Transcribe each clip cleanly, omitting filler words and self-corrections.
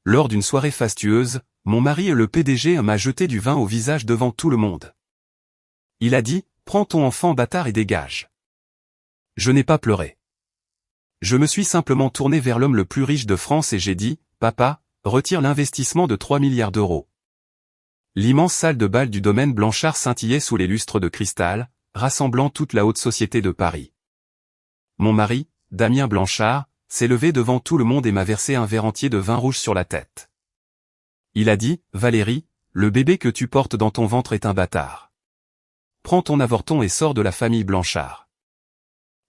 lors d'une soirée fastueuse, mon mari et le PDG m'a jeté du vin au visage devant tout le monde. Il a dit, « Prends ton enfant bâtard et dégage ». Je n'ai pas pleuré. Je me suis simplement tourné vers l'homme le plus riche de France et j'ai dit, « Papa, retire l'investissement de 3 milliards d'euros ». L'immense salle de bal du domaine Blanchard scintillait sous les lustres de cristal, rassemblant toute la haute société de Paris. Mon mari, Damien Blanchard, s'est levé devant tout le monde et m'a versé un verre entier de vin rouge sur la tête. Il a dit, « Valérie, le bébé que tu portes dans ton ventre est un bâtard. Prends ton avorton et sors de la famille Blanchard. »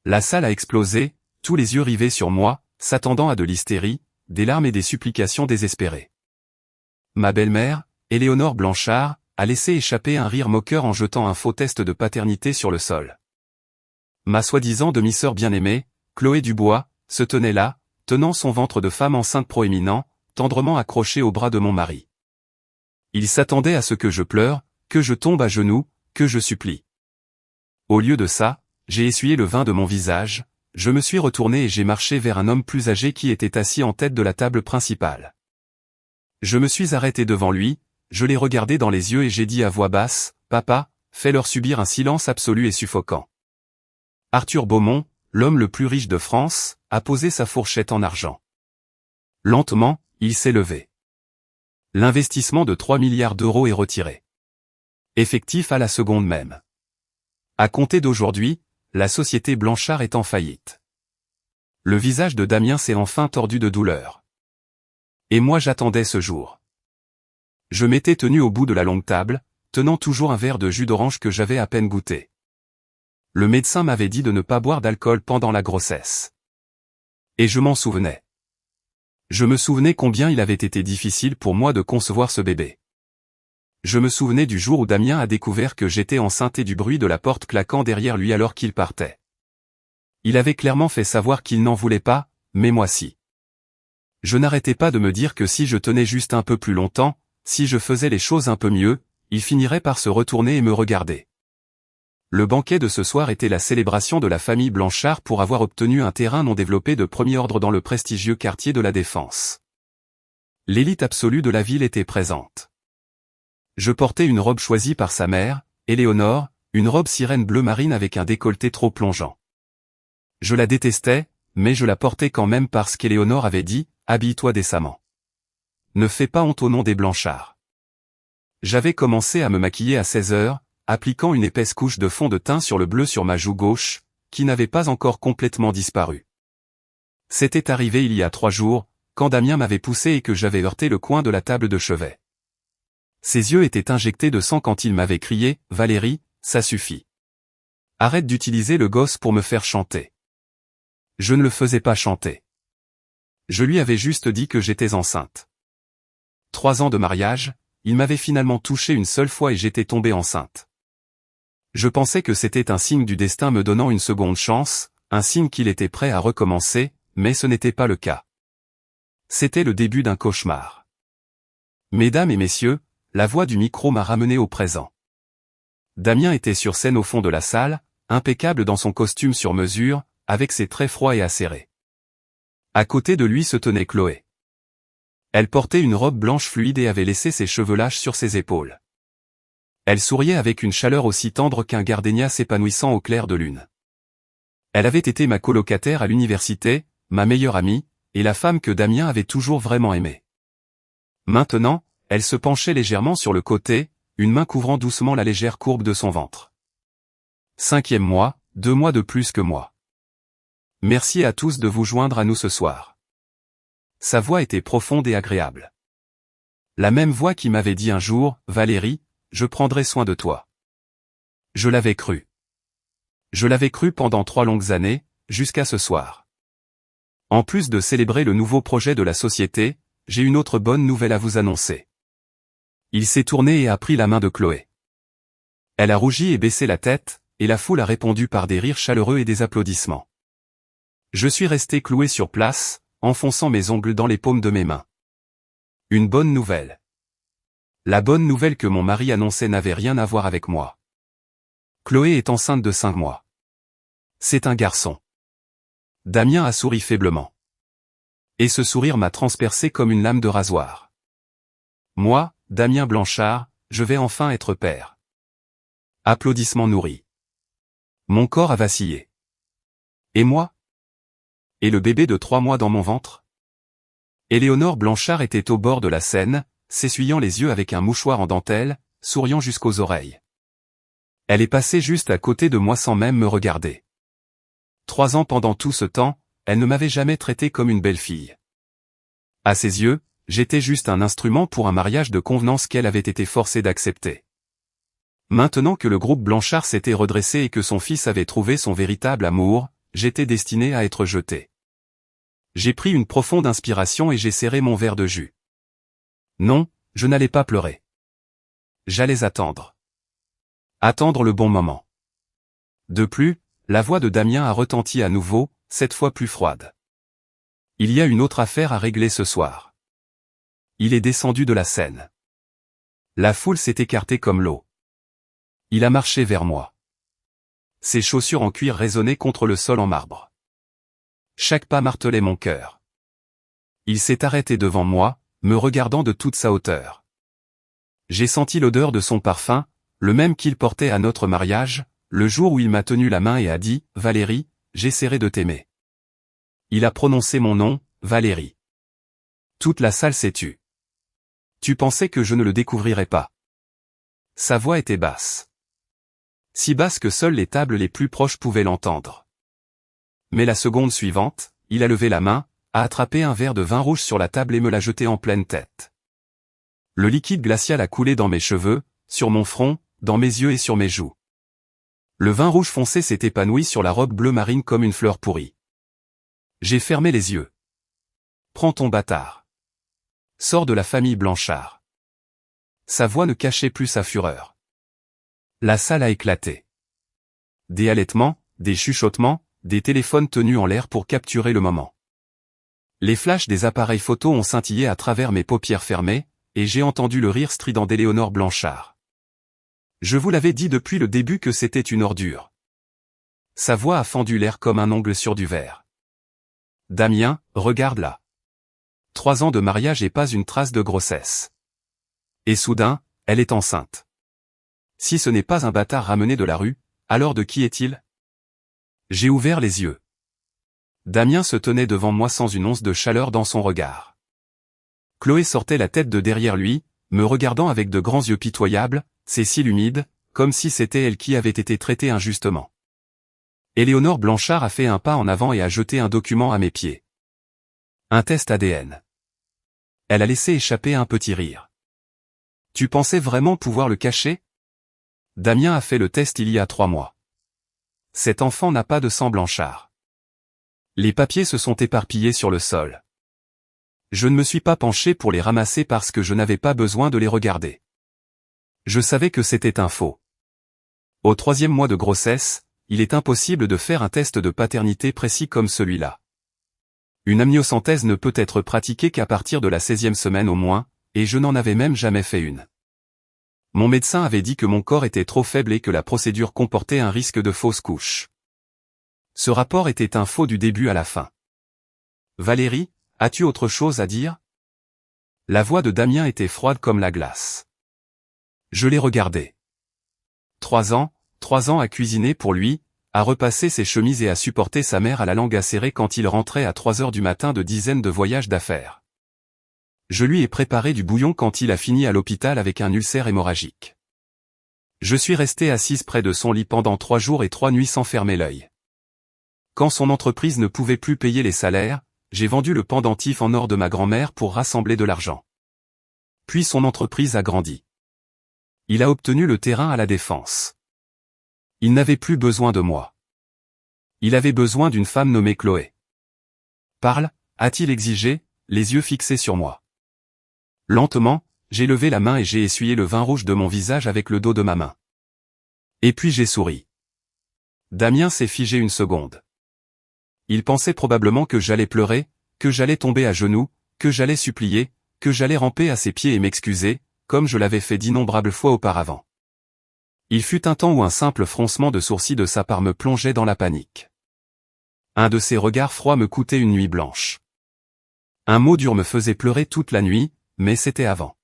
La salle a explosé, tous les yeux rivés sur moi, s'attendant à de l'hystérie, des larmes et des supplications désespérées. Ma belle-mère, Éléonore Blanchard, a laissé échapper un rire moqueur en jetant un faux test de paternité sur le sol. Ma soi-disant demi-sœur bien-aimée, Chloé Dubois, se tenait là, tenant son ventre de femme enceinte proéminent, tendrement accroché au bras de mon mari. Il s'attendait à ce que je pleure, que je tombe à genoux, que je supplie. Au lieu de ça, j'ai essuyé le vin de mon visage, je me suis retourné et j'ai marché vers un homme plus âgé qui était assis en tête de la table principale. Je me suis arrêté devant lui, je l'ai regardé dans les yeux et j'ai dit à voix basse, « Papa, fais-leur subir un silence absolu et suffocant. » Arthur Beaumont, l'homme le plus riche de France, a posé sa fourchette en argent. Lentement, il s'est levé. L'investissement de 3 milliards d'euros est retiré. Effectif à la seconde même. À compter d'aujourd'hui, la société Blanchard est en faillite. Le visage de Damien s'est enfin tordu de douleur. Et moi j'attendais ce jour. Je m'étais tenu au bout de la longue table, tenant toujours un verre de jus d'orange que j'avais à peine goûté. Le médecin m'avait dit de ne pas boire d'alcool pendant la grossesse. Et je m'en souvenais. Je me souvenais combien il avait été difficile pour moi de concevoir ce bébé. Je me souvenais du jour où Damien a découvert que j'étais enceinte et du bruit de la porte claquant derrière lui alors qu'il partait. Il avait clairement fait savoir qu'il n'en voulait pas, mais moi si. Je n'arrêtais pas de me dire que si je tenais juste un peu plus longtemps, si je faisais les choses un peu mieux, il finirait par se retourner et me regarder. Le banquet de ce soir était la célébration de la famille Blanchard pour avoir obtenu un terrain non développé de premier ordre dans le prestigieux quartier de la Défense. L'élite absolue de la ville était présente. Je portais une robe choisie par sa mère, Éléonore, une robe sirène bleu marine avec un décolleté trop plongeant. Je la détestais, mais je la portais quand même parce qu'Éléonore avait dit, « Habille-toi décemment. Ne fais pas honte au nom des Blanchard. » J'avais commencé à me maquiller à 16 heures, appliquant une épaisse couche de fond de teint sur le bleu sur ma joue gauche, qui n'avait pas encore complètement disparu. C'était arrivé il y a 3 jours, quand Damien m'avait poussé et que j'avais heurté le coin de la table de chevet. Ses yeux étaient injectés de sang quand il m'avait crié, « Valérie, ça suffit. Arrête d'utiliser le gosse pour me faire chanter. » Je ne le faisais pas chanter. Je lui avais juste dit que j'étais enceinte. 3 ans de mariage, il m'avait finalement touché une seule fois et j'étais tombée enceinte. Je pensais que c'était un signe du destin me donnant une seconde chance, un signe qu'il était prêt à recommencer, mais ce n'était pas le cas. C'était le début d'un cauchemar. Mesdames et messieurs, la voix du micro m'a ramené au présent. Damien était sur scène au fond de la salle, impeccable dans son costume sur mesure, avec ses traits froids et acérés. À côté de lui se tenait Chloé. Elle portait une robe blanche fluide et avait laissé ses cheveux lâches sur ses épaules. Elle souriait avec une chaleur aussi tendre qu'un gardénia s'épanouissant au clair de lune. Elle avait été ma colocataire à l'université, ma meilleure amie, et la femme que Damien avait toujours vraiment aimée. Maintenant, elle se penchait légèrement sur le côté, une main couvrant doucement la légère courbe de son ventre. 5e mois, 2 mois de plus que moi. Merci à tous de vous joindre à nous ce soir. Sa voix était profonde et agréable. La même voix qui m'avait dit un jour, « Valérie, je prendrai soin de toi. » Je l'avais cru. Je l'avais cru pendant 3 longues années, jusqu'à ce soir. En plus de célébrer le nouveau projet de la société, j'ai une autre bonne nouvelle à vous annoncer. Il s'est tourné et a pris la main de Chloé. Elle a rougi et baissé la tête, et la foule a répondu par des rires chaleureux et des applaudissements. Je suis resté cloué sur place, enfonçant mes ongles dans les paumes de mes mains. Une bonne nouvelle. La bonne nouvelle que mon mari annonçait n'avait rien à voir avec moi. Chloé est enceinte de 5 mois. C'est un garçon. Damien a souri faiblement. Et ce sourire m'a transpercé comme une lame de rasoir. Moi, Damien Blanchard, je vais enfin être père. Applaudissements nourris. Mon corps a vacillé. Et moi? Et le bébé de 3 mois dans mon ventre? Éléonore Blanchard était au bord de la Seine, s'essuyant les yeux avec un mouchoir en dentelle, souriant jusqu'aux oreilles. Elle est passée juste à côté de moi sans même me regarder. 3 ans pendant tout ce temps, elle ne m'avait jamais traité comme une belle-fille. À ses yeux, j'étais juste un instrument pour un mariage de convenance qu'elle avait été forcée d'accepter. Maintenant que le groupe Blanchard s'était redressé et que son fils avait trouvé son véritable amour, j'étais destiné à être jeté. J'ai pris une profonde inspiration et j'ai serré mon verre de jus. Non, je n'allais pas pleurer. J'allais attendre. Attendre le bon moment. De plus, la voix de Damien a retenti à nouveau, cette fois plus froide. Il y a une autre affaire à régler ce soir. Il est descendu de la scène. La foule s'est écartée comme l'eau. Il a marché vers moi. Ses chaussures en cuir résonnaient contre le sol en marbre. Chaque pas martelait mon cœur. Il s'est arrêté devant moi, me regardant de toute sa hauteur. J'ai senti l'odeur de son parfum, le même qu'il portait à notre mariage, le jour où il m'a tenu la main et a dit « Valérie, j'essaierai de t'aimer ». Il a prononcé mon nom, Valérie. Toute la salle s'est tue. Tu pensais que je ne le découvrirais pas. Sa voix était basse. Si basse que seules les tables les plus proches pouvaient l'entendre. Mais la seconde suivante, il a levé la main, a attrapé un verre de vin rouge sur la table et me l'a jeté en pleine tête. Le liquide glacial a coulé dans mes cheveux, sur mon front, dans mes yeux et sur mes joues. Le vin rouge foncé s'est épanoui sur la robe bleu marine comme une fleur pourrie. J'ai fermé les yeux. Prends ton bâtard. Sors de la famille Blanchard. Sa voix ne cachait plus sa fureur. La salle a éclaté. Des halètements, des chuchotements, des téléphones tenus en l'air pour capturer le moment. Les flashs des appareils photo ont scintillé à travers mes paupières fermées, et j'ai entendu le rire strident d'Éléonore Blanchard. Je vous l'avais dit depuis le début que c'était une ordure. Sa voix a fendu l'air comme un ongle sur du verre. Damien, regarde là. 3 ans de mariage et pas une trace de grossesse. Et soudain, elle est enceinte. Si ce n'est pas un bâtard ramené de la rue, alors de qui est-il? J'ai ouvert les yeux. Damien se tenait devant moi sans une once de chaleur dans son regard. Chloé sortait la tête de derrière lui, me regardant avec de grands yeux pitoyables, ses cils humides, comme si c'était elle qui avait été traitée injustement. Éléonore Blanchard a fait un pas en avant et a jeté un document à mes pieds. Un test ADN. Elle a laissé échapper un petit rire. Tu pensais vraiment pouvoir le cacher? Damien a fait le test il y a 3 mois. Cet enfant n'a pas de sang Blanchard. Les papiers se sont éparpillés sur le sol. Je ne me suis pas penché pour les ramasser parce que je n'avais pas besoin de les regarder. Je savais que c'était un faux. Au 3e mois de grossesse, il est impossible de faire un test de paternité précis comme celui-là. Une amniosynthèse ne peut être pratiquée qu'à partir de la 16e semaine au moins, et je n'en avais même jamais fait une. Mon médecin avait dit que mon corps était trop faible et que la procédure comportait un risque de fausse couche. Ce rapport était un faux du début à la fin. Valérie, as-tu autre chose à dire? La voix de Damien était froide comme la glace. Je l'ai regardé. 3 ans à cuisiner pour lui, à repasser ses chemises et à supporter sa mère à la langue acérée quand il rentrait à 3 heures du matin de dizaines de voyages d'affaires. Je lui ai préparé du bouillon quand il a fini à l'hôpital avec un ulcère hémorragique. Je suis resté assise près de son lit pendant 3 jours et 3 nuits sans fermer l'œil. Quand son entreprise ne pouvait plus payer les salaires, j'ai vendu le pendentif en or de ma grand-mère pour rassembler de l'argent. Puis son entreprise a grandi. Il a obtenu le terrain à la Défense. Il n'avait plus besoin de moi. Il avait besoin d'une femme nommée Chloé. Parle, a-t-il exigé, les yeux fixés sur moi. Lentement, j'ai levé la main et j'ai essuyé le vin rouge de mon visage avec le dos de ma main. Et puis j'ai souri. Damien s'est figé une seconde. Il pensait probablement que j'allais pleurer, que j'allais tomber à genoux, que j'allais supplier, que j'allais ramper à ses pieds et m'excuser, comme je l'avais fait d'innombrables fois auparavant. Il fut un temps où un simple froncement de sourcils de sa part me plongeait dans la panique. Un de ses regards froids me coûtait une nuit blanche. Un mot dur me faisait pleurer toute la nuit, mais c'était avant.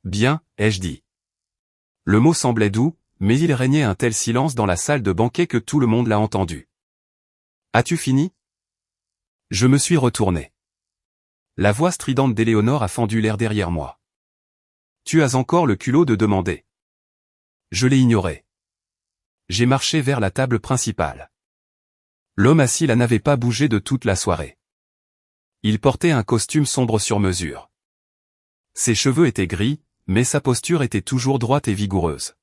Bien, ai-je dit. Le mot semblait doux, mais il régnait un tel silence dans la salle de banquet que tout le monde l'a entendu. As-tu fini? Je me suis retourné. La voix stridente d'Éléonore a fendu l'air derrière moi. Tu as encore le culot de demander. Je l'ai ignoré. J'ai marché vers la table principale. L'homme assis là n'avait pas bougé de toute la soirée. Il portait un costume sombre sur mesure. Ses cheveux étaient gris, mais sa posture était toujours droite et vigoureuse.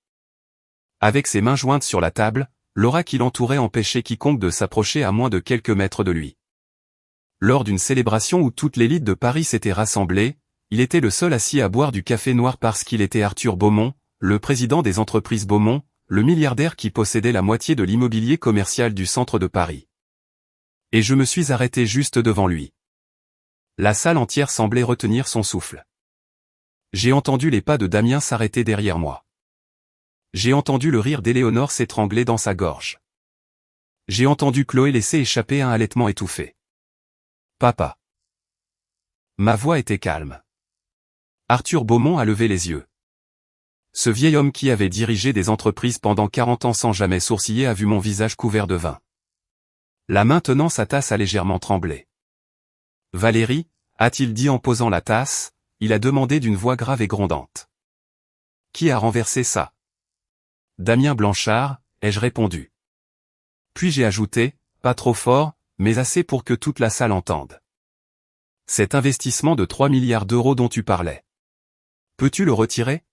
Avec ses mains jointes sur la table, l'aura qui l'entourait empêchait quiconque de s'approcher à moins de quelques mètres de lui. Lors d'une célébration où toute l'élite de Paris s'était rassemblée, il était le seul assis à boire du café noir parce qu'il était Arthur Beaumont, le président des entreprises Beaumont, le milliardaire qui possédait la moitié de l'immobilier commercial du centre de Paris. Et je me suis arrêté juste devant lui. La salle entière semblait retenir son souffle. J'ai entendu les pas de Damien s'arrêter derrière moi. J'ai entendu le rire d'Éléonore s'étrangler dans sa gorge. J'ai entendu Chloé laisser échapper un halètement étouffé. Papa. Ma voix était calme. Arthur Beaumont a levé les yeux. Ce vieil homme qui avait dirigé des entreprises pendant 40 ans sans jamais sourciller a vu mon visage couvert de vin. La main tenant sa tasse a légèrement tremblé. Valérie, a-t-il dit en posant la tasse, il a demandé d'une voix grave et grondante. Qui a renversé ça? Damien Blanchard, ai-je répondu. Puis j'ai ajouté, pas trop fort, mais assez pour que toute la salle entende. Cet investissement de 3 milliards d'euros dont tu parlais. Peux-tu le retirer?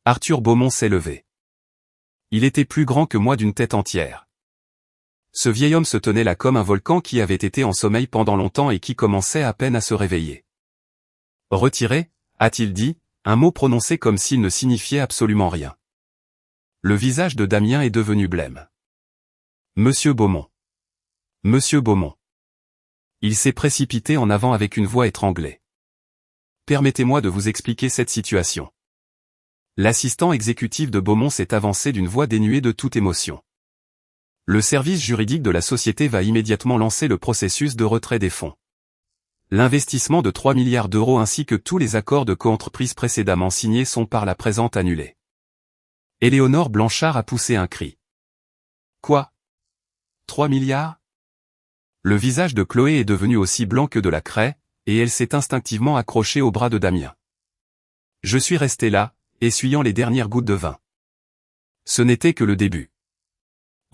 Arthur Beaumont s'est levé. Il était plus grand que moi d'une tête entière. Ce vieil homme se tenait là comme un volcan qui avait été en sommeil pendant longtemps et qui commençait à peine à se réveiller. Retirer, a-t-il dit, un mot prononcé comme s'il ne signifiait absolument rien. Le visage de Damien est devenu blême. Monsieur Beaumont. Monsieur Beaumont. Il s'est précipité en avant avec une voix étranglée. Permettez-moi de vous expliquer cette situation. L'assistant exécutif de Beaumont s'est avancé d'une voix dénuée de toute émotion. Le service juridique de la société va immédiatement lancer le processus de retrait des fonds. L'investissement de 3 milliards d'euros ainsi que tous les accords de coentreprise précédemment signés sont par la présente annulés. Éléonore Blanchard a poussé un cri. Quoi? 3 milliards? Le visage de Chloé est devenu aussi blanc que de la craie, et elle s'est instinctivement accrochée au bras de Damien. Je suis resté là, essuyant les dernières gouttes de vin. Ce n'était que le début.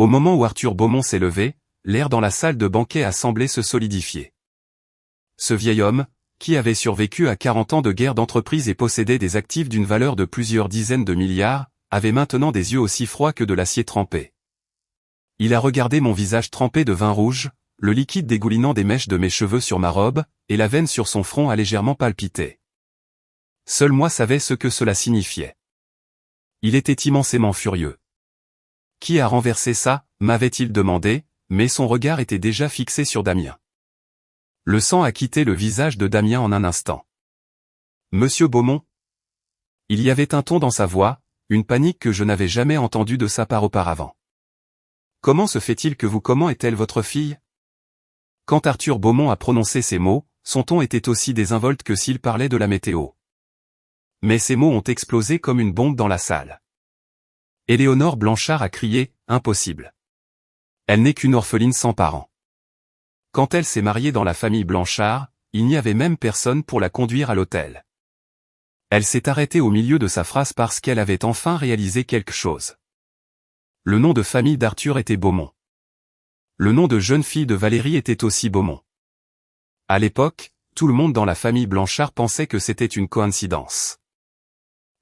Au moment où Arthur Beaumont s'est levé, l'air dans la salle de banquet a semblé se solidifier. Ce vieil homme, qui avait survécu à 40 ans de guerre d'entreprise et possédait des actifs d'une valeur de plusieurs dizaines de milliards, avait maintenant des yeux aussi froids que de l'acier trempé. Il a regardé mon visage trempé de vin rouge, le liquide dégoulinant des mèches de mes cheveux sur ma robe, et la veine sur son front a légèrement palpité. Seul moi savais ce que cela signifiait. Il était immensément furieux. Qui a renversé ça, m'avait-il demandé, mais son regard était déjà fixé sur Damien. Le sang a quitté le visage de Damien en un instant. Monsieur Beaumont? Il y avait un ton dans sa voix, une panique que je n'avais jamais entendue de sa part auparavant. Comment se fait-il que vous comment est-elle votre fille? Quand Arthur Beaumont a prononcé ces mots, son ton était aussi désinvolte que s'il parlait de la météo. Mais ces mots ont explosé comme une bombe dans la salle. Éléonore Blanchard a crié, impossible. Elle n'est qu'une orpheline sans parents. Quand elle s'est mariée dans la famille Blanchard, il n'y avait même personne pour la conduire à l'hôtel. Elle s'est arrêtée au milieu de sa phrase parce qu'elle avait enfin réalisé quelque chose. Le nom de famille d'Arthur était Beaumont. Le nom de jeune fille de Valérie était aussi Beaumont. À l'époque, tout le monde dans la famille Blanchard pensait que c'était une coïncidence.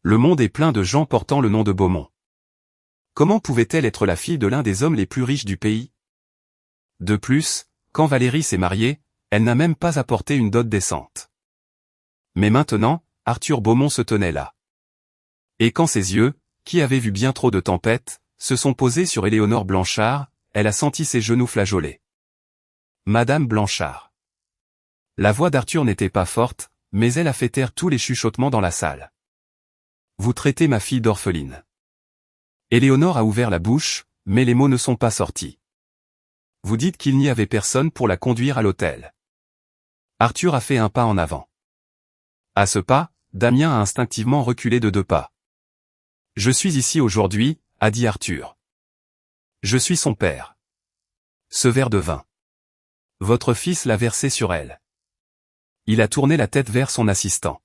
Le monde est plein de gens portant le nom de Beaumont. Comment pouvait-elle être la fille de l'un des hommes les plus riches du pays? De plus, quand Valérie s'est mariée, elle n'a même pas apporté une dot décente. Mais maintenant, Arthur Beaumont se tenait là. Et quand ses yeux, qui avaient vu bien trop de tempêtes, se sont posés sur Éléonore Blanchard, elle a senti ses genoux flageoler. Madame Blanchard. La voix d'Arthur n'était pas forte, mais elle a fait taire tous les chuchotements dans la salle. Vous traitez ma fille d'orpheline. Éléonore a ouvert la bouche, mais les mots ne sont pas sortis. Vous dites qu'il n'y avait personne pour la conduire à l'hôtel. Arthur a fait un pas en avant. À ce pas, Damien a instinctivement reculé de 2 pas. Je suis ici aujourd'hui, a dit Arthur. Je suis son père. Ce verre de vin. Votre fils l'a versé sur elle. Il a tourné la tête vers son assistant.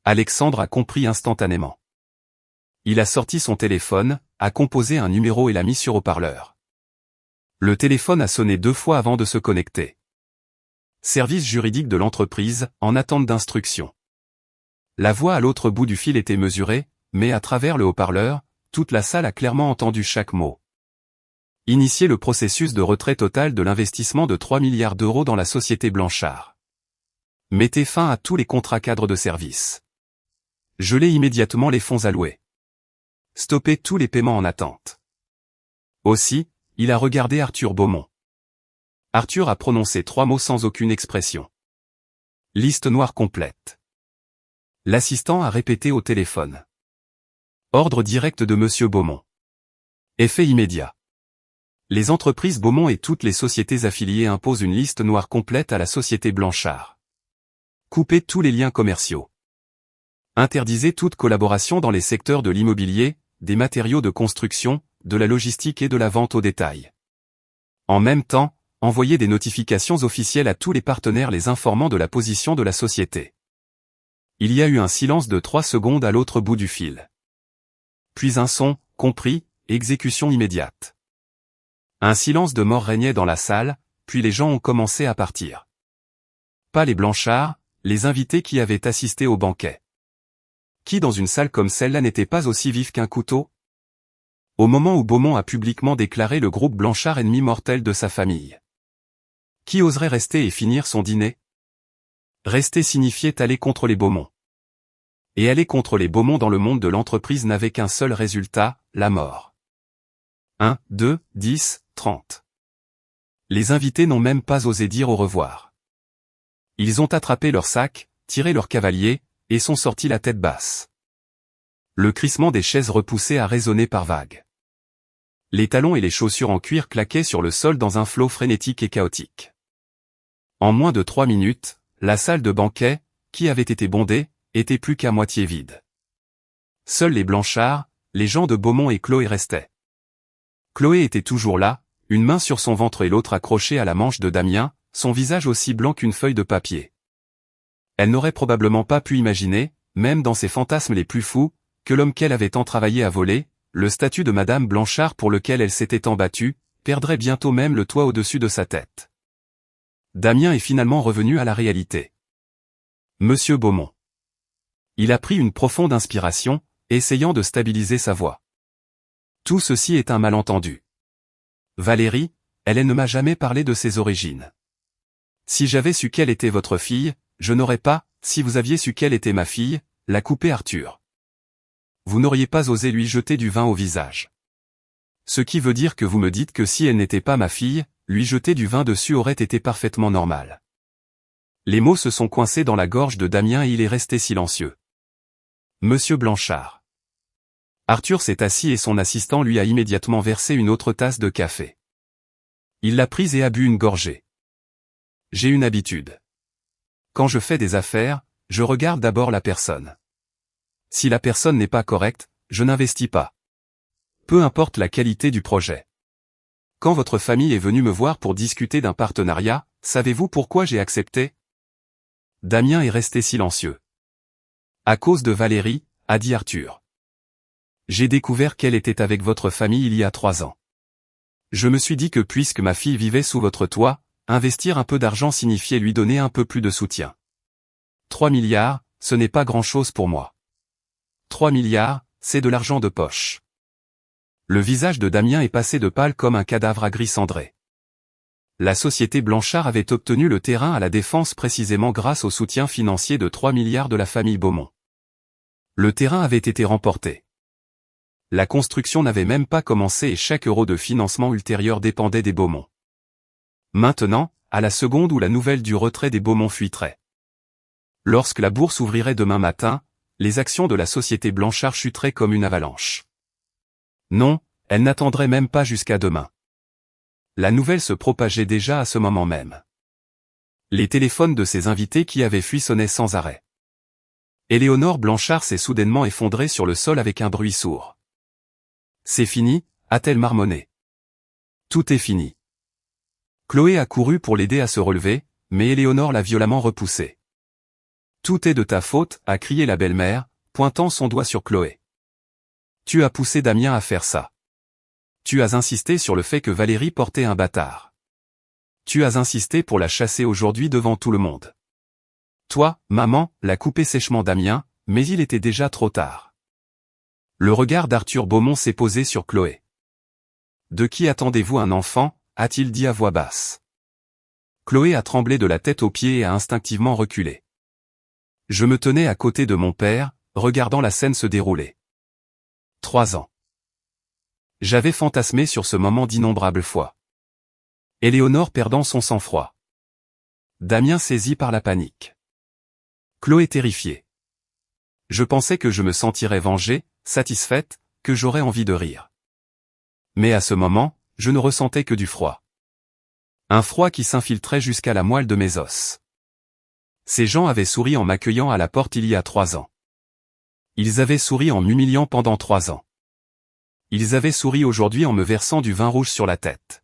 Alexandre a compris instantanément. Il a sorti son téléphone, a composé un numéro et l'a mis sur haut-parleur. Le téléphone a sonné 2 fois avant de se connecter. Service juridique de l'entreprise, en attente d'instruction. La voix à l'autre bout du fil était mesurée, mais à travers le haut-parleur, toute la salle a clairement entendu chaque mot. Initier le processus de retrait total de l'investissement de 3 milliards d'euros dans la société Blanchard. Mettez fin à tous les contrats cadres de service. Gelez immédiatement les fonds alloués. Stoppez tous les paiements en attente. Aussi, il a regardé Arthur Beaumont. Arthur a prononcé 3 mots sans aucune expression. Liste noire complète. L'assistant a répété au téléphone. Ordre direct de Monsieur Beaumont. Effet immédiat. Les entreprises Beaumont et toutes les sociétés affiliées imposent une liste noire complète à la société Blanchard. Coupez tous les liens commerciaux. Interdisez toute collaboration dans les secteurs de l'immobilier, des matériaux de construction, de la logistique et de la vente au détail. En même temps, envoyez des notifications officielles à tous les partenaires les informant de la position de la société. Il y a eu un silence de 3 secondes à l'autre bout du fil. Puis un son, compris, exécution immédiate. Un silence de mort régnait dans la salle, puis les gens ont commencé à partir. Pas les Blanchard, les invités qui avaient assisté au banquet. Qui dans une salle comme celle-là n'était pas aussi vif qu'un couteau? Au moment où Beaumont a publiquement déclaré le groupe Blanchard ennemi mortel de sa famille. Qui oserait rester et finir son dîner? Rester signifiait aller contre les Beaumont. Et aller contre les Beaumont dans le monde de l'entreprise n'avait qu'un seul résultat, la mort. 1, 2, 10, 30. Les invités n'ont même pas osé dire au revoir. Ils ont attrapé leur sac, tiré leur cavalier, et sont sortis la tête basse. Le crissement des chaises repoussées a résonné par vagues. Les talons et les chaussures en cuir claquaient sur le sol dans un flot frénétique et chaotique. En moins de 3 minutes, la salle de banquet, qui avait été bondée, était plus qu'à moitié vide. Seuls les Blanchard, les gens de Beaumont et Chloé restaient. Chloé était toujours là, une main sur son ventre et l'autre accrochée à la manche de Damien, son visage aussi blanc qu'une feuille de papier. Elle n'aurait probablement pas pu imaginer, même dans ses fantasmes les plus fous, que l'homme qu'elle avait tant travaillé à voler, le statut de Madame Blanchard pour lequel elle s'était tant battue, perdrait bientôt même le toit au-dessus de sa tête. Damien est finalement revenu à la réalité. Monsieur Beaumont. Il a pris une profonde inspiration, essayant de stabiliser sa voix. Tout ceci est un malentendu. Valérie, elle ne m'a jamais parlé de ses origines. Si j'avais su qu'elle était votre fille, je n'aurais pas, si vous aviez su qu'elle était ma fille, la coupé Arthur. Vous n'auriez pas osé lui jeter du vin au visage. Ce qui veut dire que vous me dites que si elle n'était pas ma fille, lui jeter du vin dessus aurait été parfaitement normal. Les mots se sont coincés dans la gorge de Damien et il est resté silencieux. Monsieur Blanchard. Arthur s'est assis et son assistant lui a immédiatement versé une autre tasse de café. Il l'a prise et a bu une gorgée. J'ai une habitude. Quand je fais des affaires, je regarde d'abord la personne. Si la personne n'est pas correcte, je n'investis pas. Peu importe la qualité du projet. Quand votre famille est venue me voir pour discuter d'un partenariat, savez-vous pourquoi j'ai accepté? Damien est resté silencieux. À cause de Valérie, a dit Arthur. J'ai découvert qu'elle était avec votre famille il y a 3 ans. Je me suis dit que puisque ma fille vivait sous votre toit, investir un peu d'argent signifiait lui donner un peu plus de soutien. 3 milliards, ce n'est pas grand-chose pour moi. 3 milliards, c'est de l'argent de poche. Le visage de Damien est passé de pâle comme un cadavre à gris cendré. La société Blanchard avait obtenu le terrain à la Défense précisément grâce au soutien financier de 3 milliards de la famille Beaumont. Le terrain avait été remporté. La construction n'avait même pas commencé et chaque euro de financement ultérieur dépendait des Beaumont. Maintenant, à la seconde où la nouvelle du retrait des Beaumont fuiterait. Lorsque la bourse ouvrirait demain matin, les actions de la société Blanchard chuteraient comme une avalanche. Non, elle n'attendrait même pas jusqu'à demain. La nouvelle se propageait déjà à ce moment même. Les téléphones de ses invités qui avaient fui sonnaient sans arrêt. Éléonore Blanchard s'est soudainement effondrée sur le sol avec un bruit sourd. C'est fini, a-t-elle marmonné. Tout est fini. Chloé a couru pour l'aider à se relever, mais Éléonore l'a violemment repoussée. Tout est de ta faute, a crié la belle-mère, pointant son doigt sur Chloé. Tu as poussé Damien à faire ça. Tu as insisté sur le fait que Valérie portait un bâtard. Tu as insisté pour la chasser aujourd'hui devant tout le monde. Toi, maman, l'a coupé sèchement Damien, mais il était déjà trop tard. Le regard d'Arthur Beaumont s'est posé sur Chloé. De qui attendez-vous un enfant, a-t-il dit à voix basse. Chloé a tremblé de la tête aux pieds et a instinctivement reculé. Je me tenais à côté de mon père, regardant la scène se dérouler. 3 ans. J'avais fantasmé sur ce moment d'innombrables fois. Éléonore perdant son sang-froid. Damien saisi par la panique. Chloé terrifiée. Je pensais que je me sentirais vengée, satisfaite, que j'aurais envie de rire. Mais à ce moment, je ne ressentais que du froid. Un froid qui s'infiltrait jusqu'à la moelle de mes os. Ces gens avaient souri en m'accueillant à la porte il y a 3 ans. Ils avaient souri en m'humiliant pendant 3 ans. Ils avaient souri aujourd'hui en me versant du vin rouge sur la tête.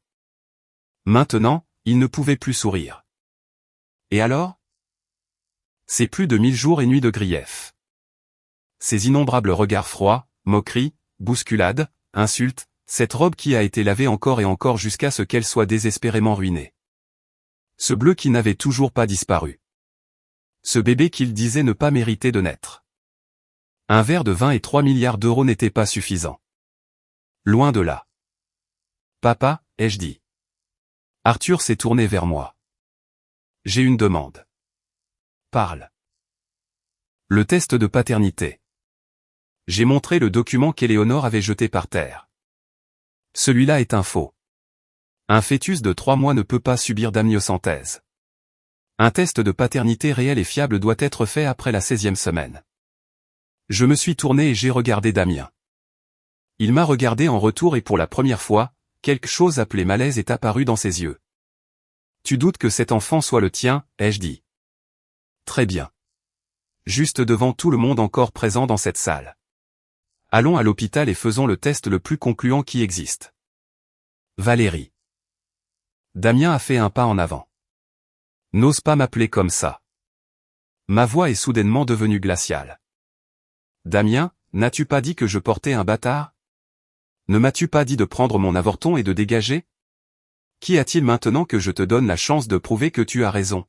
Maintenant, ils ne pouvaient plus sourire. Et alors? C'est plus de 1000 jours et nuits de grief. Ces innombrables regards froids, moqueries, bousculades, insultes, cette robe qui a été lavée encore et encore jusqu'à ce qu'elle soit désespérément ruinée. Ce bleu qui n'avait toujours pas disparu. Ce bébé qu'il disait ne pas mériter de naître. Un verre de vin et 3 milliards d'euros n'étaient pas suffisants. Loin de là. Papa, ai-je dit. Arthur s'est tourné vers moi. J'ai une demande. Parle. Le test de paternité. J'ai montré le document qu'Éléonore avait jeté par terre. Celui-là est un faux. Un fœtus de 3 mois ne peut pas subir d'amniocentèse. Un test de paternité réel et fiable doit être fait après la 16e semaine. Je me suis tourné et j'ai regardé Damien. Il m'a regardé en retour et pour la première fois, quelque chose appelé malaise est apparu dans ses yeux. Tu doutes que cet enfant soit le tien, ai-je dit. Très bien. Juste devant tout le monde encore présent dans cette salle. Allons à l'hôpital et faisons le test le plus concluant qui existe. Valérie. Damien a fait un pas en avant. N'ose pas m'appeler comme ça. Ma voix est soudainement devenue glaciale. Damien, n'as-tu pas dit que je portais un bâtard? Ne m'as-tu pas dit de prendre mon avorton et de dégager? Qu'y a-t-il maintenant que je te donne la chance de prouver que tu as raison?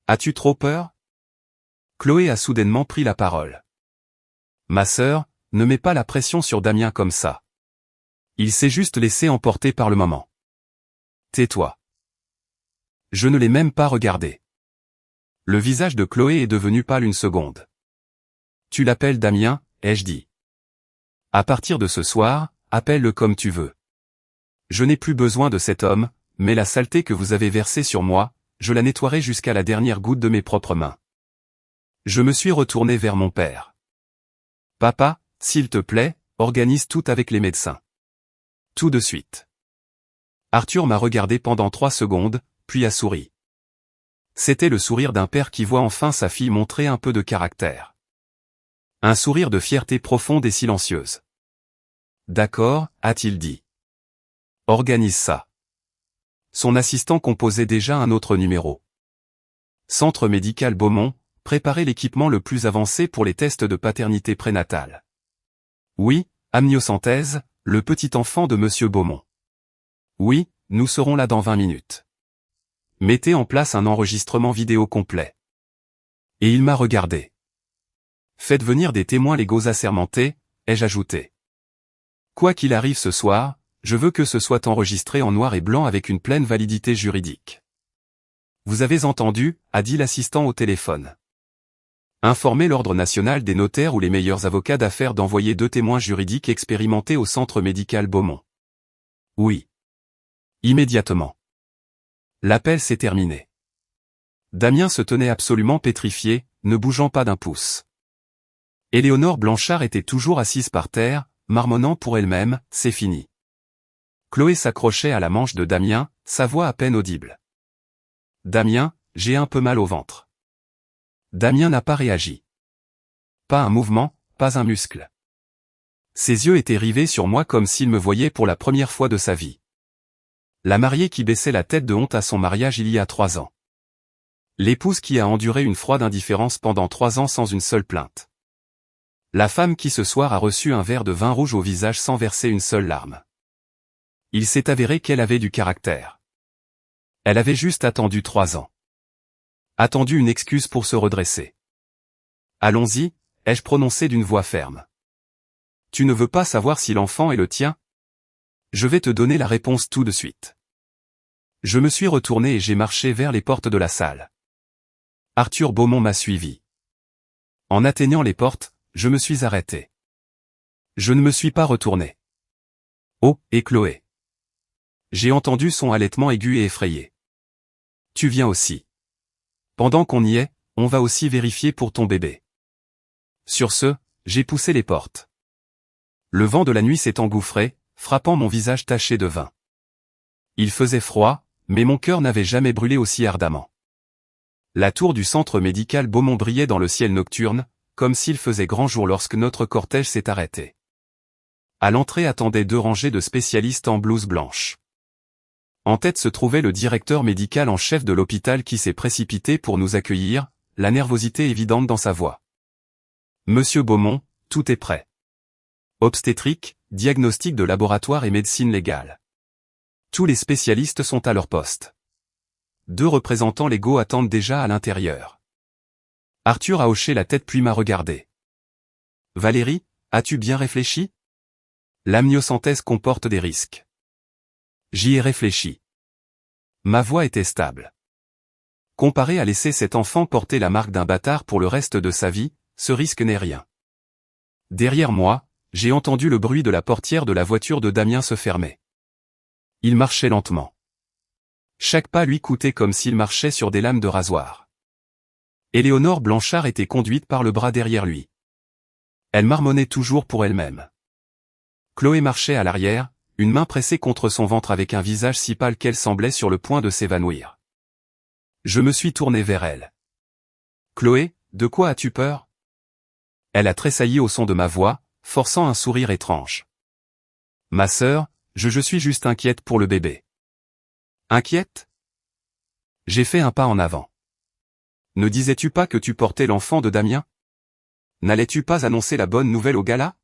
As-tu trop peur? Chloé a soudainement pris la parole. Ma sœur, ne mets pas la pression sur Damien comme ça. Il s'est juste laissé emporter par le moment. Tais-toi. Je ne l'ai même pas regardé. Le visage de Chloé est devenu pâle une seconde. Tu l'appelles Damien, ai-je dit. À partir de ce soir, appelle-le comme tu veux. Je n'ai plus besoin de cet homme, mais la saleté que vous avez versée sur moi, je la nettoierai jusqu'à la dernière goutte de mes propres mains. Je me suis retourné vers mon père. Papa, s'il te plaît, organise tout avec les médecins. Tout de suite. Arthur m'a regardé pendant 3 secondes, puis a souri. C'était le sourire d'un père qui voit enfin sa fille montrer un peu de caractère. Un sourire de fierté profonde et silencieuse. D'accord, a-t-il dit. Organise ça. Son assistant composait déjà un autre numéro. Centre médical Beaumont, préparez l'équipement le plus avancé pour les tests de paternité prénatale. Oui, amniocentèse, le petit enfant de Monsieur Beaumont. Oui, nous serons là dans 20 minutes. Mettez en place un enregistrement vidéo complet. Et il m'a regardé. Faites venir des témoins légaux assermentés, ai-je ajouté. Quoi qu'il arrive ce soir, je veux que ce soit enregistré en noir et blanc avec une pleine validité juridique. Vous avez entendu, a dit l'assistant au téléphone. Informez l'Ordre national des notaires ou les meilleurs avocats d'affaires d'envoyer 2 témoins juridiques expérimentés au centre médical Beaumont. Oui. Immédiatement. L'appel s'est terminé. Damien se tenait absolument pétrifié, ne bougeant pas d'un pouce. Éléonore Blanchard était toujours assise par terre, marmonnant pour elle-même, c'est fini. Chloé s'accrochait à la manche de Damien, sa voix à peine audible. Damien, j'ai un peu mal au ventre. Damien n'a pas réagi. Pas un mouvement, pas un muscle. Ses yeux étaient rivés sur moi comme s'il me voyait pour la première fois de sa vie. La mariée qui baissait la tête de honte à son mariage il y a 3 ans. L'épouse qui a enduré une froide indifférence pendant 3 ans sans une seule plainte. La femme qui ce soir a reçu un verre de vin rouge au visage sans verser une seule larme. Il s'est avéré qu'elle avait du caractère. Elle avait juste attendu 3 ans. Attendu une excuse pour se redresser. Allons-y, ai-je prononcé d'une voix ferme. Tu ne veux pas savoir si l'enfant est le tien? Je vais te donner la réponse tout de suite. Je me suis retourné et j'ai marché vers les portes de la salle. Arthur Beaumont m'a suivi. En atteignant les portes, je me suis arrêté. Je ne me suis pas retourné. Oh, et Chloé. J'ai entendu son halètement aigu et effrayé. Tu viens aussi. Pendant qu'on y est, on va aussi vérifier pour ton bébé. Sur ce, j'ai poussé les portes. Le vent de la nuit s'est engouffré, frappant mon visage taché de vin. Il faisait froid, mais mon cœur n'avait jamais brûlé aussi ardemment. La tour du centre médical Beaumont brillait dans le ciel nocturne, comme s'il faisait grand jour lorsque notre cortège s'est arrêté. À l'entrée attendaient 2 rangées de spécialistes en blouse blanche. En tête se trouvait le directeur médical en chef de l'hôpital qui s'est précipité pour nous accueillir, la nervosité évidente dans sa voix. Monsieur Beaumont, tout est prêt. Obstétrique, diagnostic de laboratoire et médecine légale. Tous les spécialistes sont à leur poste. 2 représentants légaux attendent déjà à l'intérieur. Arthur a hoché la tête puis m'a regardé. Valérie, as-tu bien réfléchi? L'amniosynthèse comporte des risques. J'y ai réfléchi. Ma voix était stable. Comparé à laisser cet enfant porter la marque d'un bâtard pour le reste de sa vie, ce risque n'est rien. Derrière moi, j'ai entendu le bruit de la portière de la voiture de Damien se fermer. Il marchait lentement. Chaque pas lui coûtait comme s'il marchait sur des lames de rasoir. Éléonore Blanchard était conduite par le bras derrière lui. Elle marmonnait toujours pour elle-même. Chloé marchait à l'arrière, une main pressée contre son ventre avec un visage si pâle qu'elle semblait sur le point de s'évanouir. Je me suis tourné vers elle. Chloé, de quoi as-tu peur? Elle a tressailli au son de ma voix, forçant un sourire étrange. Ma sœur, je suis juste inquiète pour le bébé. Inquiète? J'ai fait un pas en avant. Ne disais-tu pas que tu portais l'enfant de Damien? N'allais-tu pas annoncer la bonne nouvelle au gala?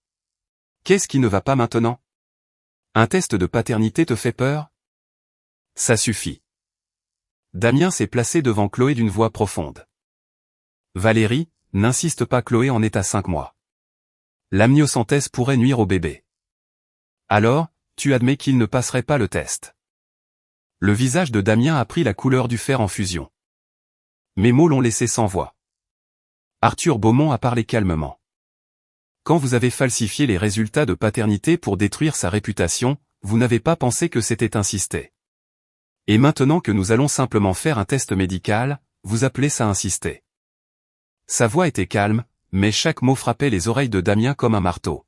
Qu'est-ce qui ne va pas maintenant? Un test de paternité te fait peur? Ça suffit. Damien s'est placé devant Chloé d'une voix profonde. Valérie, n'insiste pas, Chloé en est à 5 mois. L'amniosynthèse pourrait nuire au bébé. Alors, tu admets qu'il ne passerait pas le test. Le visage de Damien a pris la couleur du fer en fusion. Mes mots l'ont laissé sans voix. Arthur Beaumont a parlé calmement. Quand vous avez falsifié les résultats de paternité pour détruire sa réputation, vous n'avez pas pensé que c'était insister. Et maintenant que nous allons simplement faire un test médical, vous appelez ça insister. Sa voix était calme, mais chaque mot frappait les oreilles de Damien comme un marteau.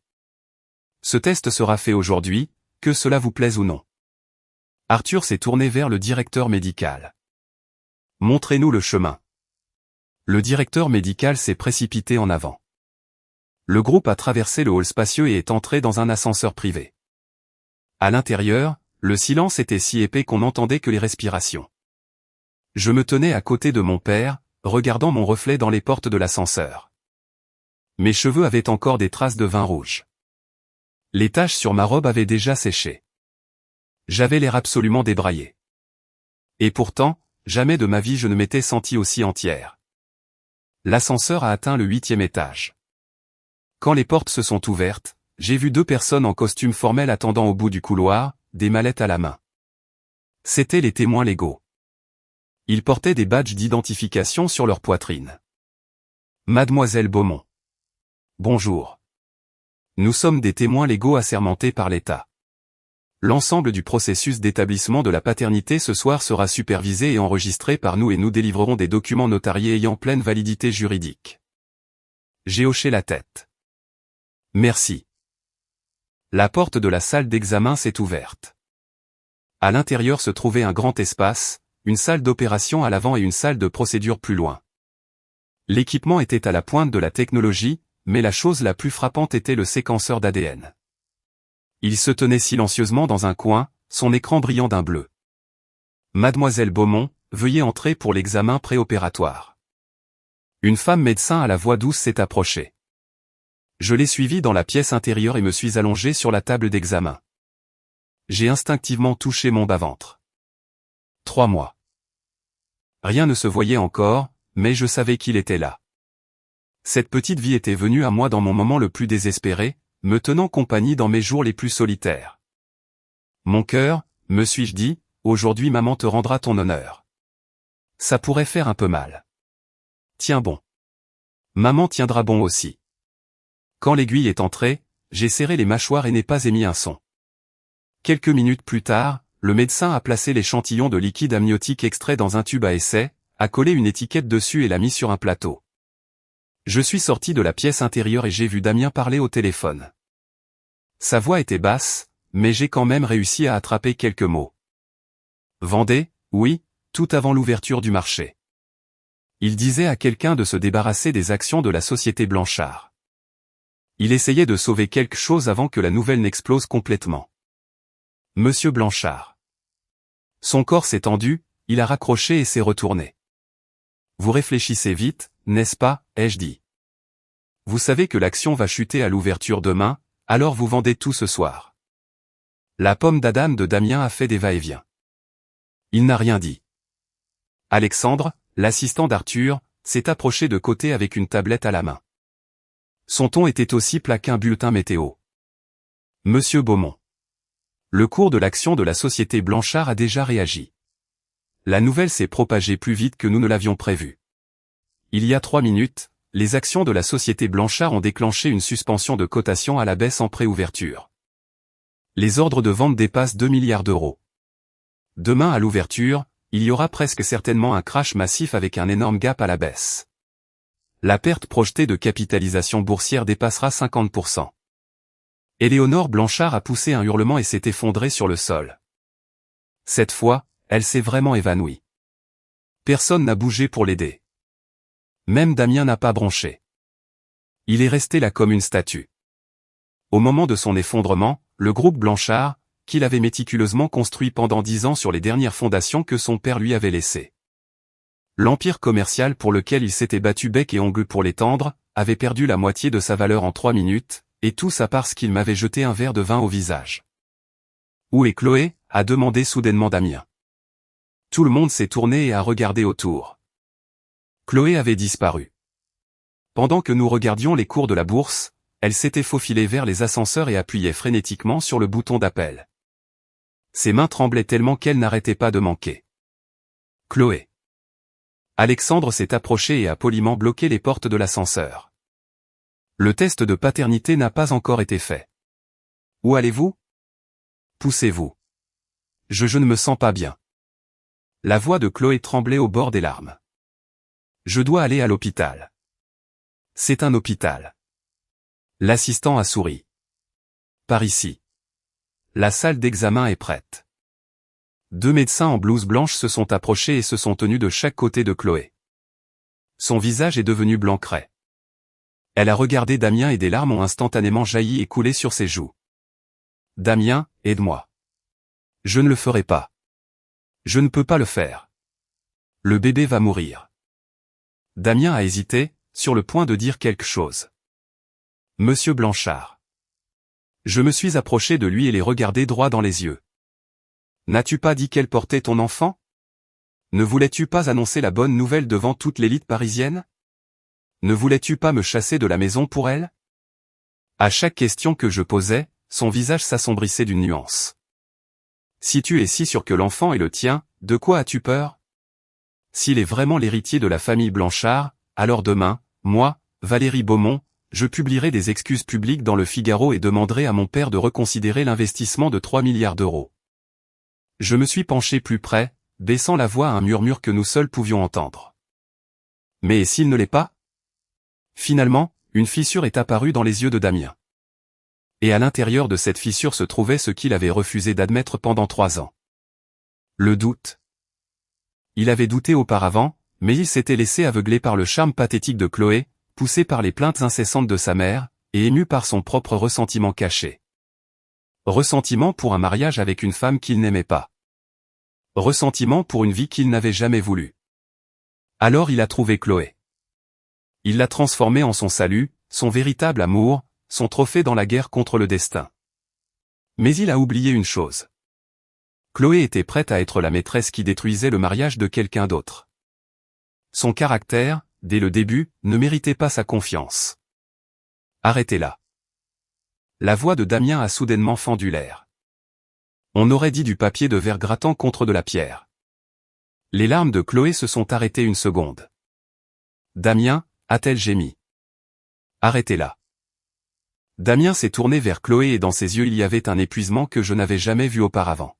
Ce test sera fait aujourd'hui, que cela vous plaise ou non. Arthur s'est tourné vers le directeur médical. Montrez-nous le chemin. Le directeur médical s'est précipité en avant. Le groupe a traversé le hall spacieux et est entré dans un ascenseur privé. À l'intérieur, le silence était si épais qu'on n'entendait que les respirations. Je me tenais à côté de mon père, regardant mon reflet dans les portes de l'ascenseur. Mes cheveux avaient encore des traces de vin rouge. Les taches sur ma robe avaient déjà séché. J'avais l'air absolument débraillé. Et pourtant, jamais de ma vie je ne m'étais senti aussi entière. L'ascenseur a atteint le 8e étage. Quand les portes se sont ouvertes, j'ai vu 2 personnes en costume formel attendant au bout du couloir, des mallettes à la main. C'étaient les témoins légaux. Ils portaient des badges d'identification sur leur poitrine. Mademoiselle Beaumont. Bonjour. Nous sommes des témoins légaux assermentés par l'État. L'ensemble du processus d'établissement de la paternité ce soir sera supervisé et enregistré par nous et nous délivrerons des documents notariés ayant pleine validité juridique. J'ai hoché la tête. Merci. La porte de la salle d'examen s'est ouverte. À l'intérieur se trouvait un grand espace, une salle d'opération à l'avant et une salle de procédure plus loin. L'équipement était à la pointe de la technologie, mais la chose la plus frappante était le séquenceur d'ADN. Il se tenait silencieusement dans un coin, son écran brillant d'un bleu. Mademoiselle Beaumont, veuillez entrer pour l'examen préopératoire. Une femme médecin à la voix douce s'est approchée. Je l'ai suivie dans la pièce intérieure et me suis allongé sur la table d'examen. J'ai instinctivement touché mon bas-ventre. 3 mois. Rien ne se voyait encore, mais je savais qu'il était là. Cette petite vie était venue à moi dans mon moment le plus désespéré, me tenant compagnie dans mes jours les plus solitaires. Mon cœur, me suis-je dit, aujourd'hui maman te rendra ton honneur. Ça pourrait faire un peu mal. Tiens bon. Maman tiendra bon aussi. Quand l'aiguille est entrée, j'ai serré les mâchoires et n'ai pas émis un son. Quelques minutes plus tard, le médecin a placé l'échantillon de liquide amniotique extrait dans un tube à essai, a collé une étiquette dessus et l'a mis sur un plateau. Je suis sorti de la pièce intérieure et j'ai vu Damien parler au téléphone. Sa voix était basse, mais j'ai quand même réussi à attraper quelques mots. Vendez, oui, tout avant l'ouverture du marché. Il disait à quelqu'un de se débarrasser des actions de la société Blanchard. Il essayait de sauver quelque chose avant que la nouvelle n'explose complètement. Monsieur Blanchard. Son corps s'est tendu, il a raccroché et s'est retourné. Vous réfléchissez vite, n'est-ce pas, ai-je dit. Vous savez que l'action va chuter à l'ouverture demain, alors vous vendez tout ce soir. La pomme d'Adam de Damien a fait des va-et-vient. Il n'a rien dit. Alexandre, l'assistant d'Arthur, s'est approché de côté avec une tablette à la main. Son ton était aussi plat qu'un bulletin météo. Monsieur Beaumont. Le cours de l'action de la société Blanchard a déjà réagi. La nouvelle s'est propagée plus vite que nous ne l'avions prévu. Il y a 3 minutes, les actions de la société Blanchard ont déclenché une suspension de cotation à la baisse en préouverture. Les ordres de vente dépassent 2 milliards d'euros. Demain à l'ouverture, il y aura presque certainement un crash massif avec un énorme gap à la baisse. La perte projetée de capitalisation boursière dépassera 50%. Éléonore Blanchard a poussé un hurlement et s'est effondrée sur le sol. Cette fois, elle s'est vraiment évanouie. Personne n'a bougé pour l'aider. Même Damien n'a pas bronché. Il est resté là comme une statue. Au moment de son effondrement, le groupe Blanchard, qu'il avait méticuleusement construit pendant 10 ans sur les dernières fondations que son père lui avait laissées. L'empire commercial pour lequel il s'était battu bec et ongles pour l'étendre, avait perdu la moitié de sa valeur en 3 minutes, et tout ça parce qu'il m'avait jeté un verre de vin au visage. Où est Chloé ? A demandé soudainement Damien. Tout le monde s'est tourné et a regardé autour. Chloé avait disparu. Pendant que nous regardions les cours de la bourse, elle s'était faufilée vers les ascenseurs et appuyait frénétiquement sur le bouton d'appel. Ses mains tremblaient tellement qu'elle n'arrêtait pas de manquer. Chloé. Alexandre s'est approché et a poliment bloqué les portes de l'ascenseur. Le test de paternité n'a pas encore été fait. Où allez-vous ? Poussez-vous. Je ne me sens pas bien. La voix de Chloé tremblait au bord des larmes. Je dois aller à l'hôpital. C'est un hôpital. L'assistant a souri. Par ici. La salle d'examen est prête. 2 médecins en blouse blanche se sont approchés et se sont tenus de chaque côté de Chloé. Son visage est devenu blanc craie. Elle a regardé Damien et des larmes ont instantanément jailli et coulé sur ses joues. Damien, aide-moi. Je ne le ferai pas. Je ne peux pas le faire. Le bébé va mourir. Damien a hésité, sur le point de dire quelque chose. Monsieur Blanchard. Je me suis approché de lui et l'ai regardé droit dans les yeux. N'as-tu pas dit qu'elle portait ton enfant ? Ne voulais-tu pas annoncer la bonne nouvelle devant toute l'élite parisienne ? Ne voulais-tu pas me chasser de la maison pour elle ? À chaque question que je posais, son visage s'assombrissait d'une nuance. Si tu es si sûr que l'enfant est le tien, de quoi as-tu peur ? S'il est vraiment l'héritier de la famille Blanchard, alors demain, moi, Valérie Beaumont, je publierai des excuses publiques dans le Figaro et demanderai à mon père de reconsidérer l'investissement de 3 milliards d'euros. Je me suis penché plus près, baissant la voix à un murmure que nous seuls pouvions entendre. Mais et s'il ne l'est pas ? Finalement, une fissure est apparue dans les yeux de Damien. Et à l'intérieur de cette fissure se trouvait ce qu'il avait refusé d'admettre pendant 3 ans. Le doute. Il avait douté auparavant, mais il s'était laissé aveugler par le charme pathétique de Chloé, poussé par les plaintes incessantes de sa mère, et ému par son propre ressentiment caché. Ressentiment pour un mariage avec une femme qu'il n'aimait pas. Ressentiment pour une vie qu'il n'avait jamais voulu. Alors il a trouvé Chloé. Il l'a transformée en son salut, son véritable amour, son trophée dans la guerre contre le destin. Mais il a oublié une chose. Chloé était prête à être la maîtresse qui détruisait le mariage de quelqu'un d'autre. Son caractère, dès le début, ne méritait pas sa confiance. Arrêtez-la. La voix de Damien a soudainement fendu l'air. On aurait dit du papier de verre grattant contre de la pierre. Les larmes de Chloé se sont arrêtées une seconde. Damien, a-t-elle gémi. Arrêtez-la. Damien s'est tourné vers Chloé et dans ses yeux il y avait un épuisement que je n'avais jamais vu auparavant.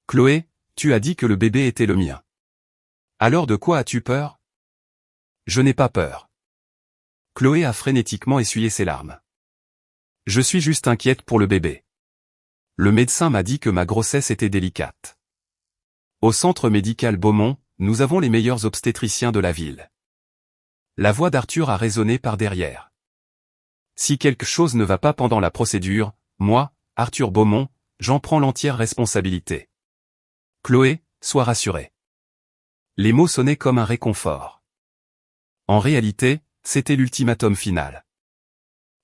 Chloé, tu as dit que le bébé était le mien. Alors de quoi as-tu peur? Je n'ai pas peur. Chloé a frénétiquement essuyé ses larmes. Je suis juste inquiète pour le bébé. Le médecin m'a dit que ma grossesse était délicate. Au centre médical Beaumont, nous avons les meilleurs obstétriciens de la ville. La voix d'Arthur a résonné par derrière. Si quelque chose ne va pas pendant la procédure, moi, Arthur Beaumont, j'en prends l'entière responsabilité. Chloé, sois rassurée. Les mots sonnaient comme un réconfort. En réalité, c'était l'ultimatum final.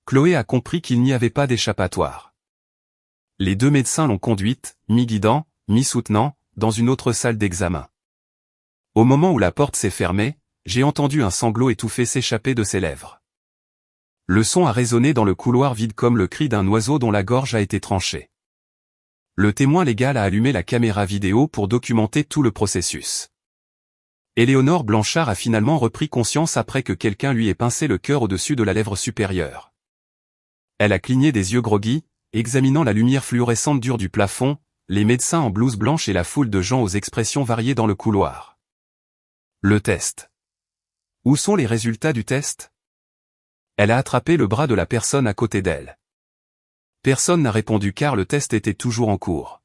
Chloé a compris qu'il n'y avait pas d'échappatoire. Les deux médecins l'ont conduite, mi-guidant, mi-soutenant, dans une autre salle d'examen. Au moment où la porte s'est fermée, j'ai entendu un sanglot étouffé s'échapper de ses lèvres. Le son a résonné dans le couloir vide comme le cri d'un oiseau dont la gorge a été tranchée. Le témoin légal a allumé la caméra vidéo pour documenter tout le processus. Éléonore Blanchard a finalement repris conscience après que quelqu'un lui ait pincé le cœur au-dessus de la lèvre supérieure. Elle a cligné des yeux groggy, examinant la lumière fluorescente dure du plafond, les médecins en blouse blanche et la foule de gens aux expressions variées dans le couloir. Le test. Où sont les résultats du test? Elle a attrapé le bras de la personne à côté d'elle. Personne n'a répondu car le test était toujours en cours.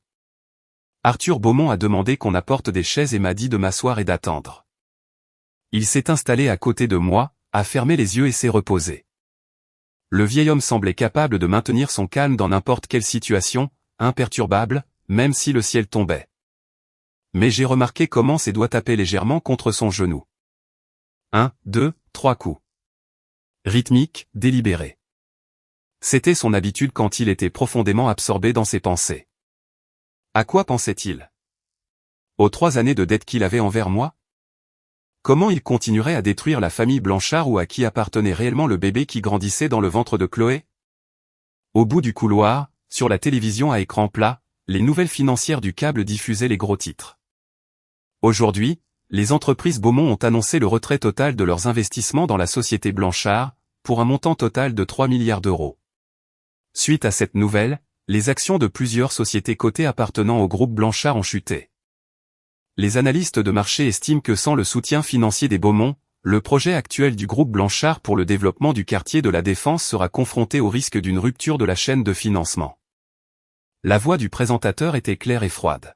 Arthur Beaumont a demandé qu'on apporte des chaises et m'a dit de m'asseoir et d'attendre. Il s'est installé à côté de moi, a fermé les yeux et s'est reposé. Le vieil homme semblait capable de maintenir son calme dans n'importe quelle situation, imperturbable, même si le ciel tombait. Mais j'ai remarqué comment ses doigts tapaient légèrement contre son genou. 1, 2, 3 coups. Rythmique, délibéré. C'était son habitude quand il était profondément absorbé dans ses pensées. À quoi pensait-il? Aux 3 années de dette qu'il avait envers moi? Comment il continuerait à détruire la famille Blanchard ou à qui appartenait réellement le bébé qui grandissait dans le ventre de Chloé? Au bout du couloir, sur la télévision à écran plat, les nouvelles financières du câble diffusaient les gros titres. Aujourd'hui, les entreprises Beaumont ont annoncé le retrait total de leurs investissements dans la société Blanchard, pour un montant total de 3 milliards d'euros. Suite à cette nouvelle, les actions de plusieurs sociétés cotées appartenant au groupe Blanchard ont chuté. Les analystes de marché estiment que sans le soutien financier des Beaumont, le projet actuel du groupe Blanchard pour le développement du quartier de la Défense sera confronté au risque d'une rupture de la chaîne de financement. La voix du présentateur était claire et froide.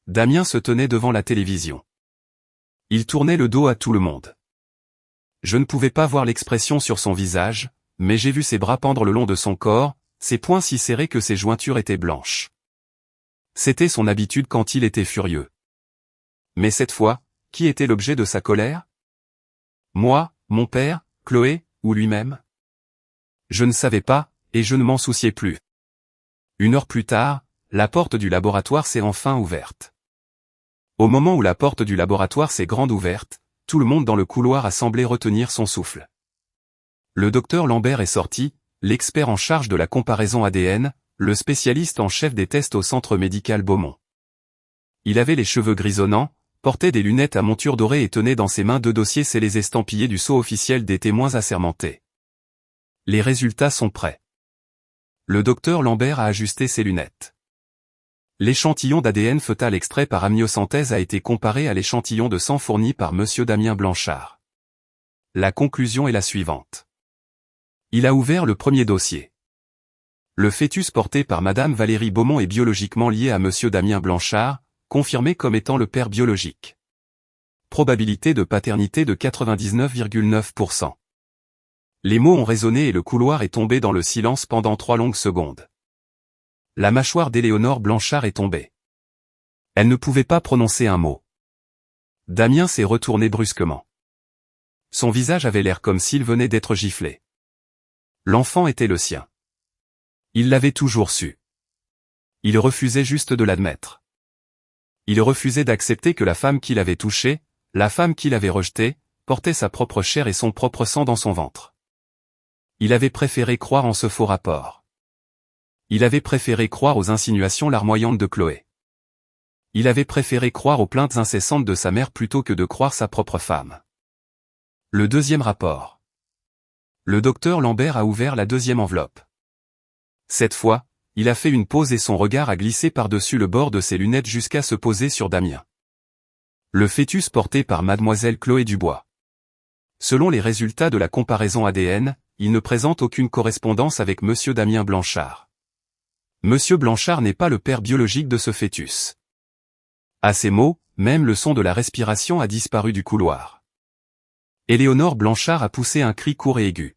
Damien se tenait devant la télévision. Il tournait le dos à tout le monde. Je ne pouvais pas voir l'expression sur son visage, mais j'ai vu ses bras pendre le long de son corps, ses poings si serrés que ses jointures étaient blanches. C'était son habitude quand il était furieux. Mais cette fois, qui était l'objet de sa colère? Moi, mon père, Chloé, ou lui-même? Je ne savais pas, et je ne m'en souciais plus. 1 heure plus tard, la porte du laboratoire s'est enfin ouverte. Au moment où la porte du laboratoire s'est grande ouverte, tout le monde dans le couloir a semblé retenir son souffle. Le docteur Lambert est sorti, l'expert en charge de la comparaison ADN, le spécialiste en chef des tests au centre médical Beaumont. Il avait les cheveux grisonnants, portait des lunettes à monture dorée et tenait dans ses mains 2 dossiers scellés estampillés du sceau officiel des témoins assermentés. Les résultats sont prêts. Le docteur Lambert a ajusté ses lunettes. L'échantillon d'ADN fœtal extrait par amniosynthèse a été comparé à l'échantillon de sang fourni par monsieur Damien Blanchard. La conclusion est la suivante. Il a ouvert le premier dossier. Le fœtus porté par madame Valérie Beaumont est biologiquement lié à monsieur Damien Blanchard, confirmé comme étant le père biologique. Probabilité de paternité de 99,9%. Les mots ont résonné et le couloir est tombé dans le silence pendant 3 longues secondes. La mâchoire d'Éléonore Blanchard est tombée. Elle ne pouvait pas prononcer un mot. Damien s'est retourné brusquement. Son visage avait l'air comme s'il venait d'être giflé. L'enfant était le sien. Il l'avait toujours su. Il refusait juste de l'admettre. Il refusait d'accepter que la femme qu'il avait touchée, la femme qu'il avait rejetée, portait sa propre chair et son propre sang dans son ventre. Il avait préféré croire en ce faux rapport. Il avait préféré croire aux insinuations larmoyantes de Chloé. Il avait préféré croire aux plaintes incessantes de sa mère plutôt que de croire sa propre femme. Le deuxième rapport. Le docteur Lambert a ouvert la deuxième enveloppe. Cette fois, il a fait une pause et son regard a glissé par-dessus le bord de ses lunettes jusqu'à se poser sur Damien. Le fœtus porté par mademoiselle Chloé Dubois. Selon les résultats de la comparaison ADN, il ne présente aucune correspondance avec monsieur Damien Blanchard. Monsieur Blanchard n'est pas le père biologique de ce fœtus. À ces mots, même le son de la respiration a disparu du couloir. Éléonore Blanchard a poussé un cri court et aigu.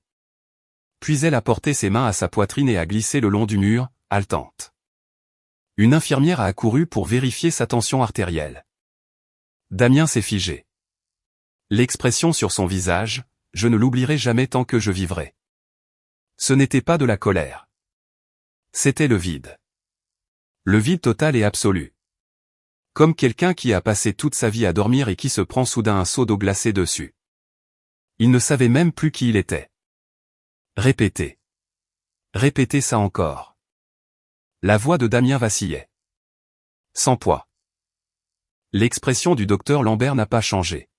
Puis elle a porté ses mains à sa poitrine et a glissé le long du mur, haletante. Une infirmière a accouru pour vérifier sa tension artérielle. Damien s'est figé. L'expression sur son visage, je ne l'oublierai jamais tant que je vivrai. Ce n'était pas de la colère. C'était le vide. Le vide total et absolu. Comme quelqu'un qui a passé toute sa vie à dormir et qui se prend soudain un seau d'eau glacée dessus. Il ne savait même plus qui il était. Répétez. Répétez ça encore. La voix de Damien vacillait. Sans poids. L'expression du docteur Lambert n'a pas changé.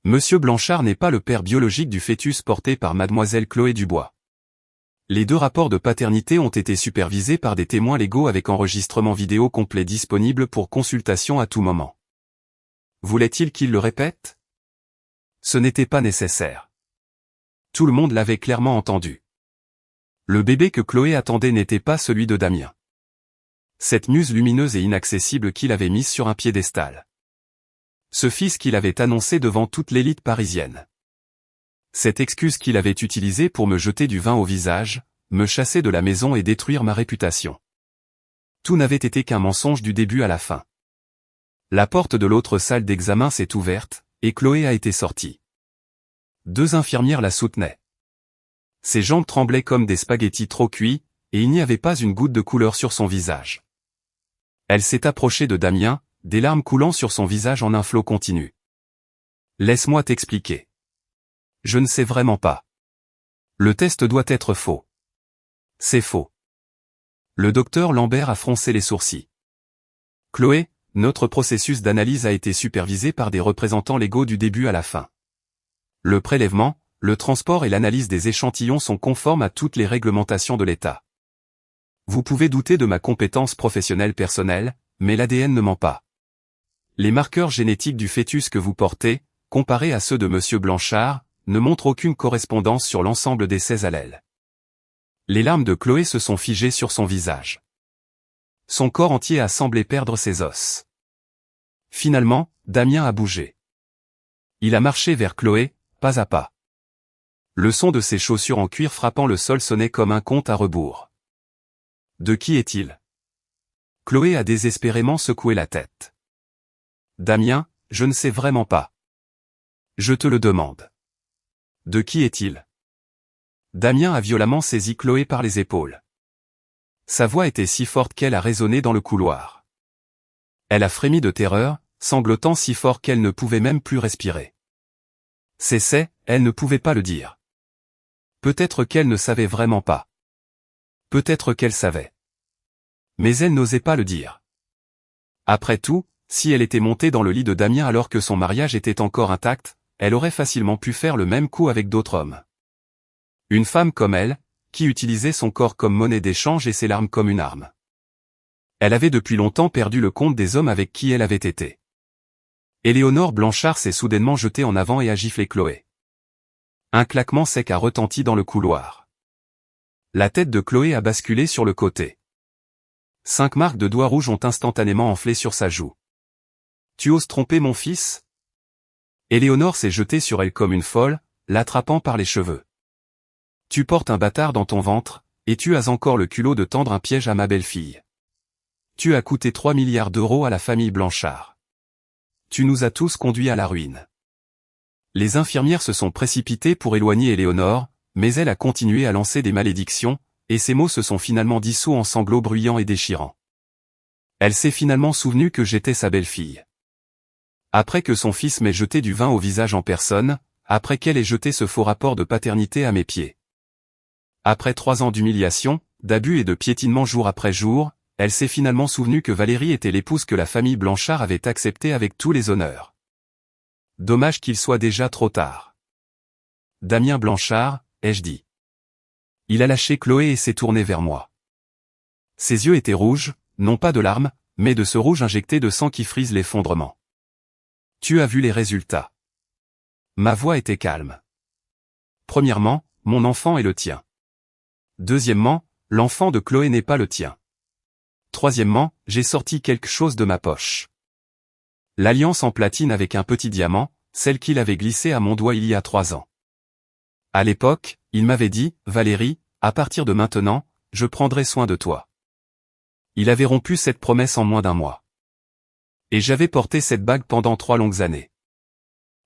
Monsieur Blanchard n'est pas le père biologique du fœtus porté par mademoiselle Chloé Dubois. Les 2 rapports de paternité ont été supervisés par des témoins légaux avec enregistrement vidéo complet disponible pour consultation à tout moment. Voulait-il qu'il le répète? Ce n'était pas nécessaire. Tout le monde l'avait clairement entendu. Le bébé que Chloé attendait n'était pas celui de Damien. Cette muse lumineuse et inaccessible qu'il avait mise sur un piédestal. Ce fils qu'il avait annoncé devant toute l'élite parisienne. Cette excuse qu'il avait utilisée pour me jeter du vin au visage, me chasser de la maison et détruire ma réputation. Tout n'avait été qu'un mensonge du début à la fin. La porte de l'autre salle d'examen s'est ouverte, et Chloé a été sortie. 2 infirmières la soutenaient. Ses jambes tremblaient comme des spaghettis trop cuits, et il n'y avait pas une goutte de couleur sur son visage. Elle s'est approchée de Damien, des larmes coulant sur son visage en un flot continu. Laisse-moi t'expliquer. Je ne sais vraiment pas. Le test doit être faux. C'est faux. Le docteur Lambert a froncé les sourcils. Chloé, notre processus d'analyse a été supervisé par des représentants légaux du début à la fin. Le prélèvement, le transport et l'analyse des échantillons sont conformes à toutes les réglementations de l'État. Vous pouvez douter de ma compétence professionnelle personnelle, mais l'ADN ne ment pas. Les marqueurs génétiques du fœtus que vous portez, comparés à ceux de monsieur Blanchard, ne montrent aucune correspondance sur l'ensemble des 16 allèles. Les larmes de Chloé se sont figées sur son visage. Son corps entier a semblé perdre ses os. Finalement, Damien a bougé. Il a marché vers Chloé, pas à pas. Le son de ses chaussures en cuir frappant le sol sonnait comme un conte à rebours. De qui est-il? Chloé a désespérément secoué la tête. Damien, je ne sais vraiment pas. Je te le demande. De qui est-il? Damien a violemment saisi Chloé par les épaules. Sa voix était si forte qu'elle a résonné dans le couloir. Elle a frémi de terreur, sanglotant si fort qu'elle ne pouvait même plus respirer. Elle ne pouvait pas le dire. Peut-être qu'elle ne savait vraiment pas. Peut-être qu'elle savait. Mais elle n'osait pas le dire. Après tout, si elle était montée dans le lit de Damien alors que son mariage était encore intact, elle aurait facilement pu faire le même coup avec d'autres hommes. Une femme comme elle, qui utilisait son corps comme monnaie d'échange et ses larmes comme une arme. Elle avait depuis longtemps perdu le compte des hommes avec qui elle avait été. Éléonore Blanchard s'est soudainement jetée en avant et a giflé Chloé. Un claquement sec a retenti dans le couloir. La tête de Chloé a basculé sur le côté. 5 marques de doigts rouges ont instantanément enflé sur sa joue. Tu oses tromper mon fils? Éléonore s'est jetée sur elle comme une folle, l'attrapant par les cheveux. Tu portes un bâtard dans ton ventre, et tu as encore le culot de tendre un piège à ma belle-fille. Tu as coûté 3 milliards d'euros à la famille Blanchard. Tu nous as tous conduits à la ruine. Les infirmières se sont précipitées pour éloigner Éléonore, mais elle a continué à lancer des malédictions, et ses mots se sont finalement dissous en sanglots bruyants et déchirants. Elle s'est finalement souvenue que j'étais sa belle-fille. Après que son fils m'ait jeté du vin au visage en personne, après qu'elle ait jeté ce faux rapport de paternité à mes pieds. Après 3 ans d'humiliation, d'abus et de piétinement jour après jour, elle s'est finalement souvenue que Valérie était l'épouse que la famille Blanchard avait acceptée avec tous les honneurs. Dommage qu'il soit déjà trop tard. Damien Blanchard, ai-je dit. Il a lâché Chloé et s'est tourné vers moi. Ses yeux étaient rouges, non pas de larmes, mais de ce rouge injecté de sang qui frise l'effondrement. Tu as vu les résultats. Ma voix était calme. Premièrement, mon enfant est le tien. Deuxièmement, l'enfant de Chloé n'est pas le tien. Troisièmement, j'ai sorti quelque chose de ma poche. L'alliance en platine avec un petit diamant, celle qu'il avait glissée à mon doigt il y a 3 ans. À l'époque, il m'avait dit, Valérie, à partir de maintenant, je prendrai soin de toi. Il avait rompu cette promesse en moins d'1 mois. Et j'avais porté cette bague pendant 3 longues années.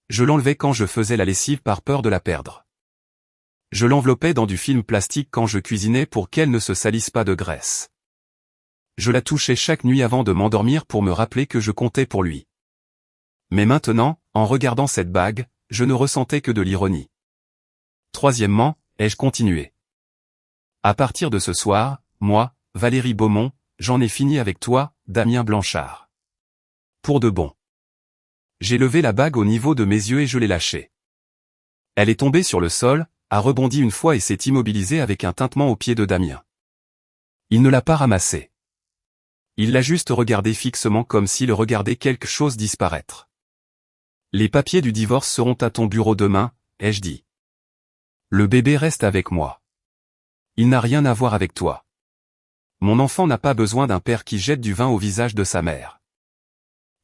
Je l'enlevais quand je faisais la lessive par peur de la perdre. Je l'enveloppais dans du film plastique quand je cuisinais pour qu'elle ne se salisse pas de graisse. Je la touchais chaque nuit avant de m'endormir pour me rappeler que je comptais pour lui. Mais maintenant, en regardant cette bague, je ne ressentais que de l'ironie. Troisièmement, ai-je continué. À partir de ce soir, moi, Valérie Beaumont, j'en ai fini avec toi, Damien Blanchard. Pour de bon. J'ai levé la bague au niveau de mes yeux et je l'ai lâchée. Elle est tombée sur le sol, a rebondi une fois et s'est immobilisée avec un tintement au pied de Damien. Il ne l'a pas ramassée. Il l'a juste regardée fixement comme s'il regardait quelque chose disparaître. Les papiers du divorce seront à ton bureau demain, ai-je dit. Le bébé reste avec moi. Il n'a rien à voir avec toi. Mon enfant n'a pas besoin d'un père qui jette du vin au visage de sa mère.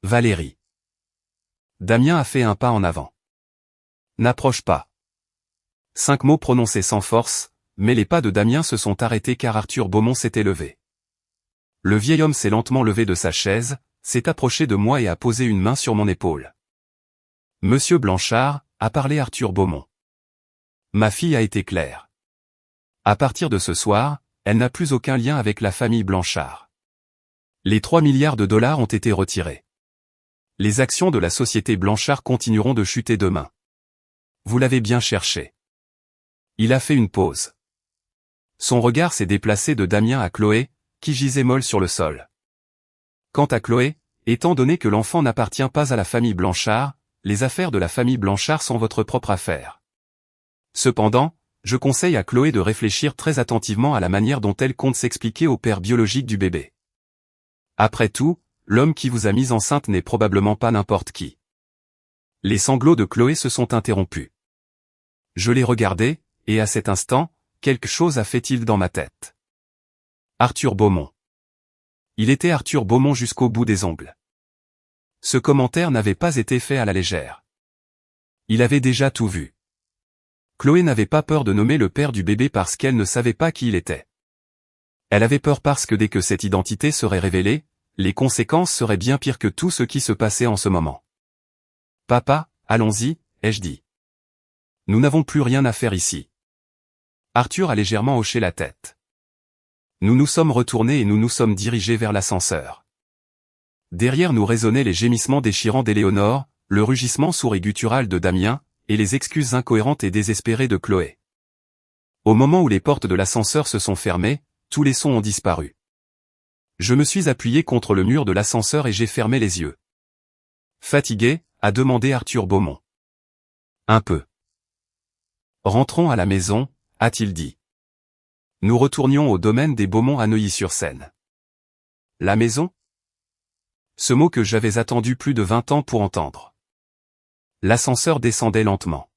Valérie. Damien a fait un pas en avant. N'approche pas. 5 mots prononcés sans force, mais les pas de Damien se sont arrêtés car Arthur Beaumont s'était levé. Le vieil homme s'est lentement levé de sa chaise, s'est approché de moi et a posé une main sur mon épaule. Monsieur Blanchard, a parlé Arthur Beaumont. Ma fille a été claire. À partir de ce soir, elle n'a plus aucun lien avec la famille Blanchard. Les 3 milliards de dollars ont été retirés. Les actions de la société Blanchard continueront de chuter demain. Vous l'avez bien cherché. Il a fait une pause. Son regard s'est déplacé de Damien à Chloé, qui gisait molle sur le sol. Quant à Chloé, étant donné que l'enfant n'appartient pas à la famille Blanchard, les affaires de la famille Blanchard sont votre propre affaire. Cependant, je conseille à Chloé de réfléchir très attentivement à la manière dont elle compte s'expliquer au père biologique du bébé. Après tout, l'homme qui vous a mise enceinte n'est probablement pas n'importe qui. Les sanglots de Chloé se sont interrompus. Je l'ai regardé, et à cet instant, quelque chose a fait-il dans ma tête. Arthur Beaumont. Il était Arthur Beaumont jusqu'au bout des ongles. Ce commentaire n'avait pas été fait à la légère. Il avait déjà tout vu. Chloé n'avait pas peur de nommer le père du bébé parce qu'elle ne savait pas qui il était. Elle avait peur parce que dès que cette identité serait révélée, les conséquences seraient bien pires que tout ce qui se passait en ce moment. Papa, allons-y, ai-je dit. Nous n'avons plus rien à faire ici. Arthur a légèrement hoché la tête. Nous nous sommes retournés et nous nous sommes dirigés vers l'ascenseur. Derrière nous résonnaient les gémissements déchirants d'Éléonore, le rugissement sourd et guttural de Damien, et les excuses incohérentes et désespérées de Chloé. Au moment où les portes de l'ascenseur se sont fermées, tous les sons ont disparu. Je me suis appuyé contre le mur de l'ascenseur et j'ai fermé les yeux. Fatigué, a demandé Arthur Beaumont. Un peu. Rentrons à la maison, a-t-il dit. Nous retournions au domaine des Beaumont à Neuilly-sur-Seine. La maison? Ce mot que j'avais attendu plus de 20 ans pour entendre. L'ascenseur descendait lentement.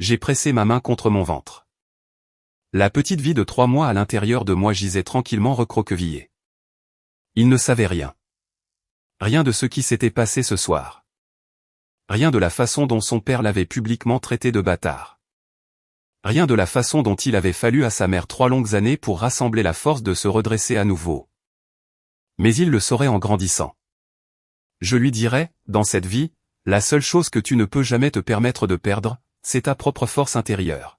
J'ai pressé ma main contre mon ventre. La petite vie de 3 mois à l'intérieur de moi gisait tranquillement recroquevillée. Il ne savait rien. Rien de ce qui s'était passé ce soir. Rien de la façon dont son père l'avait publiquement traité de bâtard. Rien de la façon dont il avait fallu à sa mère 3 longues années pour rassembler la force de se redresser à nouveau. Mais il le saurait en grandissant. Je lui dirais, dans cette vie, la seule chose que tu ne peux jamais te permettre de perdre, c'est ta propre force intérieure.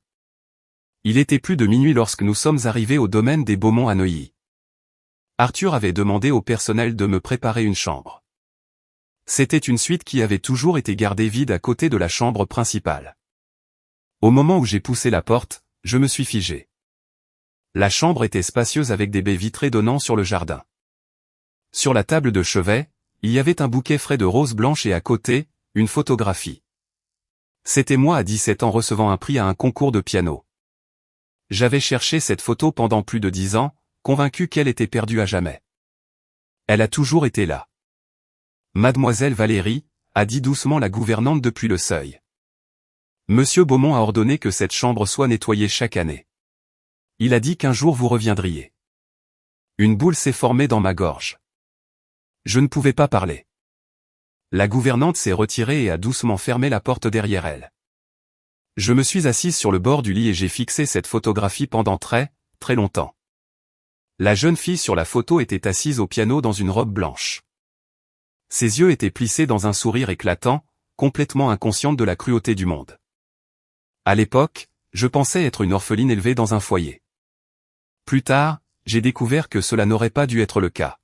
Il était plus de minuit lorsque nous sommes arrivés au domaine des Beaumont à Neuilly. Arthur avait demandé au personnel de me préparer une chambre. C'était une suite qui avait toujours été gardée vide à côté de la chambre principale. Au moment où j'ai poussé la porte, je me suis figé. La chambre était spacieuse avec des baies vitrées donnant sur le jardin. Sur la table de chevet, il y avait un bouquet frais de roses blanches et à côté, une photographie. C'était moi à 17 ans recevant un prix à un concours de piano. J'avais cherché cette photo pendant plus de 10 ans, convaincu qu'elle était perdue à jamais. Elle a toujours été là. Mademoiselle Valérie, a dit doucement la gouvernante depuis le seuil. Monsieur Beaumont a ordonné que cette chambre soit nettoyée chaque année. Il a dit qu'un jour vous reviendriez. Une boule s'est formée dans ma gorge. Je ne pouvais pas parler. La gouvernante s'est retirée et a doucement fermé la porte derrière elle. Je me suis assise sur le bord du lit et j'ai fixé cette photographie pendant très longtemps. La jeune fille sur la photo était assise au piano dans une robe blanche. Ses yeux étaient plissés dans un sourire éclatant, complètement inconsciente de la cruauté du monde. À l'époque, je pensais être une orpheline élevée dans un foyer. Plus tard, j'ai découvert que cela n'aurait pas dû être le cas.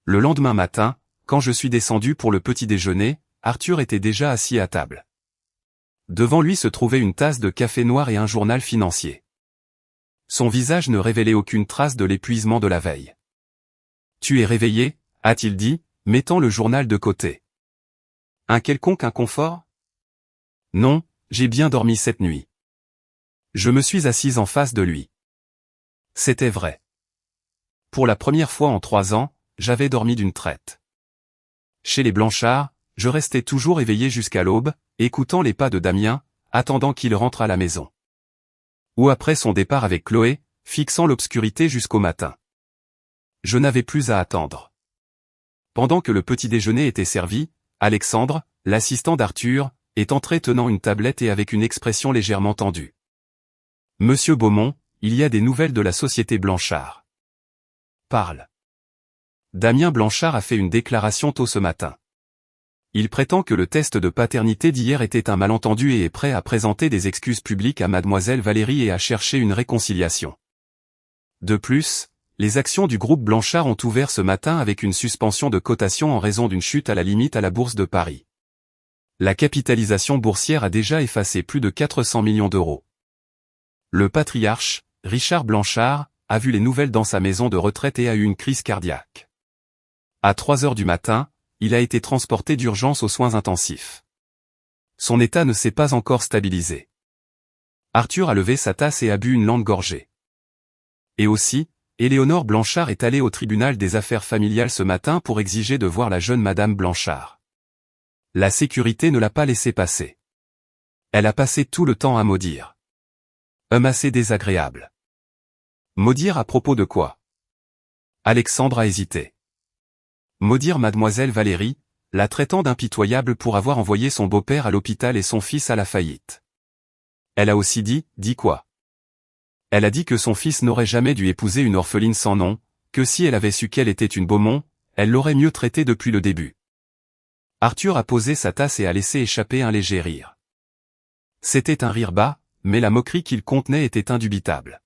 Le lendemain matin, quand je suis descendu pour le petit déjeuner, Arthur était déjà assis à table. Devant lui se trouvait une tasse de café noir et un journal financier. Son visage ne révélait aucune trace de l'épuisement de la veille. « Tu es réveillé ?» a-t-il dit, mettant le journal de côté. « Un quelconque inconfort ? » ?»« Non, j'ai bien dormi cette nuit. » Je me suis assise en face de lui. C'était vrai. Pour la première fois en 3 ans, j'avais dormi d'une traite. Chez les Blanchard, je restais toujours éveillé jusqu'à l'aube, écoutant les pas de Damien, attendant qu'il rentre à la maison. Ou après son départ avec Chloé, fixant l'obscurité jusqu'au matin. Je n'avais plus à attendre. Pendant que le petit déjeuner était servi, Alexandre, l'assistant d'Arthur, est entré tenant une tablette et avec une expression légèrement tendue. « Monsieur Beaumont, il y a des nouvelles de la société Blanchard. » « Parle. » Damien Blanchard a fait une déclaration tôt ce matin. Il prétend que le test de paternité d'hier était un malentendu et est prêt à présenter des excuses publiques à mademoiselle Valérie et à chercher une réconciliation. De plus, les actions du groupe Blanchard ont ouvert ce matin avec une suspension de cotation en raison d'une chute à la limite à la Bourse de Paris. La capitalisation boursière a déjà effacé plus de 400 millions d'euros. Le patriarche, Richard Blanchard, a vu les nouvelles dans sa maison de retraite et a eu une crise cardiaque. À 3 heures du matin, il a été transporté d'urgence aux soins intensifs. Son état ne s'est pas encore stabilisé. Arthur a levé sa tasse et a bu une lente gorgée. Et aussi, Éléonore Blanchard est allée au tribunal des affaires familiales ce matin pour exiger de voir la jeune madame Blanchard. La sécurité ne l'a pas laissé passer. Elle a passé tout le temps à maudire. Homme assez désagréable. Maudire à propos de quoi? Alexandre a hésité. Maudire mademoiselle Valérie, la traitant d'impitoyable pour avoir envoyé son beau-père à l'hôpital et son fils à la faillite. Elle a aussi dit quoi? Elle a dit que son fils n'aurait jamais dû épouser une orpheline sans nom, que si elle avait su qu'elle était une Beaumont, elle l'aurait mieux traitée depuis le début. Arthur a posé sa tasse et a laissé échapper un léger rire. C'était un rire bas, mais la moquerie qu'il contenait était indubitable.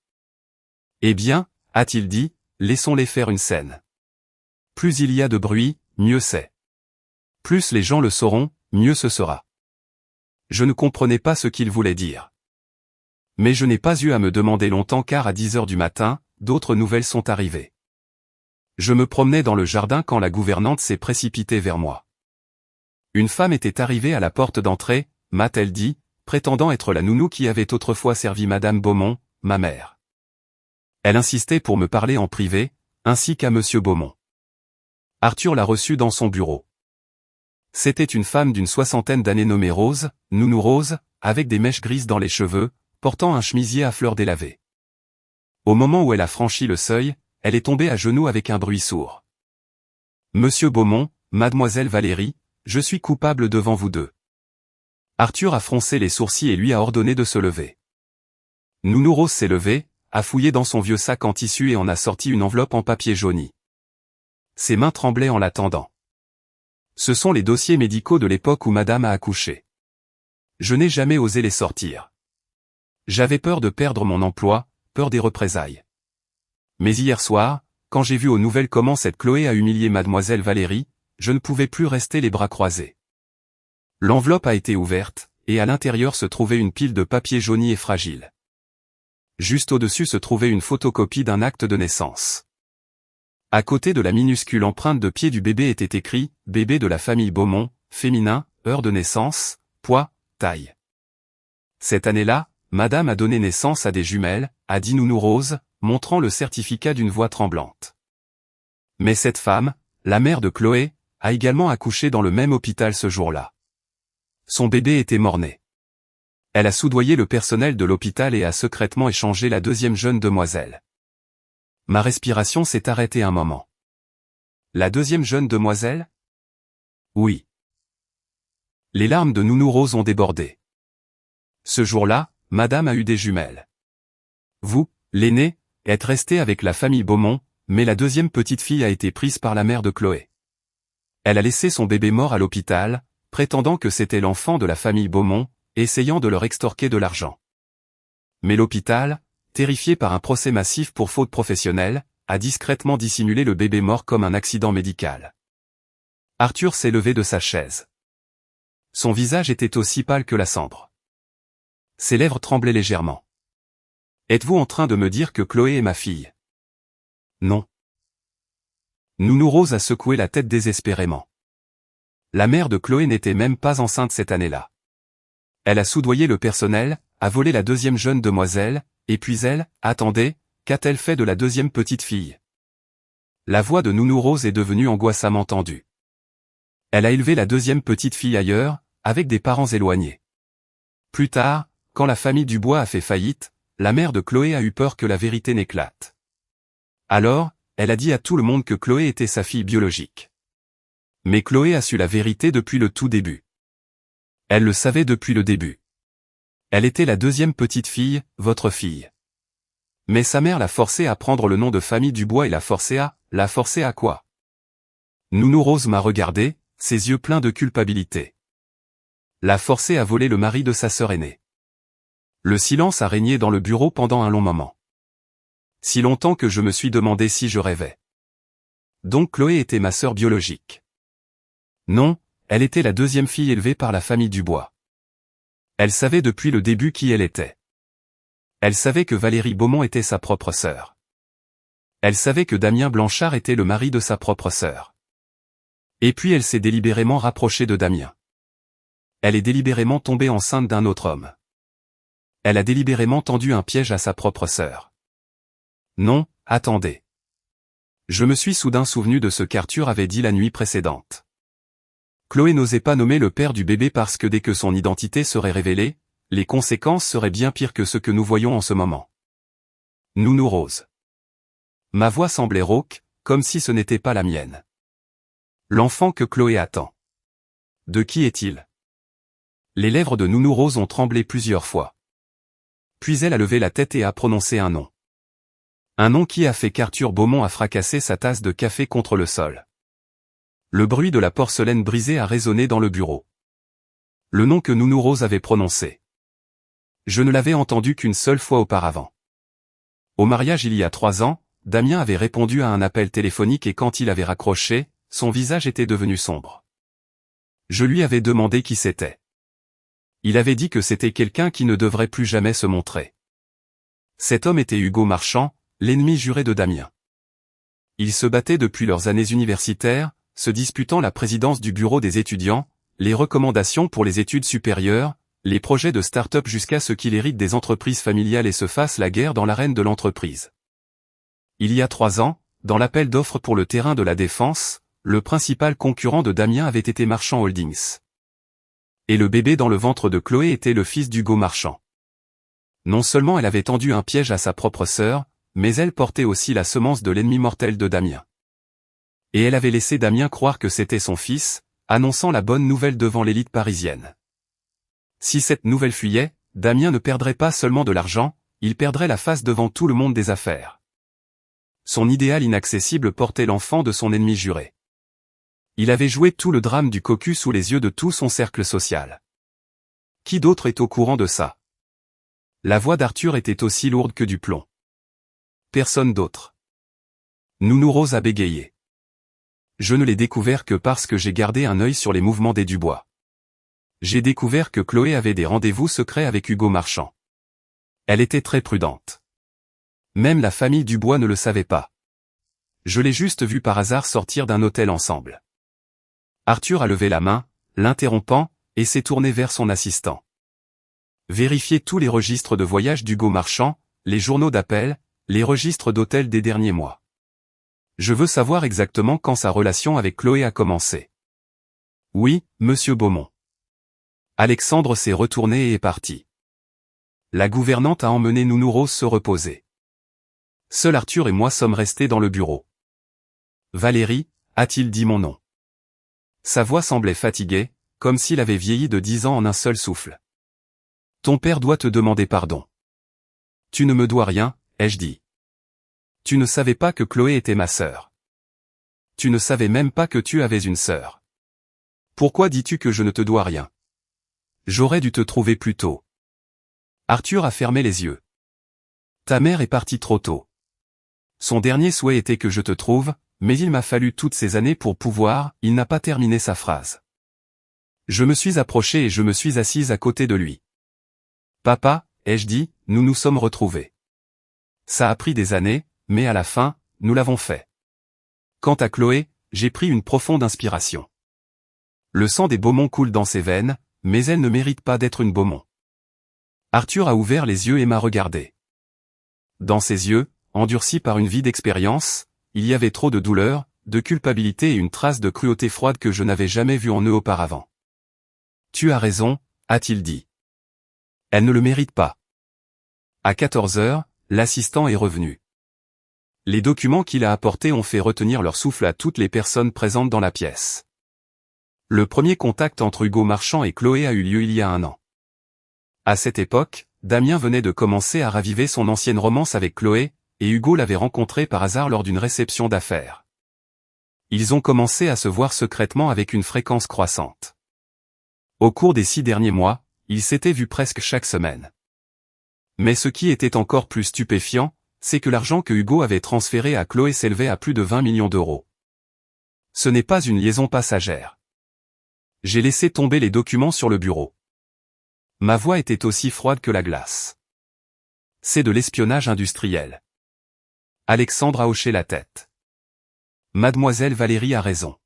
Eh bien, a-t-il dit, laissons-les faire une scène. Plus il y a de bruit, mieux c'est. Plus les gens le sauront, mieux ce sera. Je ne comprenais pas ce qu'il voulait dire. Mais je n'ai pas eu à me demander longtemps car à 10 heures du matin, d'autres nouvelles sont arrivées. Je me promenais dans le jardin quand la gouvernante s'est précipitée vers moi. Une femme était arrivée à la porte d'entrée, m'a-t-elle dit, prétendant être la nounou qui avait autrefois servi madame Beaumont, ma mère. Elle insistait pour me parler en privé, ainsi qu'à monsieur Beaumont. Arthur l'a reçue dans son bureau. C'était une femme d'une 60aine d'années nommée Rose, nounou Rose, avec des mèches grises dans les cheveux, portant un chemisier à fleurs délavées. Au moment où elle a franchi le seuil, elle est tombée à genoux avec un bruit sourd. Monsieur Beaumont, mademoiselle Valérie, je suis coupable devant vous deux. Arthur a froncé les sourcils et lui a ordonné de se lever. Nounou Rose s'est levée, a fouillé dans son vieux sac en tissu et en a sorti une enveloppe en papier jauni. Ses mains tremblaient en l'attendant. Ce sont les dossiers médicaux de l'époque où madame a accouché. Je n'ai jamais osé les sortir. J'avais peur de perdre mon emploi, peur des représailles. Mais hier soir, quand j'ai vu aux nouvelles comment cette Chloé a humilié mademoiselle Valérie, je ne pouvais plus rester les bras croisés. L'enveloppe a été ouverte, et à l'intérieur se trouvait une pile de papier jauni et fragile. Juste au-dessus se trouvait une photocopie d'un acte de naissance. À côté de la minuscule empreinte de pied du bébé était écrit « Bébé de la famille Beaumont, féminin, heure de naissance, poids, taille ». Cette année-là, madame a donné naissance à des jumelles, a dit Nounou Rose, montrant le certificat d'une voix tremblante. Mais cette femme, la mère de Chloé, a également accouché dans le même hôpital ce jour-là. Son bébé était mort-né. Elle a soudoyé le personnel de l'hôpital et a secrètement échangé la deuxième jeune demoiselle. Ma respiration s'est arrêtée un moment. La deuxième jeune demoiselle? Oui. Les larmes de Nounou Rose ont débordé. Ce jour-là, madame a eu des jumelles. Vous, l'aînée, êtes resté avec la famille Beaumont, mais la deuxième petite fille a été prise par la mère de Chloé. Elle a laissé son bébé mort à l'hôpital, prétendant que c'était l'enfant de la famille Beaumont, essayant de leur extorquer de l'argent. Mais l'hôpital, terrifié par un procès massif pour faute professionnelle, a discrètement dissimulé le bébé mort comme un accident médical. Arthur s'est levé de sa chaise. Son visage était aussi pâle que la cendre. Ses lèvres tremblaient légèrement. Êtes-vous en train de me dire que Chloé est ma fille? Non. Nounou Rose a secoué la tête désespérément. La mère de Chloé n'était même pas enceinte cette année-là. Elle a soudoyé le personnel, a volé la deuxième jeune demoiselle, et puis elle, attendez, qu'a-t-elle fait de la deuxième petite fille? La voix de Nounou Rose est devenue angoissamment tendue. Elle a élevé la deuxième petite fille ailleurs, avec des parents éloignés. Plus tard, quand la famille Dubois a fait faillite, la mère de Chloé a eu peur que la vérité n'éclate. Alors, elle a dit à tout le monde que Chloé était sa fille biologique. Mais Chloé a su la vérité depuis le tout début. Elle le savait depuis le début. Elle était la deuxième petite fille, votre fille. Mais sa mère l'a forcée à prendre le nom de famille Dubois et l'a forcée à quoi? Nounou Rose m'a regardé, ses yeux pleins de culpabilité. L'a forcée à voler le mari de sa sœur aînée. Le silence a régné dans le bureau pendant un long moment. Si longtemps que je me suis demandé si je rêvais. Donc Chloé était ma sœur biologique. Non, elle était la deuxième fille élevée par la famille Dubois. Elle savait depuis le début qui elle était. Elle savait que Valérie Beaumont était sa propre sœur. Elle savait que Damien Blanchard était le mari de sa propre sœur. Et puis elle s'est délibérément rapprochée de Damien. Elle est délibérément tombée enceinte d'un autre homme. Elle a délibérément tendu un piège à sa propre sœur. Non, attendez. Je me suis soudain souvenu de ce qu'Arthur avait dit la nuit précédente. Chloé n'osait pas nommer le père du bébé parce que dès que son identité serait révélée, les conséquences seraient bien pires que ce que nous voyons en ce moment. Nounou Rose. Ma voix semblait rauque, comme si ce n'était pas la mienne. L'enfant que Chloé attend. De qui est-il? Les lèvres de Nounou Rose ont tremblé plusieurs fois. Puis elle a levé la tête et a prononcé un nom. Un nom qui a fait qu'Arthur Beaumont a fracassé sa tasse de café contre le sol. Le bruit de la porcelaine brisée a résonné dans le bureau. Le nom que Nounou Rose avait prononcé. Je ne l'avais entendu qu'une seule fois auparavant. Au mariage il y a 3 ans, Damien avait répondu à un appel téléphonique et quand il avait raccroché, son visage était devenu sombre. Je lui avais demandé qui c'était. Il avait dit que c'était quelqu'un qui ne devrait plus jamais se montrer. Cet homme était Hugo Marchand, l'ennemi juré de Damien. Ils se battaient depuis leurs années universitaires, se disputant la présidence du bureau des étudiants, les recommandations pour les études supérieures, les projets de start-up jusqu'à ce qu'il hérite des entreprises familiales et se fasse la guerre dans l'arène de l'entreprise. Il y a 3 ans, dans l'appel d'offres pour le terrain de la Défense, le principal concurrent de Damien avait été Marchand Holdings. Et le bébé dans le ventre de Chloé était le fils d'Hugo Marchand. Non seulement elle avait tendu un piège à sa propre sœur, mais elle portait aussi la semence de l'ennemi mortel de Damien. Et elle avait laissé Damien croire que c'était son fils, annonçant la bonne nouvelle devant l'élite parisienne. Si cette nouvelle fuyait, Damien ne perdrait pas seulement de l'argent, il perdrait la face devant tout le monde des affaires. Son idéal inaccessible portait l'enfant de son ennemi juré. Il avait joué tout le drame du cocu sous les yeux de tout son cercle social. Qui d'autre est au courant de ça? La voix d'Arthur était aussi lourde que du plomb. Personne d'autre. Nounou Rose a bégayé. Je ne l'ai découvert que parce que j'ai gardé un œil sur les mouvements des Dubois. J'ai découvert que Chloé avait des rendez-vous secrets avec Hugo Marchand. Elle était très prudente. Même la famille Dubois ne le savait pas. Je l'ai juste vu par hasard sortir d'un hôtel ensemble. Arthur a levé la main, l'interrompant, et s'est tourné vers son assistant. Vérifiez tous les registres de voyage d'Hugo Marchand, les journaux d'appel, les registres d'hôtel des derniers mois. Je veux savoir exactement quand sa relation avec Chloé a commencé. Oui, monsieur Beaumont. Alexandre s'est retourné et est parti. La gouvernante a emmené Nounou Rose se reposer. Seul Arthur et moi sommes restés dans le bureau. Valérie, a-t-il dit mon nom? Sa voix semblait fatiguée, comme s'il avait vieilli de 10 ans en un seul souffle. Ton père doit te demander pardon. Tu ne me dois rien, ai-je dit. Tu ne savais pas que Chloé était ma sœur. Tu ne savais même pas que tu avais une sœur. Pourquoi dis-tu que je ne te dois rien? J'aurais dû te trouver plus tôt. Arthur a fermé les yeux. Ta mère est partie trop tôt. Son dernier souhait était que je te trouve, mais il m'a fallu toutes ces années pour pouvoir, il n'a pas terminé sa phrase. Je me suis approché et je me suis assise à côté de lui. Papa, ai-je dit, nous nous sommes retrouvés. Ça a pris des années, mais à la fin, nous l'avons fait. Quant à Chloé, j'ai pris une profonde inspiration. Le sang des Beaumont coule dans ses veines, mais elle ne mérite pas d'être une Beaumont. Arthur a ouvert les yeux et m'a regardé. Dans ses yeux, endurcis par une vie d'expérience, il y avait trop de douleur, de culpabilité et une trace de cruauté froide que je n'avais jamais vue en eux auparavant. Tu as raison, a-t-il dit. Elle ne le mérite pas. À 14 heures, l'assistant est revenu. Les documents qu'il a apportés ont fait retenir leur souffle à toutes les personnes présentes dans la pièce. Le premier contact entre Hugo Marchand et Chloé a eu lieu il y a 1 an. À cette époque, Damien venait de commencer à raviver son ancienne romance avec Chloé, et Hugo l'avait rencontré par hasard lors d'une réception d'affaires. Ils ont commencé à se voir secrètement avec une fréquence croissante. Au cours des 6 derniers mois, ils s'étaient vus presque chaque semaine. Mais ce qui était encore plus stupéfiant, c'est que l'argent que Hugo avait transféré à Chloé s'élevait à plus de 20 millions d'euros. Ce n'est pas une liaison passagère. J'ai laissé tomber les documents sur le bureau. Ma voix était aussi froide que la glace. C'est de l'espionnage industriel. Alexandre a hoché la tête. Mademoiselle Valérie a raison.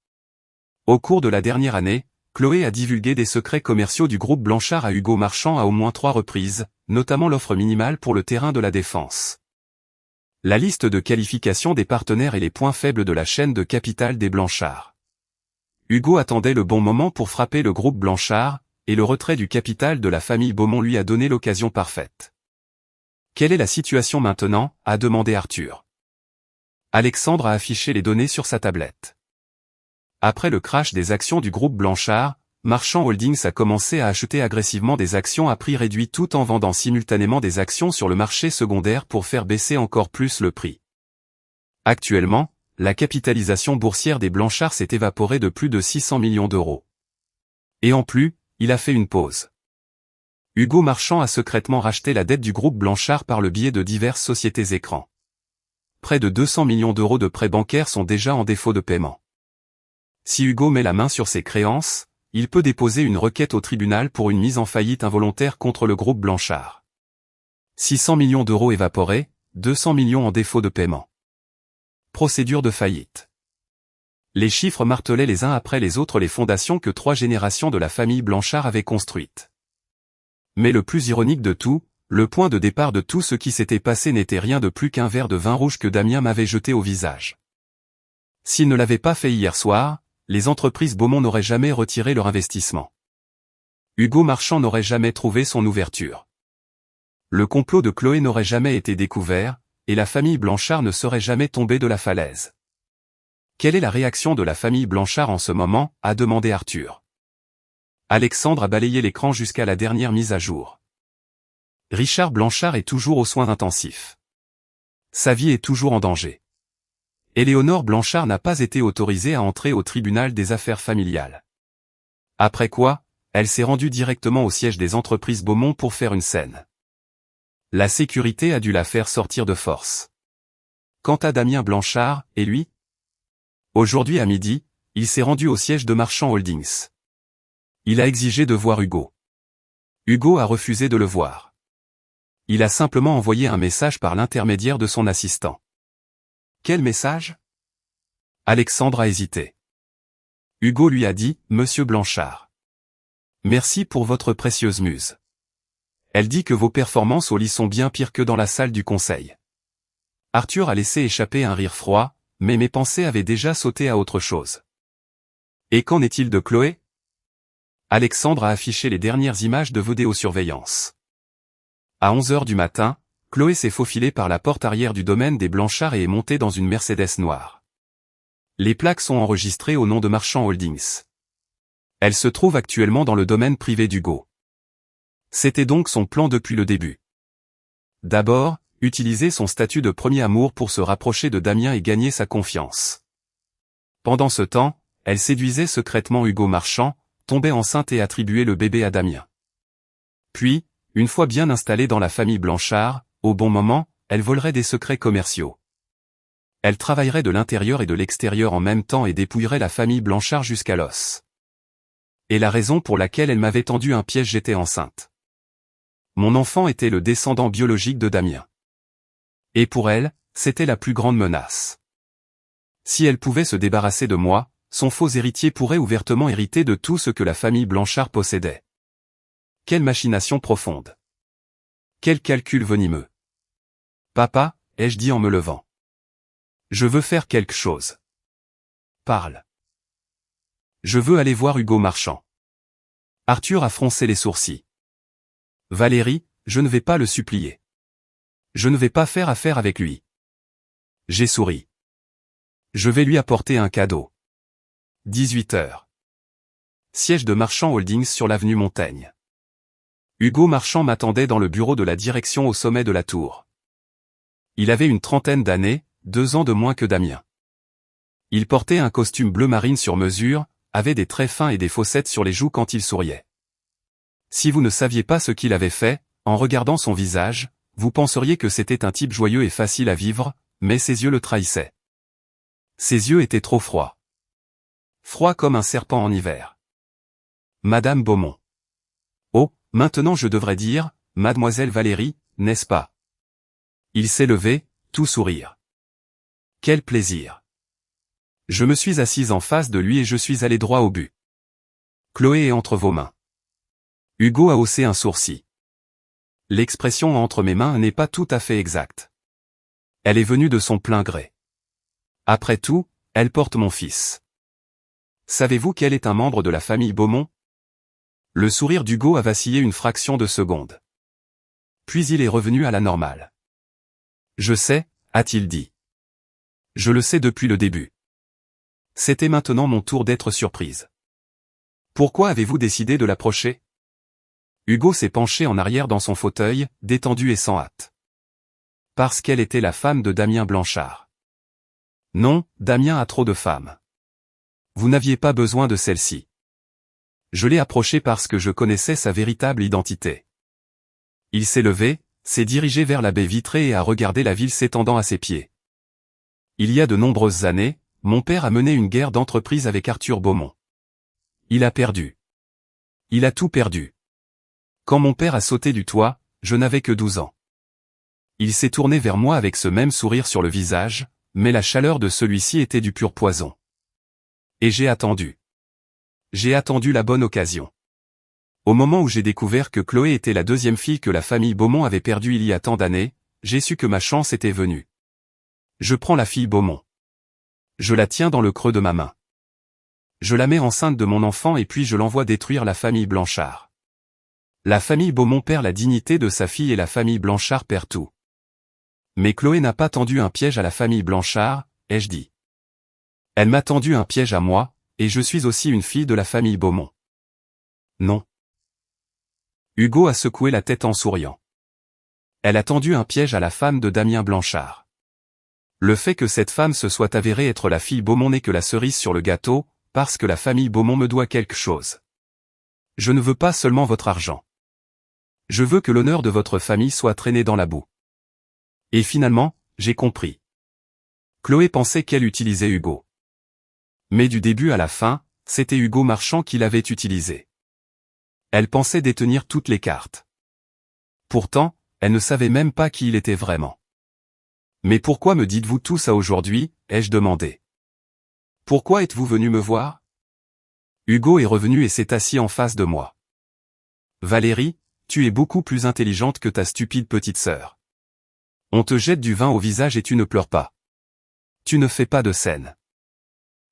Au cours de la dernière année, Chloé a divulgué des secrets commerciaux du groupe Blanchard à Hugo Marchand à au moins 3 reprises, notamment l'offre minimale pour le terrain de la Défense. La liste de qualification des partenaires et les points faibles de la chaîne de capital des Blanchard. Hugo attendait le bon moment pour frapper le groupe Blanchard, et le retrait du capital de la famille Beaumont lui a donné l'occasion parfaite. Quelle est la situation maintenant, a demandé Arthur. Alexandre a affiché les données sur sa tablette. Après le crash des actions du groupe Blanchard, Marchand Holdings a commencé à acheter agressivement des actions à prix réduit tout en vendant simultanément des actions sur le marché secondaire pour faire baisser encore plus le prix. Actuellement, la capitalisation boursière des Blanchard s'est évaporée de plus de 600 millions d'euros. Et en plus, il a fait une pause. Hugo Marchand a secrètement racheté la dette du groupe Blanchard par le biais de diverses sociétés écrans. Près de 200 millions d'euros de prêts bancaires sont déjà en défaut de paiement. Si Hugo met la main sur ses créances, il peut déposer une requête au tribunal pour une mise en faillite involontaire contre le groupe Blanchard. 600 millions d'euros évaporés, 200 millions en défaut de paiement. Procédure de faillite. Les chiffres martelaient les uns après les autres les fondations que 3 générations de la famille Blanchard avaient construites. Mais le plus ironique de tout, le point de départ de tout ce qui s'était passé n'était rien de plus qu'un verre de vin rouge que Damien m'avait jeté au visage. S'il ne l'avait pas fait hier soir, les entreprises Beaumont n'auraient jamais retiré leur investissement. Hugo Marchand n'aurait jamais trouvé son ouverture. Le complot de Chloé n'aurait jamais été découvert, et la famille Blanchard ne serait jamais tombée de la falaise. Quelle est la réaction de la famille Blanchard en ce moment, a demandé Arthur. Alexandre a balayé l'écran jusqu'à la dernière mise à jour. Richard Blanchard est toujours aux soins intensifs. Sa vie est toujours en danger. Éléonore Blanchard n'a pas été autorisée à entrer au tribunal des affaires familiales. Après quoi, elle s'est rendue directement au siège des entreprises Beaumont pour faire une scène. La sécurité a dû la faire sortir de force. Quant à Damien Blanchard, et lui? Aujourd'hui à midi, il s'est rendu au siège de Marchand Holdings. Il a exigé de voir Hugo. Hugo a refusé de le voir. Il a simplement envoyé un message par l'intermédiaire de son assistant. Quel message? Alexandre a hésité. Hugo lui a dit, Monsieur Blanchard. Merci pour votre précieuse muse. Elle dit que vos performances au lit sont bien pires que dans la salle du conseil. Arthur a laissé échapper un rire froid, mais mes pensées avaient déjà sauté à autre chose. Et qu'en est-il de Chloé? Alexandre a affiché les dernières images de vidéosurveillance. À 11h du matin, Chloé s'est faufilée par la porte arrière du domaine des Blanchard et est montée dans une Mercedes noire. Les plaques sont enregistrées au nom de Marchand Holdings. Elle se trouve actuellement dans le domaine privé d'Hugo. C'était donc son plan depuis le début. D'abord, utiliser son statut de premier amour pour se rapprocher de Damien et gagner sa confiance. Pendant ce temps, elle séduisait secrètement Hugo Marchand, tombait enceinte et attribuait le bébé à Damien. Puis, une fois bien installée dans la famille Blanchard, au bon moment, elle volerait des secrets commerciaux. Elle travaillerait de l'intérieur et de l'extérieur en même temps et dépouillerait la famille Blanchard jusqu'à l'os. Et la raison pour laquelle elle m'avait tendu un piège, j'étais enceinte. Mon enfant était le descendant biologique de Damien. Et pour elle, c'était la plus grande menace. Si elle pouvait se débarrasser de moi, son faux héritier pourrait ouvertement hériter de tout ce que la famille Blanchard possédait. Quelle machination profonde. Quel calcul venimeux. Papa, ai-je dit en me levant. Je veux faire quelque chose. Parle. Je veux aller voir Hugo Marchand. Arthur a froncé les sourcils. Valérie, je ne vais pas le supplier. Je ne vais pas faire affaire avec lui. J'ai souri. Je vais lui apporter un cadeau. 18h. Siège de Marchand Holdings sur l'avenue Montaigne. Hugo Marchand m'attendait dans le bureau de la direction au sommet de la tour. Il avait une trentaine d'années, 2 ans de moins que Damien. Il portait un costume bleu marine sur mesure, avait des traits fins et des fossettes sur les joues quand il souriait. Si vous ne saviez pas ce qu'il avait fait, en regardant son visage, vous penseriez que c'était un type joyeux et facile à vivre, mais ses yeux le trahissaient. Ses yeux étaient trop froids. Froids comme un serpent en hiver. Madame Beaumont. Oh, maintenant je devrais dire, Mademoiselle Valérie, n'est-ce pas? Il s'est levé, tout sourire. Quel plaisir. Je me suis assise en face de lui et je suis allé droit au but. Chloé est entre vos mains. Hugo a haussé un sourcil. L'expression entre mes mains n'est pas tout à fait exacte. Elle est venue de son plein gré. Après tout, elle porte mon fils. Savez-vous quel est un membre de la famille Beaumont? Le sourire d'Hugo a vacillé une fraction de seconde. Puis il est revenu à la normale. Je sais, a-t-il dit. Je le sais depuis le début. C'était maintenant mon tour d'être surprise. Pourquoi avez-vous décidé de l'approcher? Hugo s'est penché en arrière dans son fauteuil, détendu et sans hâte. Parce qu'elle était la femme de Damien Blanchard. Non, Damien a trop de femmes. Vous n'aviez pas besoin de celle-ci. Je l'ai approché parce que je connaissais sa véritable identité. Il s'est levé, s'est dirigé vers la baie vitrée et a regardé la ville s'étendant à ses pieds. Il y a de nombreuses années, mon père a mené une guerre d'entreprise avec Arthur Beaumont. Il a perdu. Il a tout perdu. Quand mon père a sauté du toit, je n'avais que 12 ans. Il s'est tourné vers moi avec ce même sourire sur le visage, mais la chaleur de celui-ci était du pur poison. Et j'ai attendu. J'ai attendu la bonne occasion. Au moment où j'ai découvert que Chloé était la deuxième fille que la famille Beaumont avait perdue il y a tant d'années, j'ai su que ma chance était venue. Je prends la fille Beaumont. Je la tiens dans le creux de ma main. Je la mets enceinte de mon enfant et puis je l'envoie détruire la famille Blanchard. La famille Beaumont perd la dignité de sa fille et la famille Blanchard perd tout. Mais Chloé n'a pas tendu un piège à la famille Blanchard, ai-je dit. Elle m'a tendu un piège à moi, et je suis aussi une fille de la famille Beaumont. Non. Hugo a secoué la tête en souriant. Elle a tendu un piège à la femme de Damien Blanchard. Le fait que cette femme se soit avérée être la fille Beaumont n'est que la cerise sur le gâteau, parce que la famille Beaumont me doit quelque chose. Je ne veux pas seulement votre argent. Je veux que l'honneur de votre famille soit traîné dans la boue. Et finalement, j'ai compris. Chloé pensait qu'elle utilisait Hugo. Mais du début à la fin, c'était Hugo Marchand qui l'avait utilisé. Elle pensait détenir toutes les cartes. Pourtant, elle ne savait même pas qui il était vraiment. Mais pourquoi me dites-vous tout ça aujourd'hui, ai-je demandé. Pourquoi êtes-vous venu me voir? Hugo est revenu et s'est assis en face de moi. Valérie, tu es beaucoup plus intelligente que ta stupide petite sœur. On te jette du vin au visage et tu ne pleures pas. Tu ne fais pas de scène.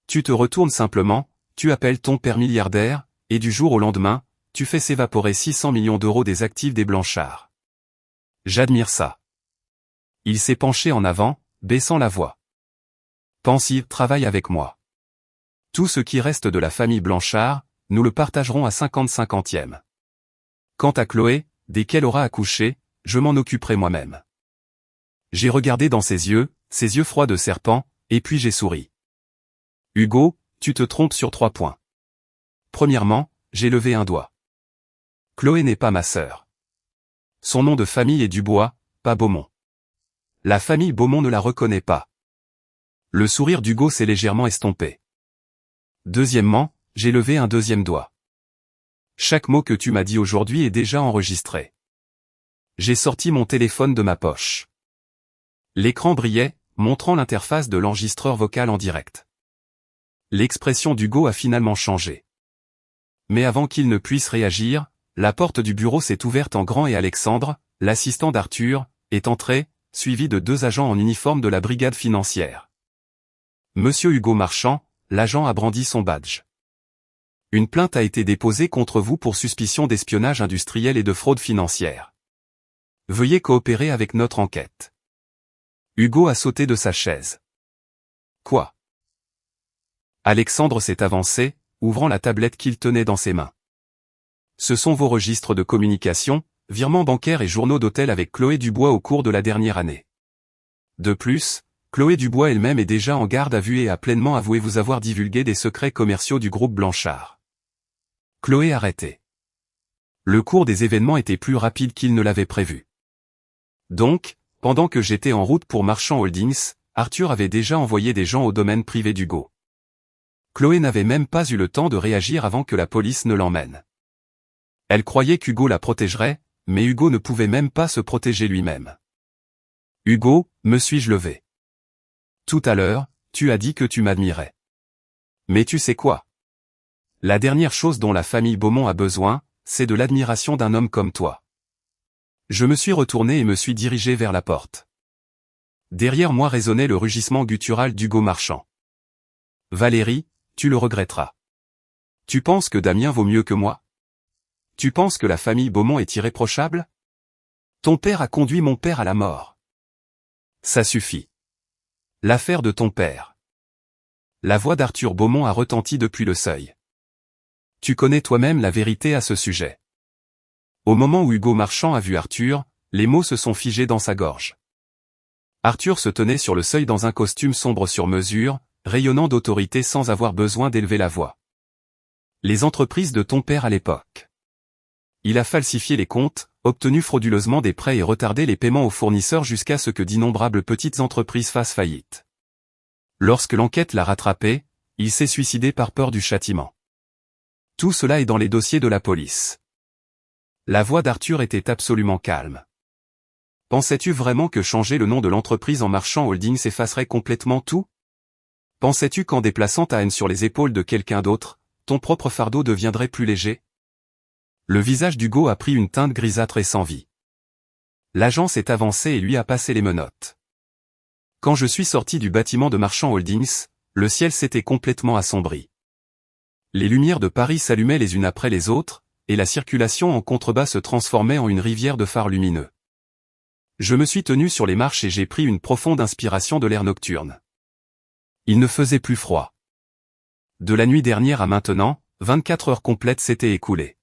Tu te retournes simplement, tu appelles ton père milliardaire, et du jour au lendemain, tu fais s'évaporer 600 millions d'euros des actifs des Blanchard. J'admire ça. Il s'est penché en avant, baissant la voix. Pensif, travaille avec moi. Tout ce qui reste de la famille Blanchard, nous le partagerons à 50-50e. Quant à Chloé, dès qu'elle aura accouché, je m'en occuperai moi-même. J'ai regardé dans ses yeux froids de serpent, et puis j'ai souri. Hugo, tu te trompes sur 3 points. Premièrement, j'ai levé un doigt. Chloé n'est pas ma sœur. Son nom de famille est Dubois, pas Beaumont. La famille Beaumont ne la reconnaît pas. Le sourire d'Hugo s'est légèrement estompé. Deuxièmement, j'ai levé un deuxième doigt. Chaque mot que tu m'as dit aujourd'hui est déjà enregistré. J'ai sorti mon téléphone de ma poche. L'écran brillait, montrant l'interface de l'enregistreur vocal en direct. L'expression d'Hugo a finalement changé. Mais avant qu'il ne puisse réagir, la porte du bureau s'est ouverte en grand et Alexandre, l'assistant d'Arthur, est entré, suivi de 2 agents en uniforme de la brigade financière. Monsieur Hugo Marchand, l'agent a brandi son badge. Une plainte a été déposée contre vous pour suspicion d'espionnage industriel et de fraude financière. Veuillez coopérer avec notre enquête. Hugo a sauté de sa chaise. Quoi? Alexandre s'est avancé, ouvrant la tablette qu'il tenait dans ses mains. Ce sont vos registres de communication, virements bancaires et journaux d'hôtel avec Chloé Dubois au cours de la dernière année. De plus, Chloé Dubois elle-même est déjà en garde à vue et a pleinement avoué vous avoir divulgué des secrets commerciaux du groupe Blanchard. Chloé arrêté. Le cours des événements était plus rapide qu'il ne l'avait prévu. Donc, pendant que j'étais en route pour Marchand Holdings, Arthur avait déjà envoyé des gens au domaine privé d'Hugo. Chloé n'avait même pas eu le temps de réagir avant que la police ne l'emmène. Elle croyait qu'Hugo la protégerait, mais Hugo ne pouvait même pas se protéger lui-même. Hugo, me suis-je levé. Tout à l'heure, tu as dit que tu m'admirais. Mais tu sais quoi? La dernière chose dont la famille Beaumont a besoin, c'est de l'admiration d'un homme comme toi. Je me suis retourné et me suis dirigé vers la porte. Derrière moi résonnait le rugissement guttural d'Hugo Marchand. Valérie, tu le regretteras. Tu penses que Damien vaut mieux que moi? Tu penses que la famille Beaumont est irréprochable? Ton père a conduit mon père à la mort. Ça suffit. L'affaire de ton père. La voix d'Arthur Beaumont a retenti depuis le seuil. Tu connais toi-même la vérité à ce sujet. Au moment où Hugo Marchand a vu Arthur, les mots se sont figés dans sa gorge. Arthur se tenait sur le seuil dans un costume sombre sur mesure, rayonnant d'autorité sans avoir besoin d'élever la voix. Les entreprises de ton père à l'époque. Il a falsifié les comptes, obtenu frauduleusement des prêts et retardé les paiements aux fournisseurs jusqu'à ce que d'innombrables petites entreprises fassent faillite. Lorsque l'enquête l'a rattrapé, il s'est suicidé par peur du châtiment. Tout cela est dans les dossiers de la police. La voix d'Arthur était absolument calme. Pensais-tu vraiment que changer le nom de l'entreprise en Marchand Holdings effacerait complètement tout? Pensais-tu qu'en déplaçant ta haine sur les épaules de quelqu'un d'autre, ton propre fardeau deviendrait plus léger? Le visage d'Hugo a pris une teinte grisâtre et sans vie. L'agent s'est avancé et lui a passé les menottes. Quand je suis sorti du bâtiment de Marchand Holdings, le ciel s'était complètement assombri. Les lumières de Paris s'allumaient les unes après les autres, et la circulation en contrebas se transformait en une rivière de phares lumineux. Je me suis tenu sur les marches et j'ai pris une profonde inspiration de l'air nocturne. Il ne faisait plus froid. De la nuit dernière à maintenant, 24 heures complètes s'étaient écoulées.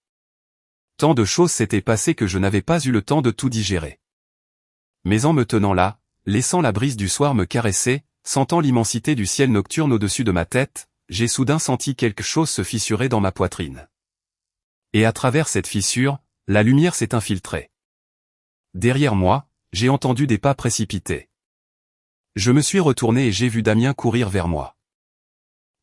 Tant de choses s'étaient passées que je n'avais pas eu le temps de tout digérer. Mais en me tenant là, laissant la brise du soir me caresser, sentant l'immensité du ciel nocturne au-dessus de ma tête, j'ai soudain senti quelque chose se fissurer dans ma poitrine. Et à travers cette fissure, la lumière s'est infiltrée. Derrière moi, j'ai entendu des pas précipités. Je me suis retourné et j'ai vu Damien courir vers moi.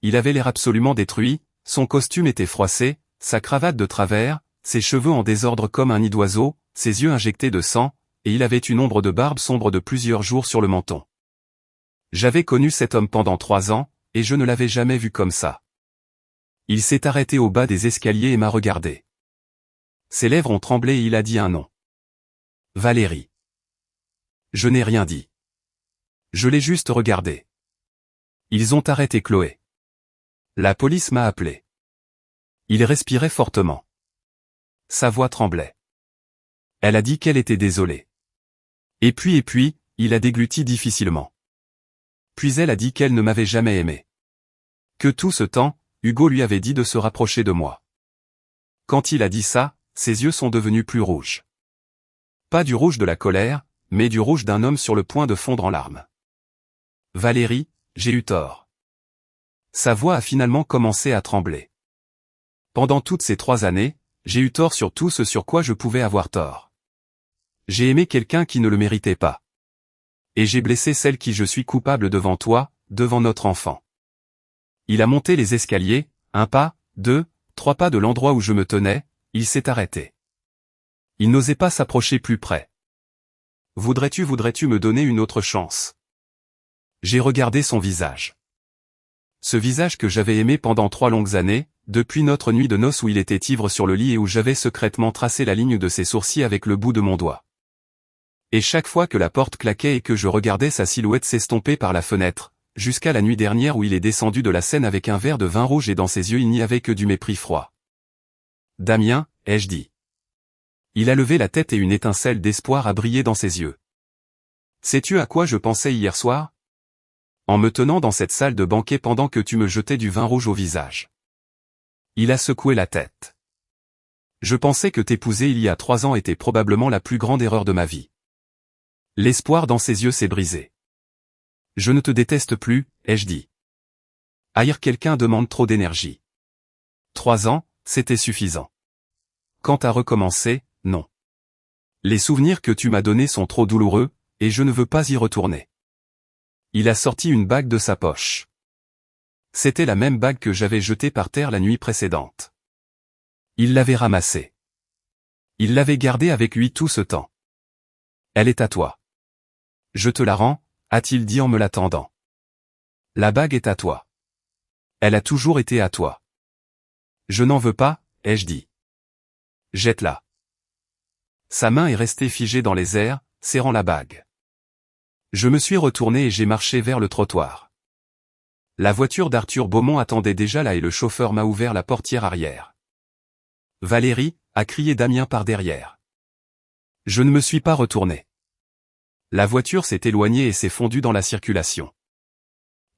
Il avait l'air absolument détruit, son costume était froissé, sa cravate de travers, ses cheveux en désordre comme un nid d'oiseau, ses yeux injectés de sang, et il avait une ombre de barbe sombre de plusieurs jours sur le menton. J'avais connu cet homme pendant 3 ans, et je ne l'avais jamais vu comme ça. Il s'est arrêté au bas des escaliers et m'a regardé. Ses lèvres ont tremblé et il a dit un nom. Valérie. Je n'ai rien dit. Je l'ai juste regardé. Ils ont arrêté Chloé. La police m'a appelé. Il respirait fortement. Sa voix tremblait. Elle a dit qu'elle était désolée. Et puis, il a dégluti difficilement. Puis elle a dit qu'elle ne m'avait jamais aimé. Que tout ce temps, Hugo lui avait dit de se rapprocher de moi. Quand il a dit ça, ses yeux sont devenus plus rouges. Pas du rouge de la colère, mais du rouge d'un homme sur le point de fondre en larmes. Valérie, j'ai eu tort. Sa voix a finalement commencé à trembler. Pendant toutes ces 3 années, j'ai eu tort sur tout ce sur quoi je pouvais avoir tort. J'ai aimé quelqu'un qui ne le méritait pas. Et j'ai blessé celle qui je suis coupable devant toi, devant notre enfant. Il a monté les escaliers, 1 pas, 2, 3 pas de l'endroit où je me tenais, il s'est arrêté. Il n'osait pas s'approcher plus près. Voudrais-tu me donner une autre chance? J'ai regardé son visage. Ce visage que j'avais aimé pendant 3 longues années, depuis notre nuit de noces où il était ivre sur le lit et où j'avais secrètement tracé la ligne de ses sourcils avec le bout de mon doigt. Et chaque fois que la porte claquait et que je regardais sa silhouette s'estomper par la fenêtre, jusqu'à la nuit dernière où il est descendu de la scène avec un verre de vin rouge et dans ses yeux il n'y avait que du mépris froid. Damien, ai-je dit. Il a levé la tête et une étincelle d'espoir a brillé dans ses yeux. Sais-tu à quoi je pensais hier soir? En me tenant dans cette salle de banquet pendant que tu me jetais du vin rouge au visage. Il a secoué la tête. Je pensais que t'épouser il y a 3 ans était probablement la plus grande erreur de ma vie. L'espoir dans ses yeux s'est brisé. Je ne te déteste plus, ai-je dit. Haïr quelqu'un demande trop d'énergie. 3 ans, c'était suffisant. Quant à recommencer, non. Les souvenirs que tu m'as donnés sont trop douloureux, et je ne veux pas y retourner. Il a sorti une bague de sa poche. C'était la même bague que j'avais jetée par terre la nuit précédente. Il l'avait ramassée. Il l'avait gardée avec lui tout ce temps. Elle est à toi. Je te la rends, a-t-il dit en me la tendant. La bague est à toi. Elle a toujours été à toi. Je n'en veux pas, ai-je dit. Jette-la. Sa main est restée figée dans les airs, serrant la bague. Je me suis retourné et j'ai marché vers le trottoir. La voiture d'Arthur Beaumont attendait déjà là et le chauffeur m'a ouvert la portière arrière. Valérie, a crié Damien par derrière. Je ne me suis pas retourné. La voiture s'est éloignée et s'est fondue dans la circulation.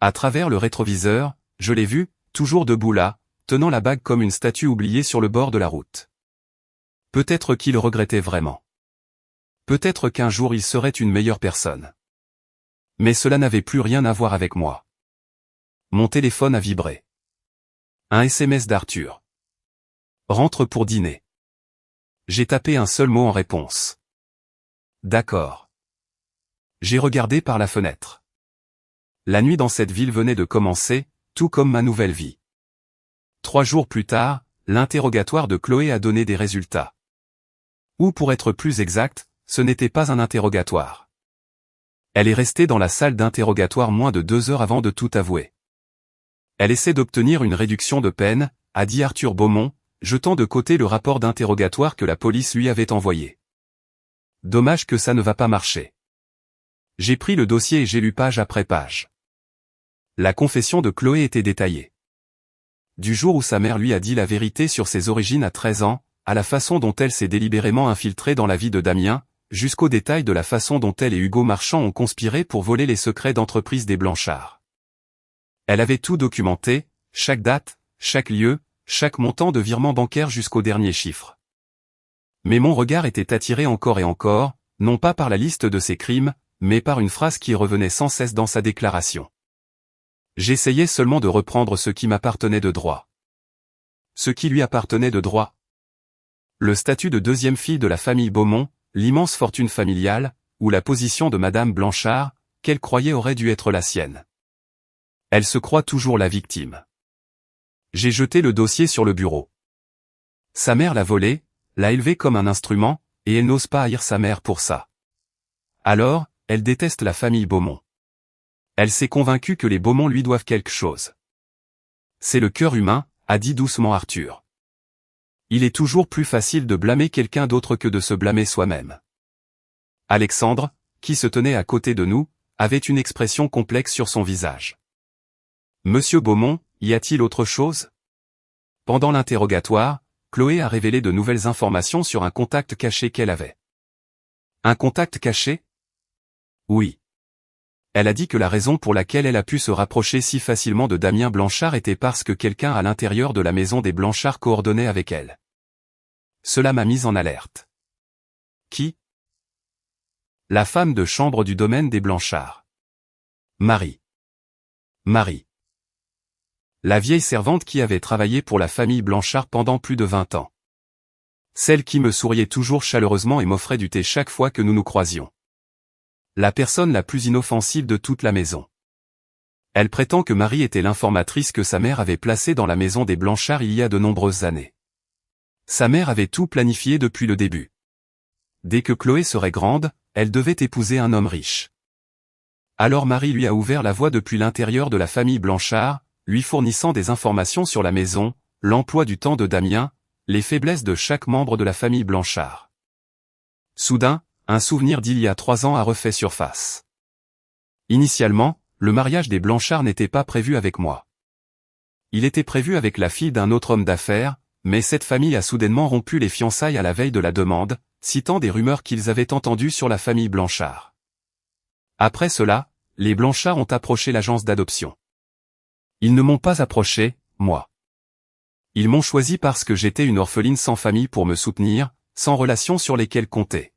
À travers le rétroviseur, je l'ai vu, toujours debout là, tenant la bague comme une statue oubliée sur le bord de la route. Peut-être qu'il regrettait vraiment. Peut-être qu'un jour il serait une meilleure personne. Mais cela n'avait plus rien à voir avec moi. Mon téléphone a vibré. Un SMS d'Arthur. Rentre pour dîner. J'ai tapé un seul mot en réponse. D'accord. J'ai regardé par la fenêtre. La nuit dans cette ville venait de commencer, tout comme ma nouvelle vie. 3 jours plus tard, l'interrogatoire de Chloé a donné des résultats. Ou pour être plus exact, ce n'était pas un interrogatoire. Elle est restée dans la salle d'interrogatoire moins de 2 heures avant de tout avouer. Elle essaie d'obtenir une réduction de peine, a dit Arthur Beaumont, jetant de côté le rapport d'interrogatoire que la police lui avait envoyé. Dommage que ça ne va pas marcher. J'ai pris le dossier et j'ai lu page après page. La confession de Chloé était détaillée. Du jour où sa mère lui a dit la vérité sur ses origines à 13 ans, à la façon dont elle s'est délibérément infiltrée dans la vie de Damien, jusqu'au détail de la façon dont elle et Hugo Marchand ont conspiré pour voler les secrets d'entreprise des Blanchards. Elle avait tout documenté, chaque date, chaque lieu, chaque montant de virement bancaire jusqu'au dernier chiffre. Mais mon regard était attiré encore et encore, non pas par la liste de ses crimes, mais par une phrase qui revenait sans cesse dans sa déclaration. J'essayais seulement de reprendre ce qui m'appartenait de droit. Ce qui lui appartenait de droit. Le statut de deuxième fille de la famille Beaumont, l'immense fortune familiale, ou la position de Madame Blanchard, qu'elle croyait aurait dû être la sienne. Elle se croit toujours la victime. J'ai jeté le dossier sur le bureau. Sa mère l'a volé, l'a élevé comme un instrument, et elle n'ose pas haïr sa mère pour ça. Alors, elle déteste la famille Beaumont. Elle s'est convaincue que les Beaumont lui doivent quelque chose. C'est le cœur humain, a dit doucement Arthur. Il est toujours plus facile de blâmer quelqu'un d'autre que de se blâmer soi-même. Alexandre, qui se tenait à côté de nous, avait une expression complexe sur son visage. Monsieur Beaumont, y a-t-il autre chose? Pendant l'interrogatoire, Chloé a révélé de nouvelles informations sur un contact caché qu'elle avait. Un contact caché? Oui. Elle a dit que la raison pour laquelle elle a pu se rapprocher si facilement de Damien Blanchard était parce que quelqu'un à l'intérieur de la maison des Blanchard coordonnait avec elle. Cela m'a mise en alerte. Qui? La femme de chambre du domaine des Blanchard. Marie. Marie. La vieille servante qui avait travaillé pour la famille Blanchard pendant plus de 20 ans. Celle qui me souriait toujours chaleureusement et m'offrait du thé chaque fois que nous nous croisions. La personne la plus inoffensive de toute la maison. Elle prétend que Marie était l'informatrice que sa mère avait placée dans la maison des Blanchard il y a de nombreuses années. Sa mère avait tout planifié depuis le début. Dès que Chloé serait grande, elle devait épouser un homme riche. Alors Marie lui a ouvert la voie depuis l'intérieur de la famille Blanchard, lui fournissant des informations sur la maison, l'emploi du temps de Damien, les faiblesses de chaque membre de la famille Blanchard. Soudain, un souvenir d'il y a 3 ans a refait surface. Initialement, le mariage des Blanchard n'était pas prévu avec moi. Il était prévu avec la fille d'un autre homme d'affaires, mais cette famille a soudainement rompu les fiançailles à la veille de la demande, citant des rumeurs qu'ils avaient entendues sur la famille Blanchard. Après cela, les Blanchard ont approché l'agence d'adoption. Ils ne m'ont pas approché, moi. Ils m'ont choisi parce que j'étais une orpheline sans famille pour me soutenir, sans relations sur lesquelles compter.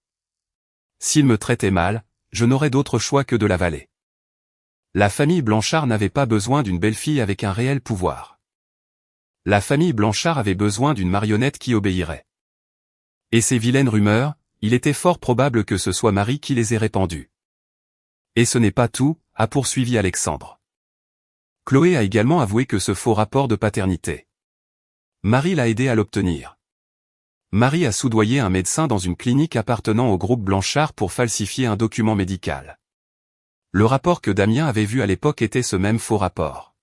S'ils me traitaient mal, je n'aurais d'autre choix que de l'avaler. La famille Blanchard n'avait pas besoin d'une belle-fille avec un réel pouvoir. La famille Blanchard avait besoin d'une marionnette qui obéirait. Et ces vilaines rumeurs, il était fort probable que ce soit Marie qui les ait répandues. Et ce n'est pas tout, a poursuivi Alexandre. Chloé a également avoué que ce faux rapport de paternité. Marie l'a aidé à l'obtenir. Marie a soudoyé un médecin dans une clinique appartenant au groupe Blanchard pour falsifier un document médical. Le rapport que Damien avait vu à l'époque était ce même faux rapport.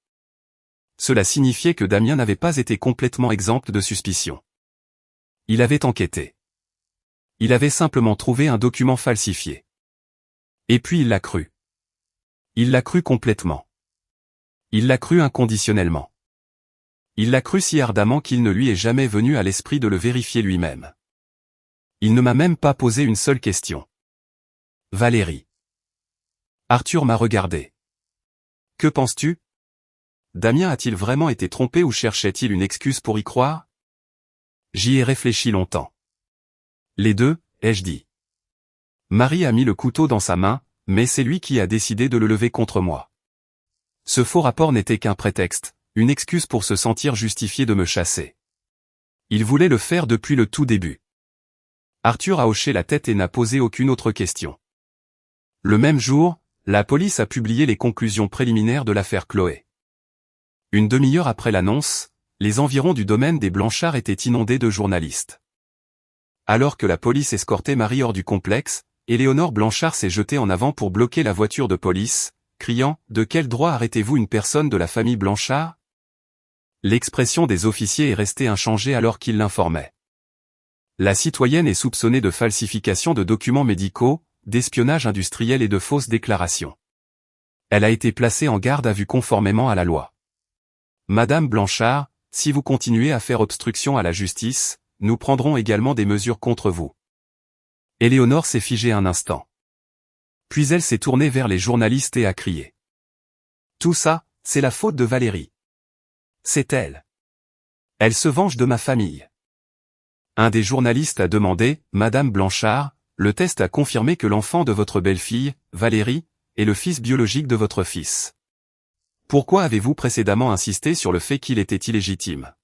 Cela signifiait que Damien n'avait pas été complètement exempt de suspicion. Il avait enquêté. Il avait simplement trouvé un document falsifié. Et puis il l'a cru. Il l'a cru complètement. Il l'a cru inconditionnellement. Il l'a cru si ardemment qu'il ne lui est jamais venu à l'esprit de le vérifier lui-même. Il ne m'a même pas posé une seule question. Valérie. Arthur m'a regardé. Que penses-tu? Damien a-t-il vraiment été trompé ou cherchait-il une excuse pour y croire? J'y ai réfléchi longtemps. Les deux, ai-je dit. Marie a mis le couteau dans sa main, mais c'est lui qui a décidé de le lever contre moi. Ce faux rapport n'était qu'un prétexte, une excuse pour se sentir justifié de me chasser. Il voulait le faire depuis le tout début. Arthur a hoché la tête et n'a posé aucune autre question. Le même jour, la police a publié les conclusions préliminaires de l'affaire Chloé. Une demi-heure après l'annonce, les environs du domaine des Blanchard étaient inondés de journalistes. Alors que la police escortait Marie hors du complexe, Éléonore Blanchard s'est jetée en avant pour bloquer la voiture de police, criant « De quel droit arrêtez-vous une personne de la famille Blanchard ?» L'expression des officiers est restée inchangée alors qu'ils l'informaient. La citoyenne est soupçonnée de falsification de documents médicaux, d'espionnage industriel et de fausses déclarations. Elle a été placée en garde à vue conformément à la loi. Madame Blanchard, si vous continuez à faire obstruction à la justice, nous prendrons également des mesures contre vous. Éléonore s'est figée un instant. Puis elle s'est tournée vers les journalistes et a crié. Tout ça, c'est la faute de Valérie. C'est elle. Elle se venge de ma famille. Un des journalistes a demandé, Madame Blanchard, le test a confirmé que l'enfant de votre belle-fille, Valérie, est le fils biologique de votre fils. Pourquoi avez-vous précédemment insisté sur le fait qu'il était illégitime?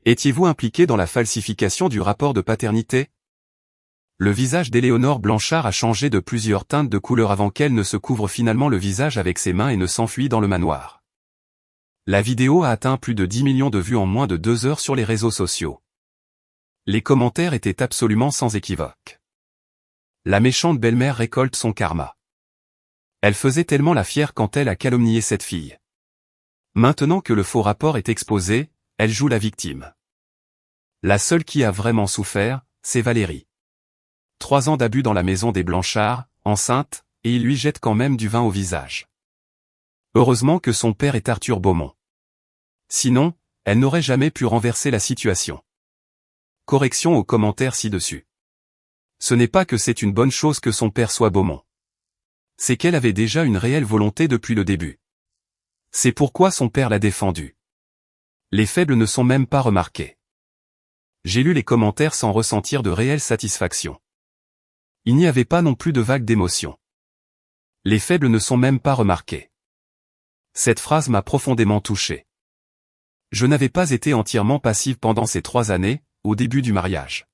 Étiez-vous impliqué dans la falsification du rapport de paternité? Le visage d'Éléonore Blanchard a changé de plusieurs teintes de couleur avant qu'elle ne se couvre finalement le visage avec ses mains et ne s'enfuit dans le manoir. La vidéo a atteint plus de 10 millions de vues en moins de 2 heures sur les réseaux sociaux. Les commentaires étaient absolument sans équivoque. La méchante belle-mère récolte son karma. Elle faisait tellement la fière quand elle a calomnié cette fille. Maintenant que le faux rapport est exposé, elle joue la victime. La seule qui a vraiment souffert, c'est Valérie. 3 ans d'abus dans la maison des Blanchard, enceinte, et il lui jette quand même du vin au visage. Heureusement que son père est Arthur Beaumont. Sinon, elle n'aurait jamais pu renverser la situation. Correction aux commentaires ci-dessus. Ce n'est pas que c'est une bonne chose que son père soit Beaumont. C'est qu'elle avait déjà une réelle volonté depuis le début. C'est pourquoi son père l'a défendue. Les faibles ne sont même pas remarqués. J'ai lu les commentaires sans ressentir de réelle satisfaction. Il n'y avait pas non plus de vague d'émotion. Les faibles ne sont même pas remarqués. Cette phrase m'a profondément touché. Je n'avais pas été entièrement passive pendant ces 3 années, au début du mariage.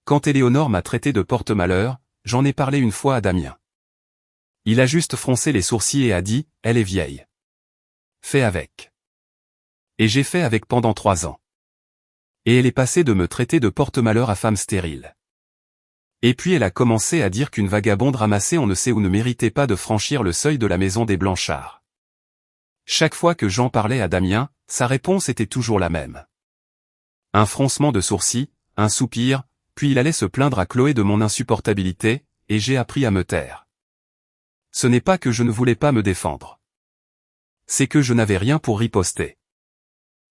Quand Éléonore m'a traité de porte-malheur, j'en ai parlé une fois à Damien. Il a juste froncé les sourcils et a dit, elle est vieille. Fais avec. Et j'ai fait avec pendant 3 ans. Et elle est passée de me traiter de porte-malheur à femme stérile. Et puis elle a commencé à dire qu'une vagabonde ramassée on ne sait où ne méritait pas de franchir le seuil de la maison des Blanchard. Chaque fois que j'en parlais à Damien, sa réponse était toujours la même. Un froncement de sourcils, un soupir, puis il allait se plaindre à Chloé de mon insupportabilité, et j'ai appris à me taire. Ce n'est pas que je ne voulais pas me défendre. C'est que je n'avais rien pour riposter.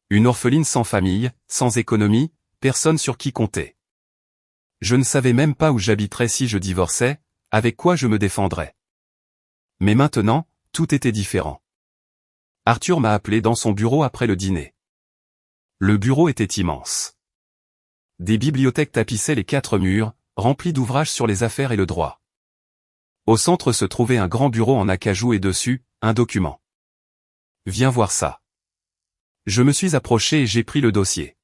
Une orpheline sans famille, sans économie, personne sur qui compter. Je ne savais même pas où j'habiterais si je divorçais, avec quoi je me défendrais. Mais maintenant, tout était différent. Arthur m'a appelé dans son bureau après le dîner. Le bureau était immense. Des bibliothèques tapissaient les 4 murs, remplis d'ouvrages sur les affaires et le droit. Au centre se trouvait un grand bureau en acajou et dessus, un document. Viens voir ça. Je me suis approché et j'ai pris le dossier.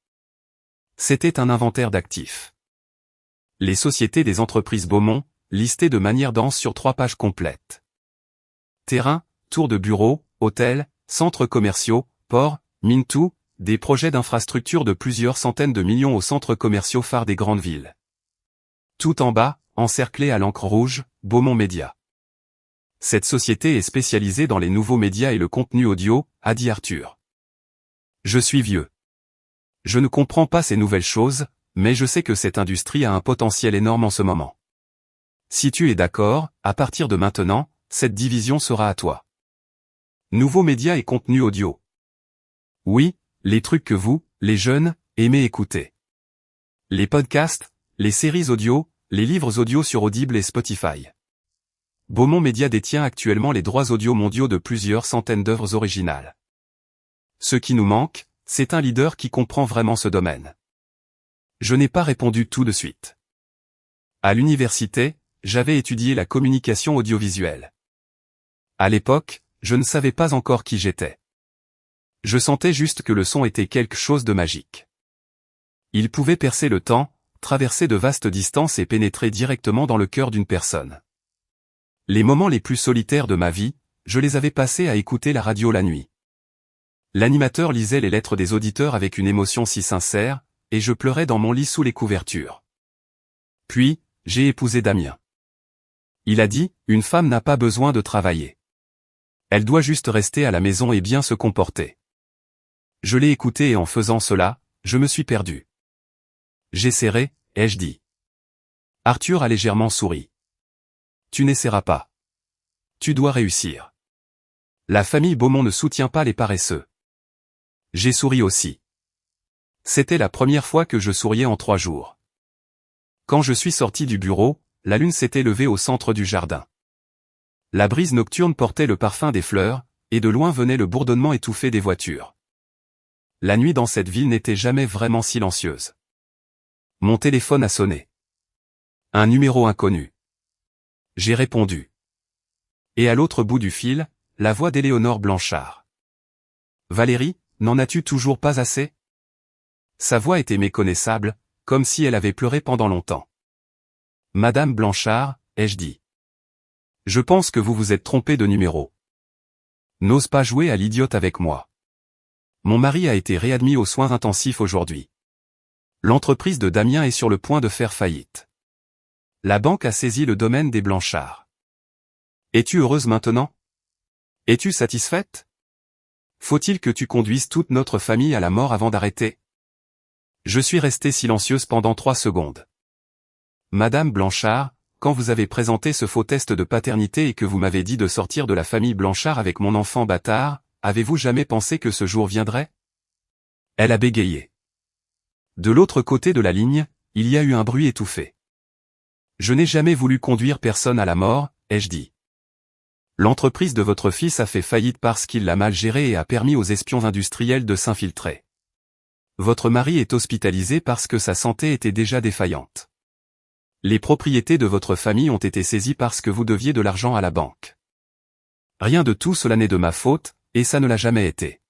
C'était un inventaire d'actifs. Les sociétés des entreprises Beaumont, listées de manière dense sur 3 pages complètes. Terrains, tours de bureaux, hôtels, centres commerciaux, ports, mines tout, des projets d'infrastructures de plusieurs centaines de millions aux centres commerciaux phares des grandes villes. Tout en bas, encerclé à l'encre rouge, Beaumont Média. Cette société est spécialisée dans les nouveaux médias et le contenu audio, a dit Arthur. Je suis vieux. Je ne comprends pas ces nouvelles choses, mais je sais que cette industrie a un potentiel énorme en ce moment. Si tu es d'accord, à partir de maintenant, cette division sera à toi. Nouveaux médias et contenu audio. Oui, les trucs que vous, les jeunes, aimez écouter. Les podcasts, les séries audio, les livres audio sur Audible et Spotify. Beaumont Média détient actuellement les droits audio mondiaux de plusieurs centaines d'œuvres originales. Ce qui nous manque, c'est un leader qui comprend vraiment ce domaine. Je n'ai pas répondu tout de suite. À l'université, j'avais étudié la communication audiovisuelle. À l'époque, je ne savais pas encore qui j'étais. Je sentais juste que le son était quelque chose de magique. Il pouvait percer le temps, traverser de vastes distances et pénétrer directement dans le cœur d'une personne. Les moments les plus solitaires de ma vie, je les avais passés à écouter la radio la nuit. L'animateur lisait les lettres des auditeurs avec une émotion si sincère, et je pleurais dans mon lit sous les couvertures. Puis, j'ai épousé Damien. Il a dit, une femme n'a pas besoin de travailler. Elle doit juste rester à la maison et bien se comporter. Je l'ai écouté et en faisant cela, je me suis perdu. J'ai serré, ai-je dit. Arthur a légèrement souri. Tu n'essaieras pas. Tu dois réussir. La famille Beaumont ne soutient pas les paresseux. J'ai souri aussi. C'était la première fois que je souriais en 3 jours. Quand je suis sorti du bureau, la lune s'était levée au centre du jardin. La brise nocturne portait le parfum des fleurs, et de loin venait le bourdonnement étouffé des voitures. La nuit dans cette ville n'était jamais vraiment silencieuse. Mon téléphone a sonné. Un numéro inconnu. J'ai répondu. Et à l'autre bout du fil, la voix d'Éléonore Blanchard. Valérie, n'en as-tu toujours pas assez? Sa voix était méconnaissable, comme si elle avait pleuré pendant longtemps. Madame Blanchard, ai-je dit. Je pense que vous vous êtes trompé de numéro. N'ose pas jouer à l'idiote avec moi. Mon mari a été réadmis aux soins intensifs aujourd'hui. L'entreprise de Damien est sur le point de faire faillite. La banque a saisi le domaine des Blanchard. Es-tu heureuse maintenant? Es-tu satisfaite? Faut-il que tu conduises toute notre famille à la mort avant d'arrêter? Je suis restée silencieuse pendant 3 secondes. Madame Blanchard, quand vous avez présenté ce faux test de paternité et que vous m'avez dit de sortir de la famille Blanchard avec mon enfant bâtard, avez-vous jamais pensé que ce jour viendrait? Elle a bégayé. De l'autre côté de la ligne, il y a eu un bruit étouffé. Je n'ai jamais voulu conduire personne à la mort, ai-je dit. L'entreprise de votre fils a fait faillite parce qu'il l'a mal gérée et a permis aux espions industriels de s'infiltrer. Votre mari est hospitalisé parce que sa santé était déjà défaillante. Les propriétés de votre famille ont été saisies parce que vous deviez de l'argent à la banque. Rien de tout cela n'est de ma faute, et ça ne l'a jamais été.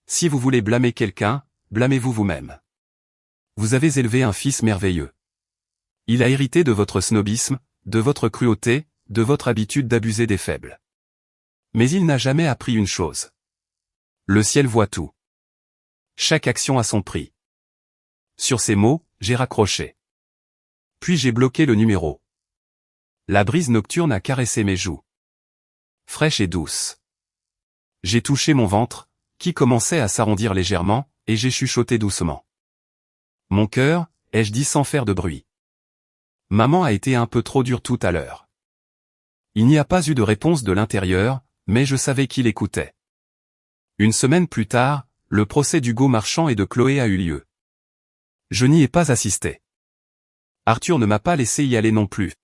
Si vous voulez blâmer quelqu'un, blâmez-vous vous-même. Vous avez élevé un fils merveilleux. Il a hérité de votre snobisme, de votre cruauté, de votre habitude d'abuser des faibles. Mais il n'a jamais appris une chose. Le ciel voit tout. Chaque action a son prix. Sur ces mots, j'ai raccroché. Puis j'ai bloqué le numéro. La brise nocturne a caressé mes joues. Fraîche et douce. J'ai touché mon ventre, qui commençait à s'arrondir légèrement, et j'ai chuchoté doucement. Mon cœur, ai-je dit sans faire de bruit. Maman a été un peu trop dure tout à l'heure. Il n'y a pas eu de réponse de l'intérieur, mais je savais qu'il écoutait. Une semaine plus tard, le procès d'Hugo Marchand et de Chloé a eu lieu. Je n'y ai pas assisté. Arthur ne m'a pas laissé y aller non plus.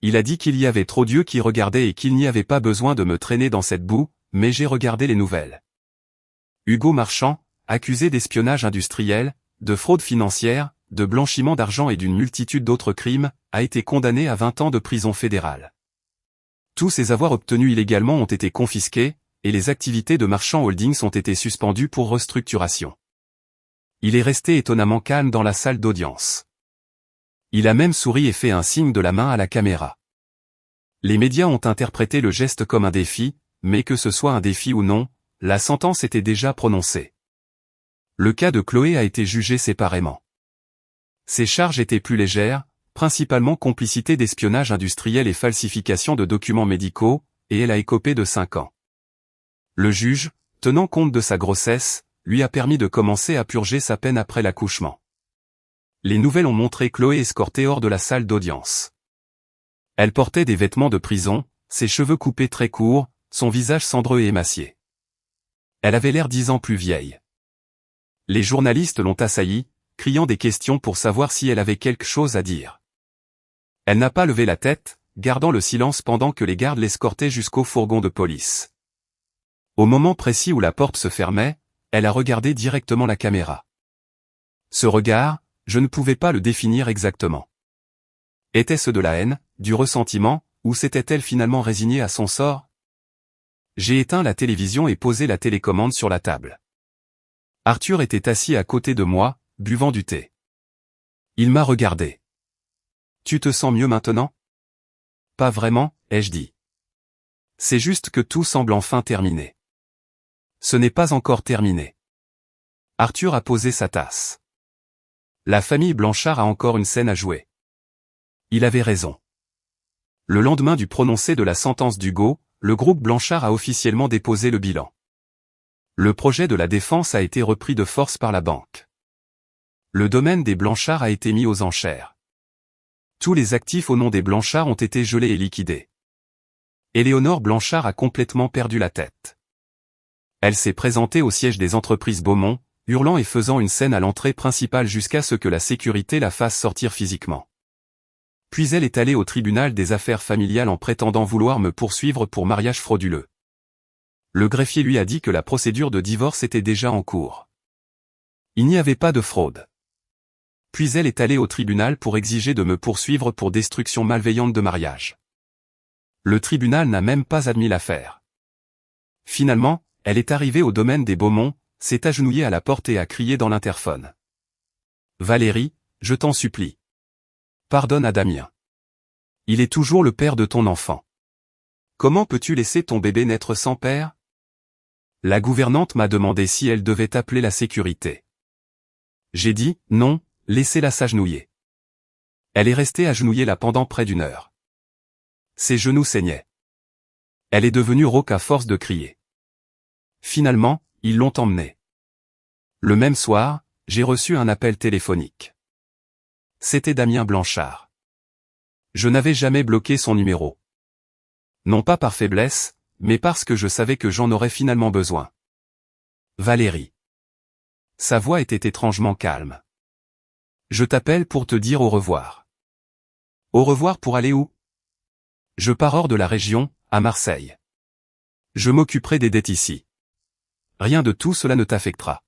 Il a dit qu'il y avait trop d'yeux qui regardaient et qu'il n'y avait pas besoin de me traîner dans cette boue, mais j'ai regardé les nouvelles. Hugo Marchand, accusé d'espionnage industriel, de fraude financière, de blanchiment d'argent et d'une multitude d'autres crimes, a été condamné à 20 ans de prison fédérale. Tous ses avoirs obtenus illégalement ont été confisqués, et les activités de Marchand Holdings ont été suspendues pour restructuration. Il est resté étonnamment calme dans la salle d'audience. Il a même souri et fait un signe de la main à la caméra. Les médias ont interprété le geste comme un défi, mais que ce soit un défi ou non, la sentence était déjà prononcée. Le cas de Chloé a été jugé séparément. Ses charges étaient plus légères, principalement complicité d'espionnage industriel et falsification de documents médicaux, et elle a écopé de 5 ans. Le juge, tenant compte de sa grossesse, lui a permis de commencer à purger sa peine après l'accouchement. Les nouvelles ont montré Chloé escortée hors de la salle d'audience. Elle portait des vêtements de prison, ses cheveux coupés très courts, son visage cendreux et émacié. Elle avait l'air 10 ans plus vieille. Les journalistes l'ont assaillie, criant des questions pour savoir si elle avait quelque chose à dire. Elle n'a pas levé la tête, gardant le silence pendant que les gardes l'escortaient jusqu'au fourgon de police. Au moment précis où la porte se fermait, elle a regardé directement la caméra. Ce regard, je ne pouvais pas le définir exactement. Était-ce de la haine, du ressentiment, ou s'était-elle finalement résignée à son sort? J'ai éteint la télévision et posé la télécommande sur la table. Arthur était assis à côté de moi, buvant du thé. Il m'a regardé. « Tu te sens mieux maintenant ?»« Pas vraiment, ai-je dit. C'est juste que tout semble enfin terminé. » Ce n'est pas encore terminé. Arthur a posé sa tasse. La famille Blanchard a encore une scène à jouer. Il avait raison. Le lendemain du prononcé de la sentence d'Hugo, le groupe Blanchard a officiellement déposé le bilan. Le projet de la défense a été repris de force par la banque. Le domaine des Blanchard a été mis aux enchères. Tous les actifs au nom des Blanchard ont été gelés et liquidés. Éléonore Blanchard a complètement perdu la tête. Elle s'est présentée au siège des entreprises Beaumont, hurlant et faisant une scène à l'entrée principale jusqu'à ce que la sécurité la fasse sortir physiquement. Puis elle est allée au tribunal des affaires familiales en prétendant vouloir me poursuivre pour mariage frauduleux. Le greffier lui a dit que la procédure de divorce était déjà en cours. Il n'y avait pas de fraude. Puis elle est allée au tribunal pour exiger de me poursuivre pour destruction malveillante de mariage. Le tribunal n'a même pas admis l'affaire. Finalement, elle est arrivée au domaine des Beaumont, s'est agenouillée à la porte et a crié dans l'interphone. Valérie, je t'en supplie. Pardonne à Damien. Il est toujours le père de ton enfant. Comment peux-tu laisser ton bébé naître sans père? La gouvernante m'a demandé si elle devait appeler la sécurité. J'ai dit, non, laissez-la s'agenouiller. Elle est restée agenouillée là pendant près d'1 heure. Ses genoux saignaient. Elle est devenue rauque à force de crier. Finalement, ils l'ont emmenée. Le même soir, j'ai reçu un appel téléphonique. C'était Damien Blanchard. Je n'avais jamais bloqué son numéro. Non pas par faiblesse, mais parce que je savais que j'en aurais finalement besoin. Valérie. Sa voix était étrangement calme. Je t'appelle pour te dire au revoir. Au revoir pour aller où? Je pars hors de la région, à Marseille. Je m'occuperai des dettes ici. Rien de tout cela ne t'affectera.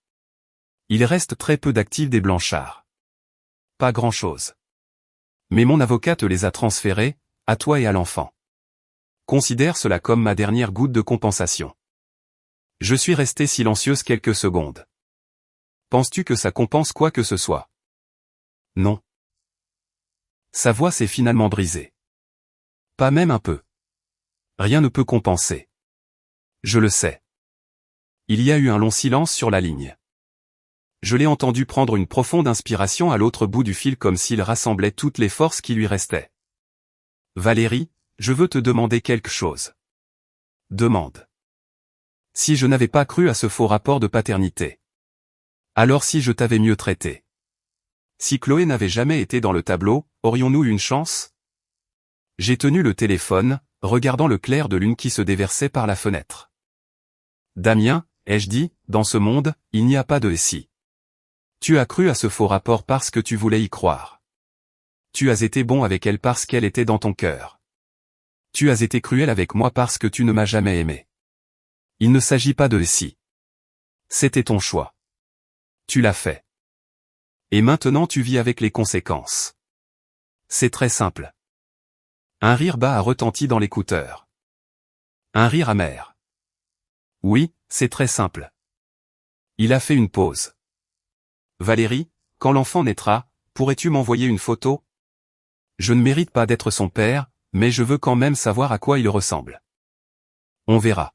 Il reste très peu d'actifs des Blanchard. Pas grand-chose. Mais mon avocat te les a transférés, à toi et à l'enfant. Considère cela comme ma dernière goutte de compensation. Je suis restée silencieuse quelques secondes. Penses-tu que ça compense quoi que ce soit? Non. Sa voix s'est finalement brisée. Pas même un peu. Rien ne peut compenser. Je le sais. Il y a eu un long silence sur la ligne. Je l'ai entendu prendre une profonde inspiration à l'autre bout du fil comme s'il rassemblait toutes les forces qui lui restaient. Valérie, je veux te demander quelque chose. Demande. Si je n'avais pas cru à ce faux rapport de paternité. Alors si je t'avais mieux traité. Si Chloé n'avait jamais été dans le tableau, aurions-nous une chance? J'ai tenu le téléphone, regardant le clair de lune qui se déversait par la fenêtre. Damien, ai-je dit, dans ce monde, il n'y a pas de si. Tu as cru à ce faux rapport parce que tu voulais y croire. Tu as été bon avec elle parce qu'elle était dans ton cœur. Tu as été cruel avec moi parce que tu ne m'as jamais aimé. Il ne s'agit pas de si. C'était ton choix. Tu l'as fait. Et maintenant tu vis avec les conséquences. C'est très simple. Un rire bas a retenti dans l'écouteur. Un rire amer. Oui, c'est très simple. Il a fait une pause. Valérie, quand l'enfant naîtra, pourrais-tu m'envoyer une photo? Je ne mérite pas d'être son père, mais je veux quand même savoir à quoi il ressemble. On verra.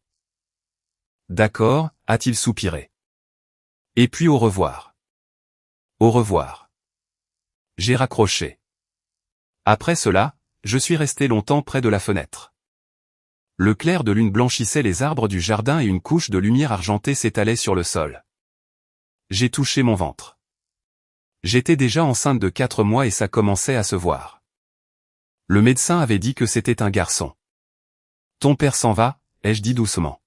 D'accord, a-t-il soupiré. Et puis au revoir. Au revoir. J'ai raccroché. Après cela, je suis resté longtemps près de la fenêtre. Le clair de lune blanchissait les arbres du jardin et une couche de lumière argentée s'étalait sur le sol. J'ai touché mon ventre. J'étais déjà enceinte de 4 mois et ça commençait à se voir. Le médecin avait dit que c'était un garçon. Ton père s'en va, ai-je dit doucement.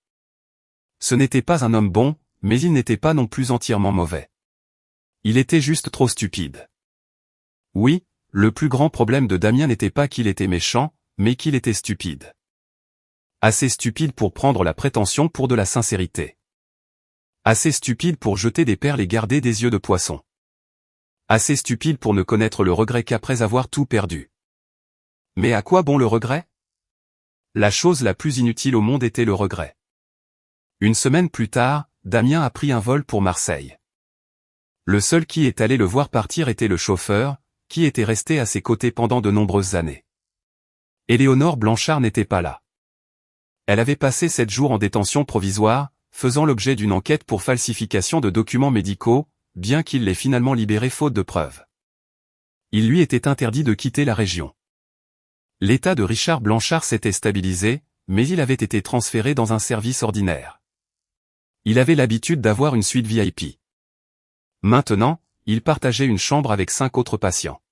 Ce n'était pas un homme bon, mais il n'était pas non plus entièrement mauvais. Il était juste trop stupide. Oui, le plus grand problème de Damien n'était pas qu'il était méchant, mais qu'il était stupide. Assez stupide pour prendre la prétention pour de la sincérité. Assez stupide pour jeter des perles et garder des yeux de poisson. Assez stupide pour ne connaître le regret qu'après avoir tout perdu. Mais à quoi bon le regret? La chose la plus inutile au monde était le regret. Une semaine plus tard, Damien a pris un vol pour Marseille. Le seul qui est allé le voir partir était le chauffeur, qui était resté à ses côtés pendant de nombreuses années. Éléonore Blanchard n'était pas là. Elle avait passé 7 jours en détention provisoire, faisant l'objet d'une enquête pour falsification de documents médicaux, bien qu'il l'ait finalement libérée faute de preuves. Il lui était interdit de quitter la région. L'état de Richard Blanchard s'était stabilisé, mais il avait été transféré dans un service ordinaire. Il avait l'habitude d'avoir une suite VIP. Maintenant, il partageait une chambre avec 5 autres patients.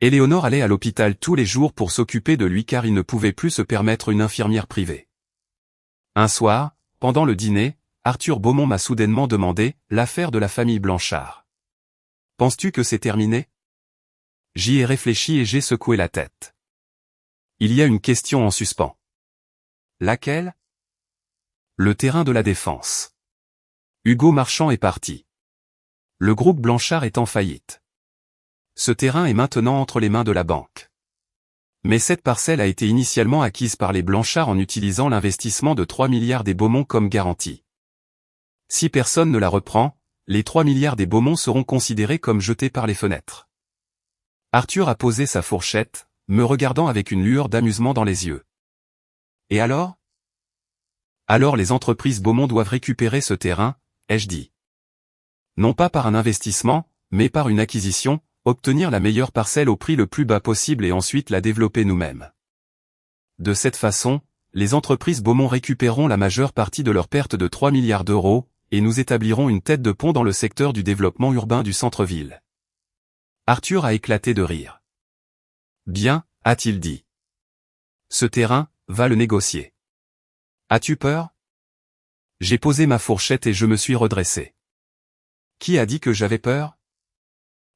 Éléonore allait à l'hôpital tous les jours pour s'occuper de lui car il ne pouvait plus se permettre une infirmière privée. Un soir, pendant le dîner, Arthur Beaumont m'a soudainement demandé « L'affaire de la famille Blanchard. Penses-tu que c'est terminé ?» J'y ai réfléchi et j'ai secoué la tête. Il y a une question en suspens. Laquelle? Le terrain de la défense. Hugo Marchand est parti. Le groupe Blanchard est en faillite. Ce terrain est maintenant entre les mains de la banque. Mais cette parcelle a été initialement acquise par les Blanchard en utilisant l'investissement de 3 milliards des Beaumont comme garantie. Si personne ne la reprend, les 3 milliards des Beaumont seront considérés comme jetés par les fenêtres. Arthur a posé sa fourchette, me regardant avec une lueur d'amusement dans les yeux. Et alors ? Alors les entreprises Beaumont doivent récupérer ce terrain, ai-je dit. Non pas par un investissement, mais par une acquisition, obtenir la meilleure parcelle au prix le plus bas possible et ensuite la développer nous-mêmes. De cette façon, les entreprises Beaumont récupéreront la majeure partie de leur perte de 3 milliards d'euros, et nous établirons une tête de pont dans le secteur du développement urbain du centre-ville. Arthur a éclaté de rire. Bien, a-t-il dit. Ce terrain, va le négocier. As-tu peur ? J'ai posé ma fourchette et je me suis redressé. Qui a dit que j'avais peur ?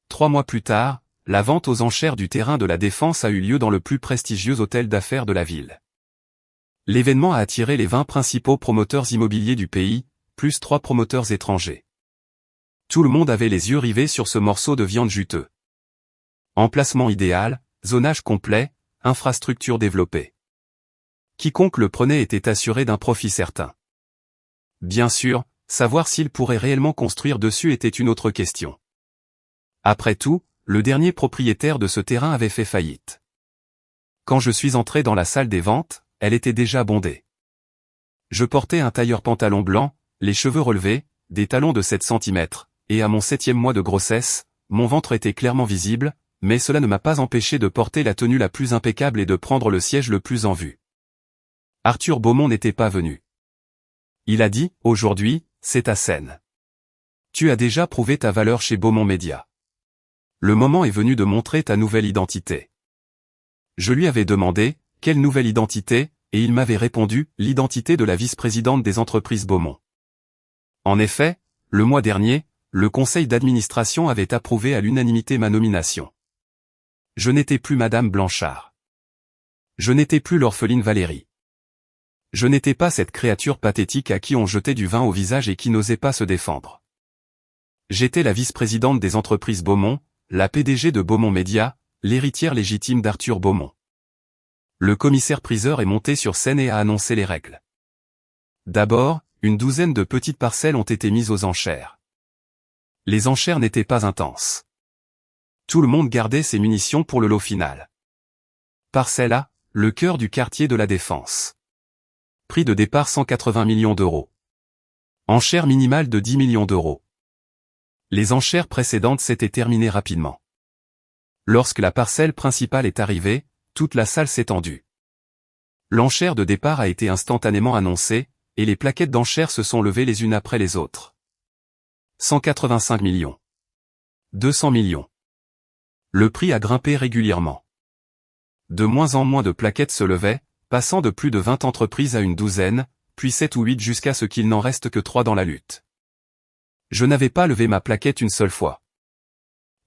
3 mois plus tard, la vente aux enchères du terrain de la Défense a eu lieu dans le plus prestigieux hôtel d'affaires de la ville. L'événement a attiré les 20 principaux promoteurs immobiliers du pays, plus 3 promoteurs étrangers. Tout le monde avait les yeux rivés sur ce morceau de viande juteux. Emplacement idéal, zonage complet, infrastructure développée. Quiconque le prenait était assuré d'un profit certain. Bien sûr, savoir s'il pourrait réellement construire dessus était une autre question. Après tout, le dernier propriétaire de ce terrain avait fait faillite. Quand je suis entré dans la salle des ventes, elle était déjà bondée. Je portais un tailleur pantalon blanc, les cheveux relevés, des talons de 7 cm, et à mon 7e mois de grossesse, mon ventre était clairement visible, mais cela ne m'a pas empêché de porter la tenue la plus impeccable et de prendre le siège le plus en vue. Arthur Beaumont n'était pas venu. Il a dit, aujourd'hui, c'est ta scène. Tu as déjà prouvé ta valeur chez Beaumont Média. Le moment est venu de montrer ta nouvelle identité. Je lui avais demandé, quelle nouvelle identité, et il m'avait répondu, l'identité de la vice-présidente des entreprises Beaumont. En effet, le mois dernier, le conseil d'administration avait approuvé à l'unanimité ma nomination. Je n'étais plus Madame Blanchard. Je n'étais plus l'orpheline Valérie. Je n'étais pas cette créature pathétique à qui on jetait du vin au visage et qui n'osait pas se défendre. J'étais la vice-présidente des entreprises Beaumont, la PDG de Beaumont Média, l'héritière légitime d'Arthur Beaumont. Le commissaire-priseur est monté sur scène et a annoncé les règles. D'abord, une douzaine de petites parcelles ont été mises aux enchères. Les enchères n'étaient pas intenses. Tout le monde gardait ses munitions pour le lot final. Parcelle A, le cœur du quartier de la Défense. Prix de départ 180 millions d'euros. Enchère minimale de 10 millions d'euros. Les enchères précédentes s'étaient terminées rapidement. Lorsque la parcelle principale est arrivée, toute la salle s'est tendue. L'enchère de départ a été instantanément annoncée, et les plaquettes d'enchères se sont levées les unes après les autres. 185 millions. 200 millions. Le prix a grimpé régulièrement. De moins en moins de plaquettes se levaient, passant de plus de 20 entreprises à une douzaine, puis 7 ou 8 jusqu'à ce qu'il n'en reste que 3 dans la lutte. Je n'avais pas levé ma plaquette une seule fois.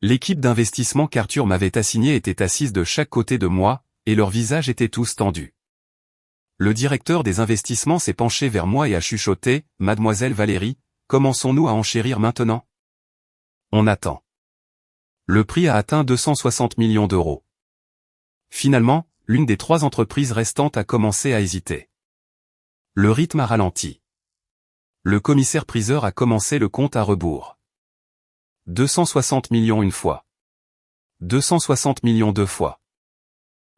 L'équipe d'investissement qu'Arthur m'avait assignée était assise de chaque côté de moi, et leurs visages étaient tous tendus. Le directeur des investissements s'est penché vers moi et a chuchoté, « Mademoiselle Valérie, commençons-nous à enchérir maintenant ?» On attend. Le prix a atteint 260 millions d'euros. Finalement, l'une des 3 entreprises restantes a commencé à hésiter. Le rythme a ralenti. Le commissaire-priseur a commencé le compte à rebours. 260 millions une fois. 260 millions 2 fois.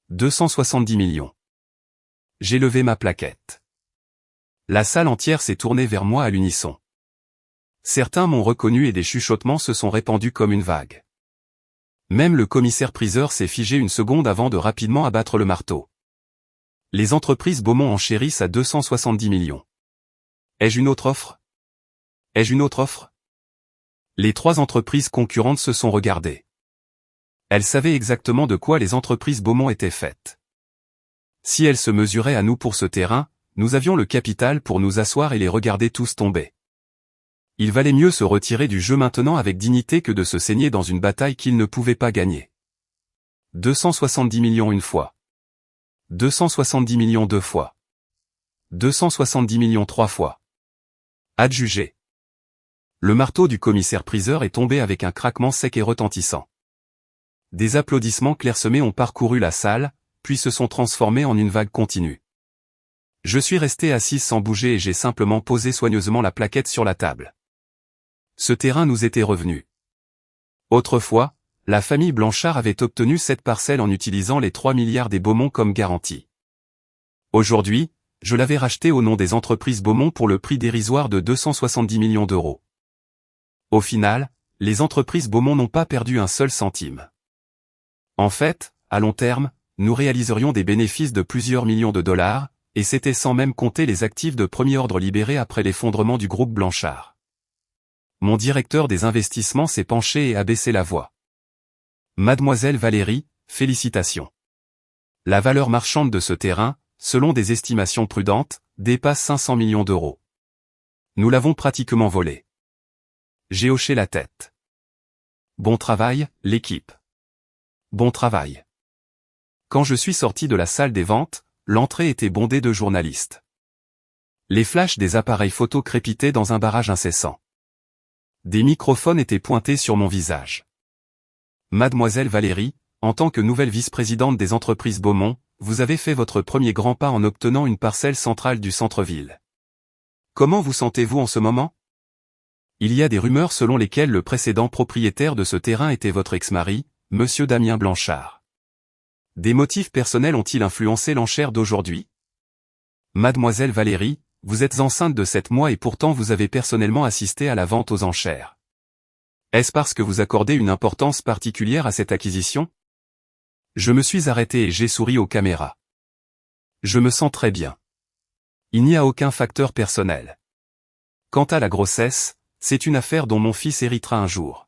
270 millions. J'ai levé ma plaquette. La salle entière s'est tournée vers moi à l'unisson. Certains m'ont reconnu et des chuchotements se sont répandus comme une vague. Même le commissaire-priseur s'est figé une seconde avant de rapidement abattre le marteau. Les entreprises Beaumont enchérissent à 270 millions. Ai-je une autre offre ? Ai-je une autre offre ? Les 3 entreprises concurrentes se sont regardées. Elles savaient exactement de quoi les entreprises Beaumont étaient faites. Si elles se mesuraient à nous pour ce terrain, nous avions le capital pour nous asseoir et les regarder tous tomber. Il valait mieux se retirer du jeu maintenant avec dignité que de se saigner dans une bataille qu'ils ne pouvaient pas gagner. 270 millions une fois. 270 millions 2 fois. 270 millions 3 fois. Adjugé. Le marteau du commissaire-priseur est tombé avec un craquement sec et retentissant. Des applaudissements clairsemés ont parcouru la salle, puis se sont transformés en une vague continue. Je suis resté assise sans bouger et j'ai simplement posé soigneusement la plaquette sur la table. Ce terrain nous était revenu. Autrefois, la famille Blanchard avait obtenu cette parcelle en utilisant les 3 milliards des Beaumont comme garantie. Aujourd'hui, je l'avais racheté au nom des entreprises Beaumont pour le prix dérisoire de 270 millions d'euros. Au final, les entreprises Beaumont n'ont pas perdu un seul centime. En fait, à long terme, nous réaliserions des bénéfices de plusieurs millions de dollars, et c'était sans même compter les actifs de premier ordre libérés après l'effondrement du groupe Blanchard. Mon directeur des investissements s'est penché et a baissé la voix. Mademoiselle Valérie, félicitations. La valeur marchande de ce terrain, selon des estimations prudentes, dépasse 500 millions d'euros. Nous l'avons pratiquement volé. J'ai hoché la tête. Bon travail, l'équipe. Bon travail. Quand je suis sorti de la salle des ventes, l'entrée était bondée de journalistes. Les flashs des appareils photo crépitaient dans un barrage incessant. Des microphones étaient pointés sur mon visage. Mademoiselle Valérie, en tant que nouvelle vice-présidente des entreprises Beaumont, vous avez fait votre premier grand pas en obtenant une parcelle centrale du centre-ville. Comment vous sentez-vous en ce moment? Il y a des rumeurs selon lesquelles le précédent propriétaire de ce terrain était votre ex-mari, Monsieur Damien Blanchard. Des motifs personnels ont-ils influencé l'enchère d'aujourd'hui? Mademoiselle Valérie, vous êtes enceinte de 7 mois et pourtant vous avez personnellement assisté à la vente aux enchères. Est-ce parce que vous accordez une importance particulière à cette acquisition? Je me suis arrêté et j'ai souri aux caméras. Je me sens très bien. Il n'y a aucun facteur personnel. Quant à la grossesse, c'est une affaire dont mon fils héritera un jour.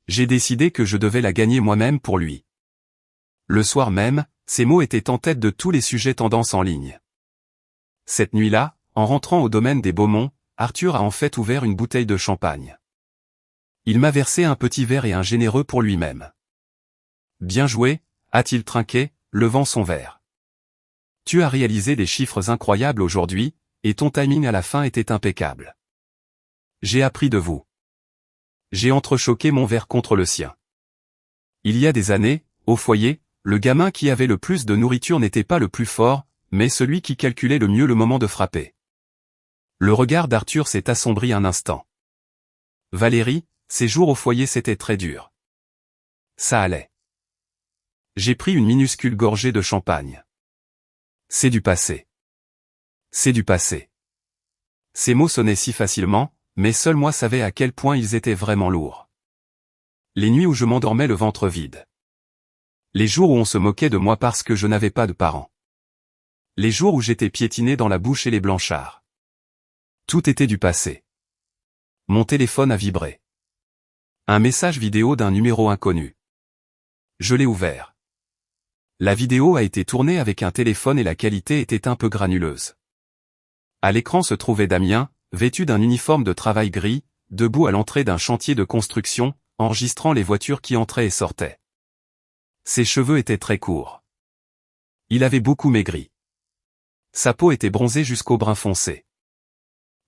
J'ai décidé que je devais la gagner moi-même pour lui. Le soir même, ces mots étaient en tête de tous les sujets tendance en ligne. Cette nuit-là, en rentrant au domaine des Beaumont, Arthur a en fait ouvert une bouteille de champagne. Il m'a versé un petit verre et un généreux pour lui-même. Bien joué, a-t-il trinqué, levant son verre. Tu as réalisé des chiffres incroyables aujourd'hui, et ton timing à la fin était impeccable. J'ai appris de vous. J'ai entrechoqué mon verre contre le sien. Il y a des années, au foyer, le gamin qui avait le plus de nourriture n'était pas le plus fort, mais celui qui calculait le mieux le moment de frapper. Le regard d'Arthur s'est assombri un instant. Valérie, ces jours au foyer c'était très dur. Ça allait. J'ai pris une minuscule gorgée de champagne. C'est du passé. C'est du passé. Ces mots sonnaient si facilement, mais seul moi savais à quel point ils étaient vraiment lourds. Les nuits où je m'endormais le ventre vide. Les jours où on se moquait de moi parce que je n'avais pas de parents. Les jours où j'étais piétiné dans la boue chez les Blanchard. Tout était du passé. Mon téléphone a vibré. Un message vidéo d'un numéro inconnu. Je l'ai ouvert. La vidéo a été tournée avec un téléphone et la qualité était un peu granuleuse. À l'écran se trouvait Damien, vêtu d'un uniforme de travail gris, debout à l'entrée d'un chantier de construction, enregistrant les voitures qui entraient et sortaient. Ses cheveux étaient très courts. Il avait beaucoup maigri. Sa peau était bronzée jusqu'au brun foncé.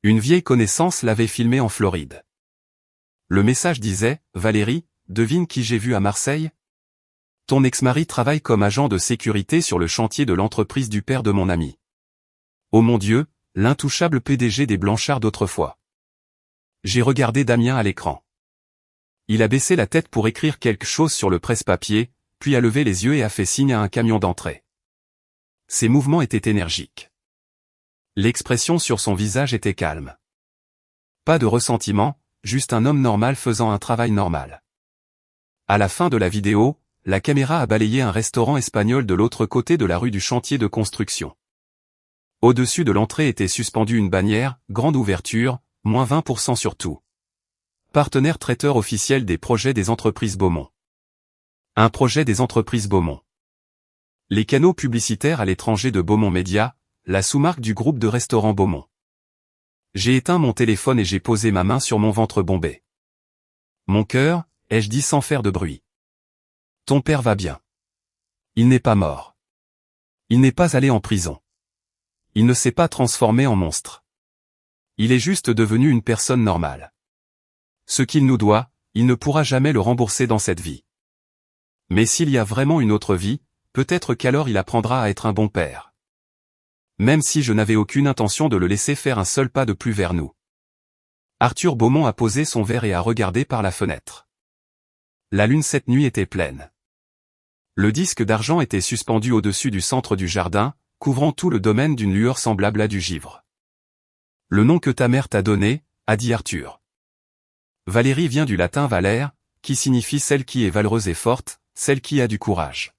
Une vieille connaissance l'avait filmé en Floride. Le message disait « Valérie, devine qui j'ai vu à Marseille ? Ton ex-mari travaille comme agent de sécurité sur le chantier de l'entreprise du père de mon ami. Oh mon Dieu, l'intouchable PDG des Blanchard d'autrefois. » J'ai regardé Damien à l'écran. Il a baissé la tête pour écrire quelque chose sur le presse-papier, puis a levé les yeux et a fait signe à un camion d'entrée. Ses mouvements étaient énergiques. L'expression sur son visage était calme. Pas de ressentiment, juste un homme normal faisant un travail normal. À la fin de la vidéo, la caméra a balayé un restaurant espagnol de l'autre côté de la rue du chantier de construction. Au-dessus de l'entrée était suspendue une bannière, grande ouverture, moins 20% sur tout. Partenaire traiteur officiel des projets des entreprises Beaumont. Un projet des entreprises Beaumont. Les canaux publicitaires à l'étranger de Beaumont Média, la sous-marque du groupe de restaurants Beaumont. J'ai éteint mon téléphone et j'ai posé ma main sur mon ventre bombé. Mon cœur, ai-je dit sans faire de bruit. Ton père va bien. Il n'est pas mort. Il n'est pas allé en prison. Il ne s'est pas transformé en monstre. Il est juste devenu une personne normale. Ce qu'il nous doit, il ne pourra jamais le rembourser dans cette vie. Mais s'il y a vraiment une autre vie, peut-être qu'alors il apprendra à être un bon père. Même si je n'avais aucune intention de le laisser faire un seul pas de plus vers nous. Arthur Beaumont a posé son verre et a regardé par la fenêtre. La lune cette nuit était pleine. Le disque d'argent était suspendu au-dessus du centre du jardin, couvrant tout le domaine d'une lueur semblable à du givre. Le nom que ta mère t'a donné, a dit Arthur. Valérie vient du latin valère, qui signifie celle qui est valeureuse et forte, celle qui a du courage.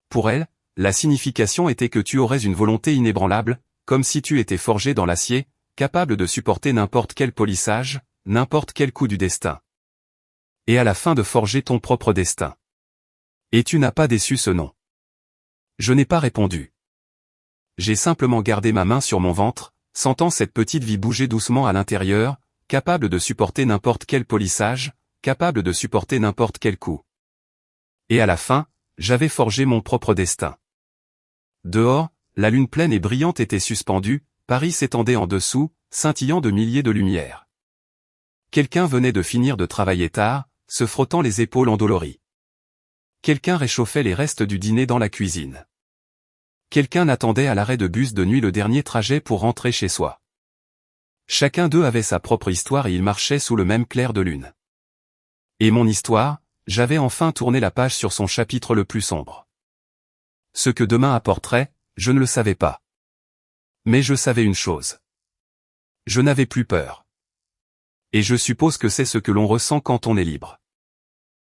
Pour elle, la signification était que tu aurais une volonté inébranlable, comme si tu étais forgé dans l'acier, capable de supporter n'importe quel polissage, n'importe quel coup du destin. Et à la fin de forger ton propre destin. Et tu n'as pas déçu ce nom. Je n'ai pas répondu. J'ai simplement gardé ma main sur mon ventre, sentant cette petite vie bouger doucement à l'intérieur, capable de supporter n'importe quel polissage, capable de supporter n'importe quel coup. Et à la fin, j'avais forgé mon propre destin. Dehors, la lune pleine et brillante était suspendue, Paris s'étendait en dessous, scintillant de milliers de lumières. Quelqu'un venait de finir de travailler tard, se frottant les épaules endolories. Quelqu'un réchauffait les restes du dîner dans la cuisine. Quelqu'un attendait à l'arrêt de bus de nuit le dernier trajet pour rentrer chez soi. Chacun d'eux avait sa propre histoire et ils marchaient sous le même clair de lune. Et mon histoire, j'avais enfin tourné la page sur son chapitre le plus sombre. Ce que demain apporterait, je ne le savais pas. Mais je savais une chose. Je n'avais plus peur. Et je suppose que c'est ce que l'on ressent quand on est libre.